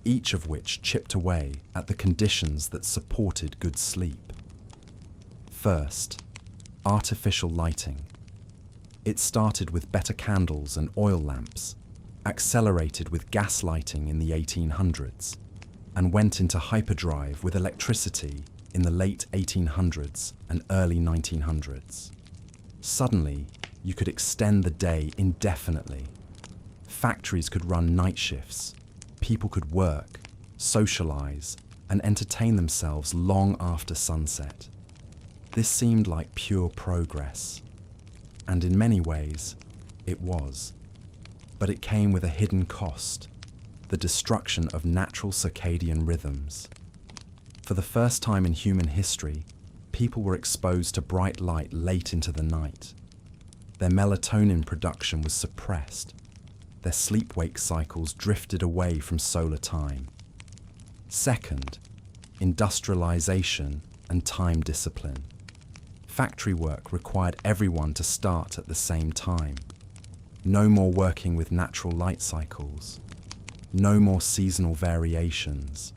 each of which chipped away at the conditions that supported good sleep. First, artificial lighting. It started with better candles and oil lamps, accelerated with gas lighting in the 1800s, and went into hyperdrive with electricity in the late 1800s and early 1900s. Suddenly, you could extend the day indefinitely. Factories could run night shifts. People could work, socialize, and entertain themselves long after sunset. This seemed like pure progress. And in many ways, it was. But it came with a hidden cost: the destruction of natural circadian rhythms. For the first time in human history, people were exposed to bright light late into the night. Their melatonin production was suppressed. Their sleep-wake cycles drifted away from solar time. Second, industrialization and time discipline. Factory work required everyone to start at the same time. No more working with natural light cycles. No more seasonal variations.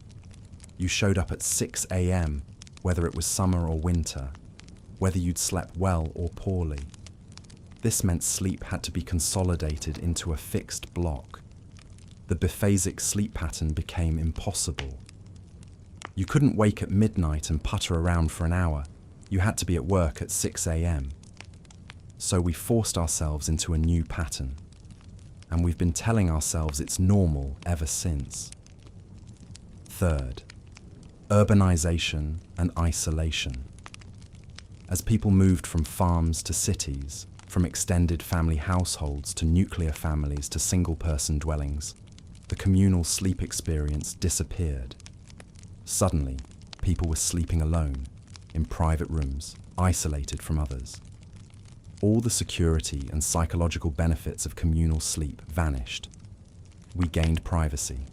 You showed up at 6 a.m., whether it was summer or winter, whether you'd slept well or poorly. This meant sleep had to be consolidated into a fixed block. The biphasic sleep pattern became impossible. You couldn't wake at midnight and putter around for an hour. You had to be at work at 6 a.m. So we forced ourselves into a new pattern, and we've been telling ourselves it's normal ever since. Third, urbanization and isolation. As people moved from farms to cities, from extended family households to nuclear families to single-person dwellings, the communal sleep experience disappeared. Suddenly, people were sleeping alone, in private rooms, isolated from others. All the security and psychological benefits of communal sleep vanished. We gained privacy.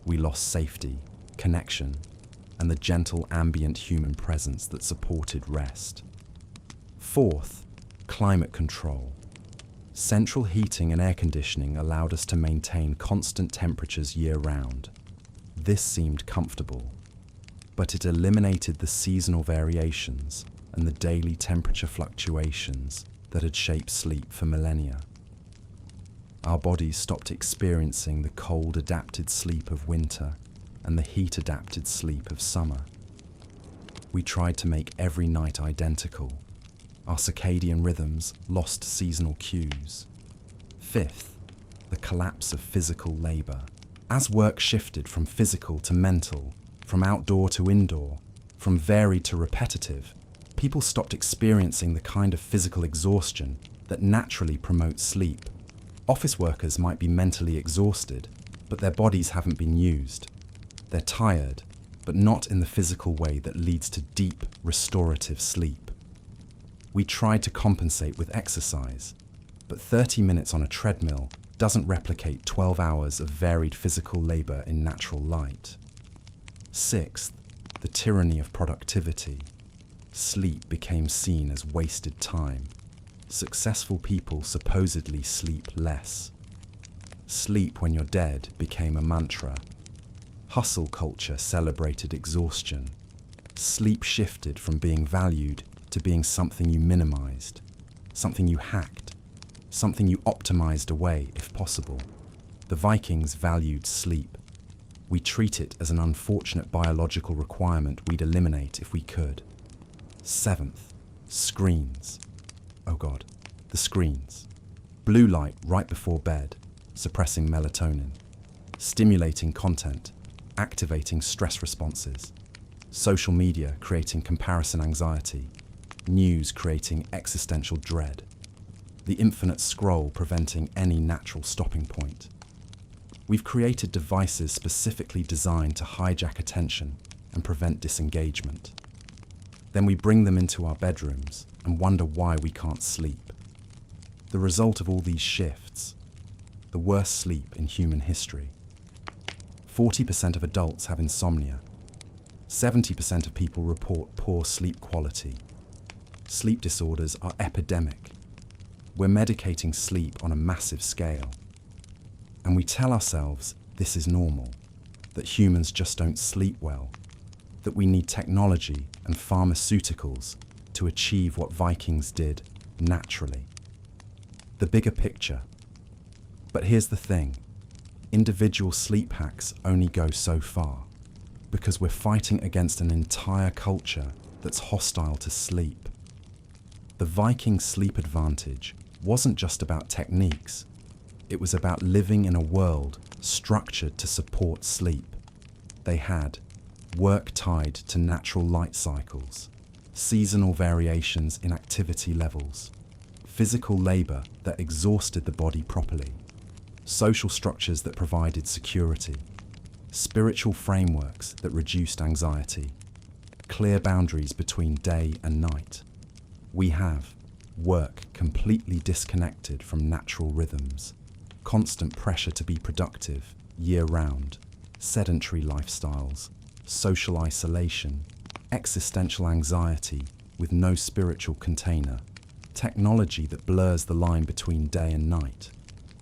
We lost safety, connection, and the gentle ambient human presence that supported rest. Fourth, climate control. Central heating and air conditioning allowed us to maintain constant temperatures year-round. This seemed comfortable, but it eliminated the seasonal variations and the daily temperature fluctuations that had shaped sleep for millennia. Our bodies stopped experiencing the cold-adapted sleep of winter and the heat-adapted sleep of summer. We tried to make every night identical. Our circadian rhythms lost seasonal cues. Fifth, the collapse of physical labor. As work shifted from physical to mental, from outdoor to indoor, from varied to repetitive, people stopped experiencing the kind of physical exhaustion that naturally promotes sleep. Office workers might be mentally exhausted, but their bodies haven't been used. They're tired, but not in the physical way that leads to deep, restorative sleep. We tried to compensate with exercise, but 30 minutes on a treadmill doesn't replicate 12 hours of varied physical labor in natural light. Sixth, the tyranny of productivity. Sleep became seen as wasted time. Successful people supposedly sleep less. Sleep when you're dead became a mantra. Hustle culture celebrated exhaustion. Sleep shifted from being valued to being something you minimized, something you hacked, something you optimized away if possible. The Vikings valued sleep. We treat it as an unfortunate biological requirement we'd eliminate if we could. Seventh, screens. Oh God, the screens. Blue light right before bed, suppressing melatonin. Stimulating content, activating stress responses. Social media creating comparison anxiety. News creating existential dread. The infinite scroll preventing any natural stopping point. We've created devices specifically designed to hijack attention and prevent disengagement. Then we bring them into our bedrooms and wonder why we can't sleep. The result of all these shifts, the worst sleep in human history. 40% of adults have insomnia. 70% of people report poor sleep quality. Sleep disorders are epidemic. We're medicating sleep on a massive scale. And we tell ourselves this is normal. that humans just don't sleep well, that we need technology and pharmaceuticals to achieve what Vikings did naturally. The bigger picture. But here's the thing. Individual sleep hacks only go so far, because we're fighting against an entire culture that's hostile to sleep. The Viking sleep advantage wasn't just about techniques. It was about living in a world structured to support sleep. They had work tied to natural light cycles, seasonal variations in activity levels, physical labor that exhausted the body properly, social structures that provided security, spiritual frameworks that reduced anxiety, clear boundaries between day and night. We have work completely disconnected from natural rhythms, constant pressure to be productive year-round, sedentary lifestyles, social isolation, existential anxiety with no spiritual container, technology that blurs the line between day and night.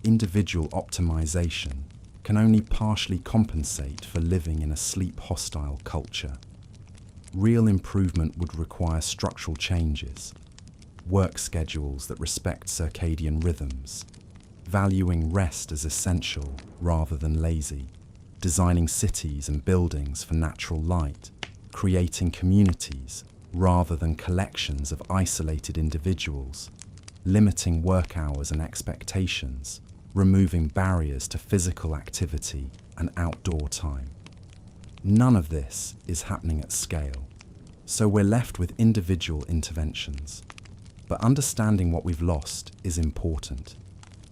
Individual optimization can only partially compensate for living in a sleep-hostile culture. Real improvement would require structural changes, work schedules that respect circadian rhythms, valuing rest as essential rather than lazy, designing cities and buildings for natural light, creating communities rather than collections of isolated individuals, limiting work hours and expectations, removing barriers to physical activity and outdoor time. None of this is happening at scale, so we're left with individual interventions. But understanding what we've lost is important.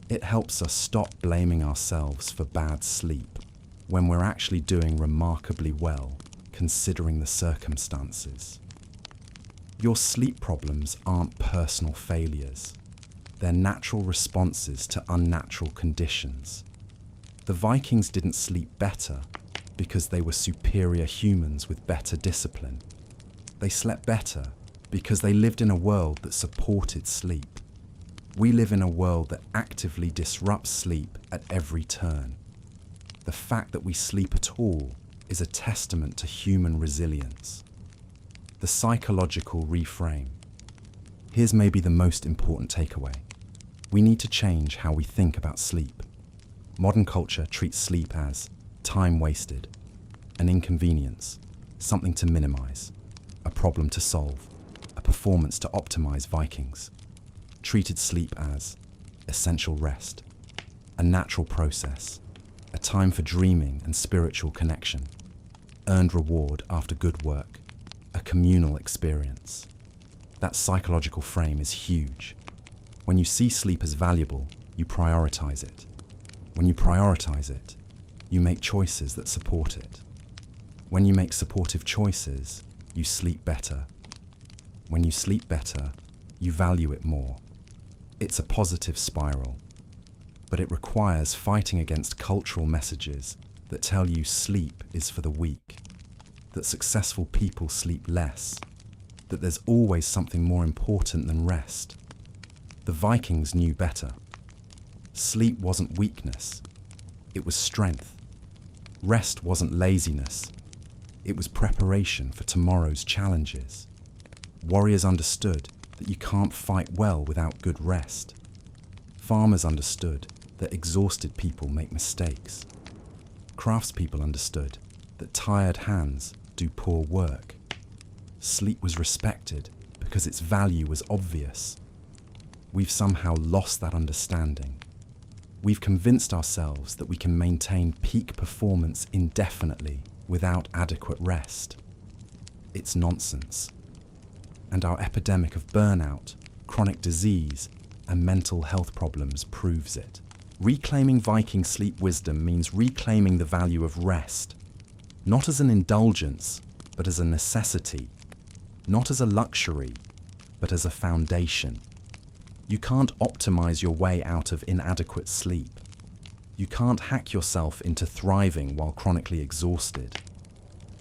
It helps us stop blaming ourselves for bad sleep when we're actually doing remarkably well, considering the circumstances. Your sleep problems aren't personal failures. They're natural responses to unnatural conditions. The Vikings didn't sleep better because they were superior humans with better discipline. They slept better because they lived in a world that supported sleep. We live in a world that actively disrupts sleep at every turn. The fact that we sleep at all is a testament to human resilience. The psychological reframe. Here's maybe the most important takeaway. We need to change how we think about sleep. Modern culture treats sleep as time wasted, an inconvenience, something to minimize, a problem to solve, a performance to optimize. Vikings treated sleep as essential rest, a natural process, a time for dreaming and spiritual connection, earned reward after good work, a communal experience. That psychological frame is huge. When you see sleep as valuable, you prioritize it. When you prioritize it, you make choices that support it. When you make supportive choices, you sleep better. When you sleep better, you value it more. It's a positive spiral, but it requires fighting against cultural messages that tell you sleep is for the weak, that successful people sleep less, that there's always something more important than rest. The Vikings knew better. Sleep wasn't weakness, it was strength. Rest wasn't laziness, it was preparation for tomorrow's challenges. Warriors understood that you can't fight well without good rest. Farmers understood that exhausted people make mistakes. Craftspeople understood that tired hands do poor work. Sleep was respected because its value was obvious. We've somehow lost that understanding. We've convinced ourselves that we can maintain peak performance indefinitely without adequate rest. It's nonsense. And our epidemic of burnout, chronic disease, and mental health problems proves it. Reclaiming Viking sleep wisdom means reclaiming the value of rest, not as an indulgence, but as a necessity, not as a luxury, but as a foundation. You can't optimize your way out of inadequate sleep. You can't hack yourself into thriving while chronically exhausted.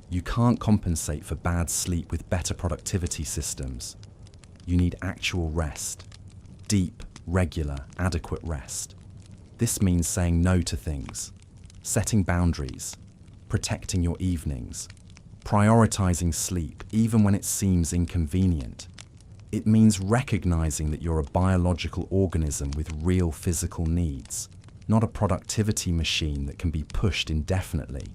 You can't compensate for bad sleep with better productivity systems. You need actual rest. Deep, regular, adequate rest. This means saying no to things, setting boundaries, protecting your evenings, prioritizing sleep even when it seems inconvenient. It means recognizing that you're a biological organism with real physical needs, not a productivity machine that can be pushed indefinitely.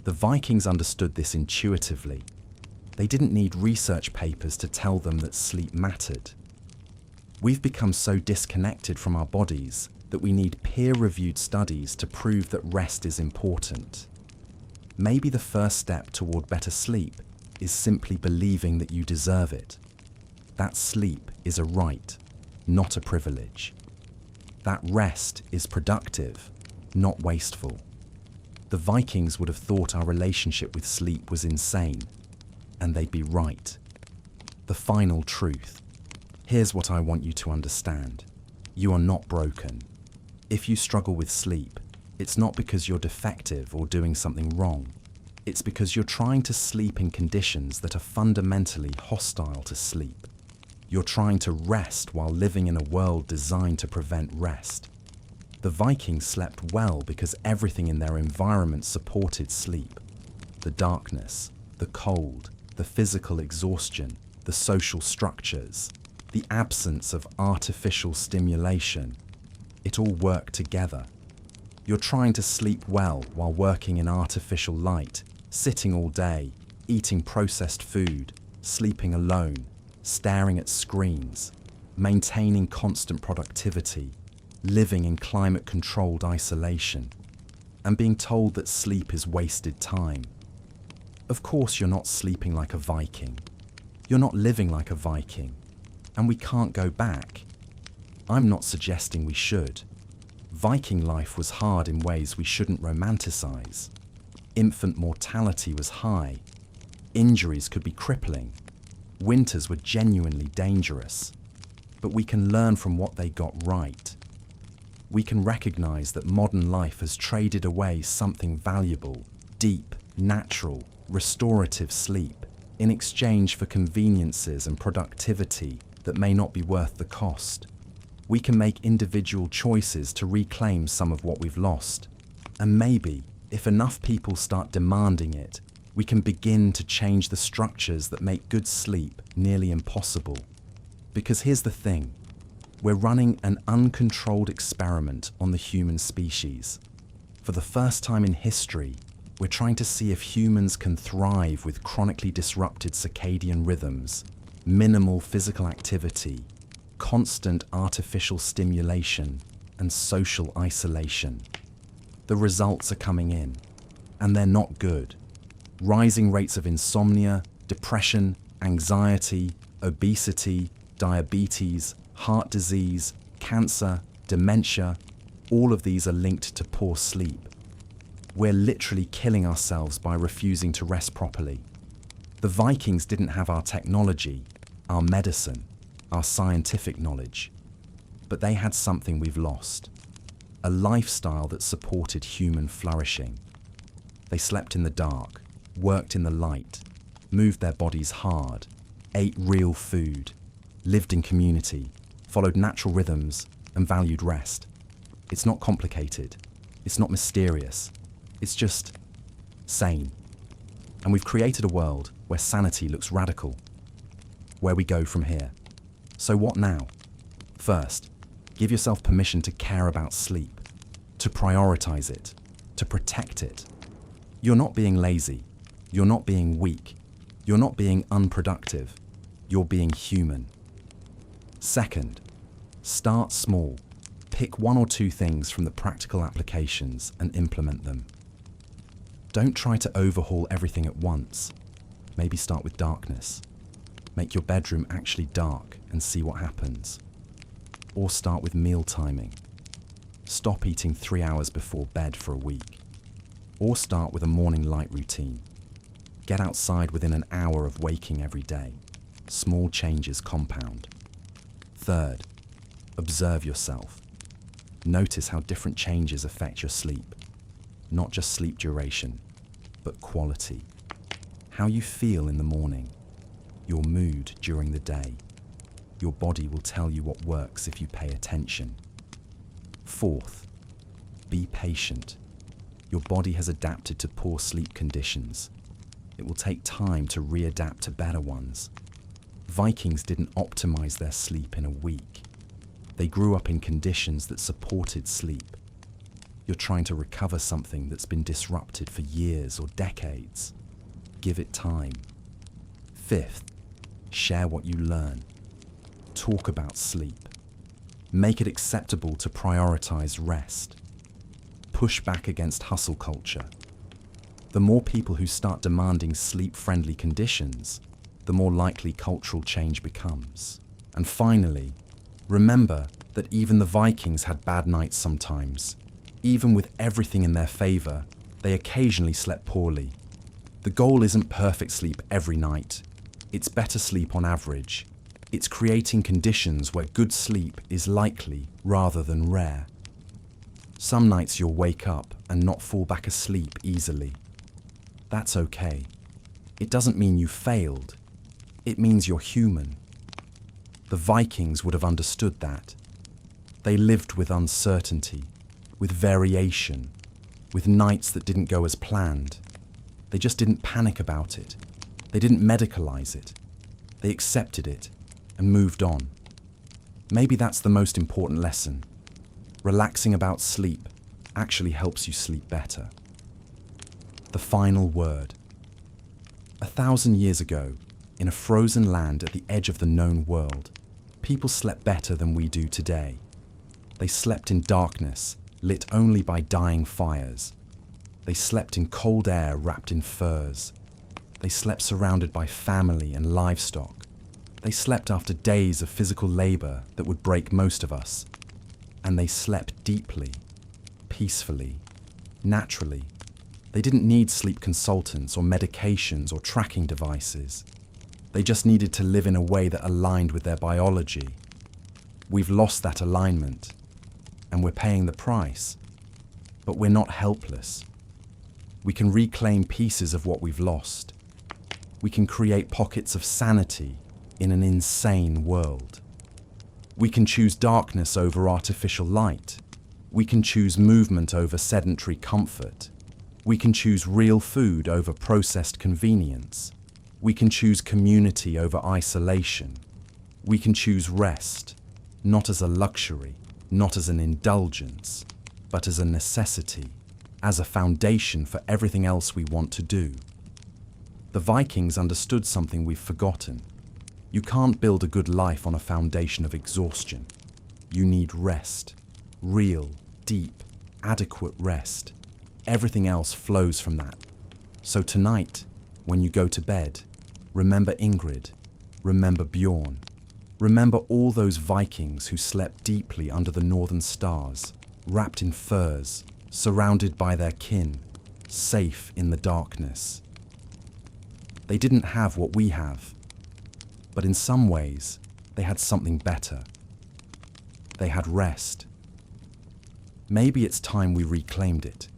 The Vikings understood this intuitively. They didn't need research papers to tell them that sleep mattered. We've become so disconnected from our bodies that we need peer-reviewed studies to prove that rest is important. Maybe the first step toward better sleep is simply believing that you deserve it. That sleep is a right, not a privilege. That rest is productive, not wasteful. The Vikings would have thought our relationship with sleep was insane, and they'd be right. The final truth. Here's what I want you to understand. You are not broken. If you struggle with sleep, it's not because you're defective or doing something wrong. It's because you're trying to sleep in conditions that are fundamentally hostile to sleep. You're trying to rest while living in a world designed to prevent rest. The Vikings slept well because everything in their environment supported sleep. The darkness, the cold, the physical exhaustion, the social structures, the absence of artificial stimulation. It all worked together. You're trying to sleep well while working in artificial light, sitting all day, eating processed food, sleeping alone, staring at screens, maintaining constant productivity, living in climate-controlled isolation, and being told that sleep is wasted time. Of course, you're not sleeping like a Viking. You're not living like a Viking, and we can't go back. I'm not suggesting we should. Viking life was hard in ways we shouldn't romanticize. Infant mortality was high. Injuries could be crippling. Winters were genuinely dangerous. But we can learn from what they got right. We can recognize that modern life has traded away something valuable, deep, natural, restorative sleep, in exchange for conveniences and productivity that may not be worth the cost. We can make individual choices to reclaim some of what we've lost. And maybe, if enough people start demanding it, we can begin to change the structures that make good sleep nearly impossible. Because here's the thing, we're running an uncontrolled experiment on the human species. For the first time in history, we're trying to see if humans can thrive with chronically disrupted circadian rhythms, minimal physical activity, constant artificial stimulation, and social isolation. The results are coming in, and they're not good. Rising rates of insomnia, depression, anxiety, obesity, diabetes, heart disease, cancer, dementia, all of these are linked to poor sleep. We're literally killing ourselves by refusing to rest properly. The Vikings didn't have our technology, our medicine, our scientific knowledge, but they had something we've lost, a lifestyle that supported human flourishing. They slept in the dark, worked in the light, moved their bodies hard, ate real food, lived in community, followed natural rhythms, and valued rest. It's not complicated. It's not mysterious. It's just sane. And we've created a world where sanity looks radical. Where we go from here. So what now? First, give yourself permission to care about sleep, to prioritize it, to protect it. You're not being lazy. You're not being weak. You're not being unproductive. You're being human. Second, start small. Pick one or two things from the practical applications and implement them. Don't try to overhaul everything at once. Maybe start with darkness. Make your bedroom actually dark and see what happens. Or start with meal timing. Stop eating 3 hours before bed for a week. Or start with a morning light routine. Get outside within an hour of waking every day. Small changes compound. Third, observe yourself. Notice how different changes affect your sleep. Not just sleep duration, but quality. How you feel in the morning. Your mood during the day. Your body will tell you what works if you pay attention. Fourth, be patient. Your body has adapted to poor sleep conditions. It will take time to readapt to better ones. Vikings didn't optimize their sleep in a week. They grew up in conditions that supported sleep. You're trying to recover something that's been disrupted for years or decades. Give it time. Fifth, share what you learn. Talk about sleep. Make it acceptable to prioritize rest. Push back against hustle culture. The more people who start demanding sleep-friendly conditions, the more likely cultural change becomes. And finally, remember that even the Vikings had bad nights sometimes. Even with everything in their favor, they occasionally slept poorly. The goal isn't perfect sleep every night. It's better sleep on average. It's creating conditions where good sleep is likely rather than rare. Some nights you'll wake up and not fall back asleep easily. That's okay. It doesn't mean you failed. It means you're human. The Vikings would have understood that. They lived with uncertainty, with variation, with nights that didn't go as planned. They just didn't panic about it. They didn't medicalize it. They accepted it and moved on. Maybe that's the most important lesson. Relaxing about sleep actually helps you sleep better. The final word. 1,000 years ago, in a frozen land at the edge of the known world, people slept better than we do today. They slept in darkness, lit only by dying fires. They slept in cold air wrapped in furs. They slept surrounded by family and livestock. They slept after days of physical labor that would break most of us. And they slept deeply, peacefully, naturally. They didn't need sleep consultants or medications or tracking devices. They just needed to live in a way that aligned with their biology. We've lost that alignment, and we're paying the price. But we're not helpless. We can reclaim pieces of what we've lost. We can create pockets of sanity in an insane world. We can choose darkness over artificial light. We can choose movement over sedentary comfort. We can choose real food over processed convenience. We can choose community over isolation. We can choose rest, not as a luxury, not as an indulgence, but as a necessity, as a foundation for everything else we want to do. The Vikings understood something we've forgotten. You can't build a good life on a foundation of exhaustion. You need rest, real, deep, adequate rest. Everything else flows from that. So tonight, when you go to bed, remember Ingrid, remember Bjorn, remember all those Vikings who slept deeply under the northern stars, wrapped in furs, surrounded by their kin, safe in the darkness. They didn't have what we have, but in some ways, they had something better. They had rest. Maybe it's time we reclaimed it.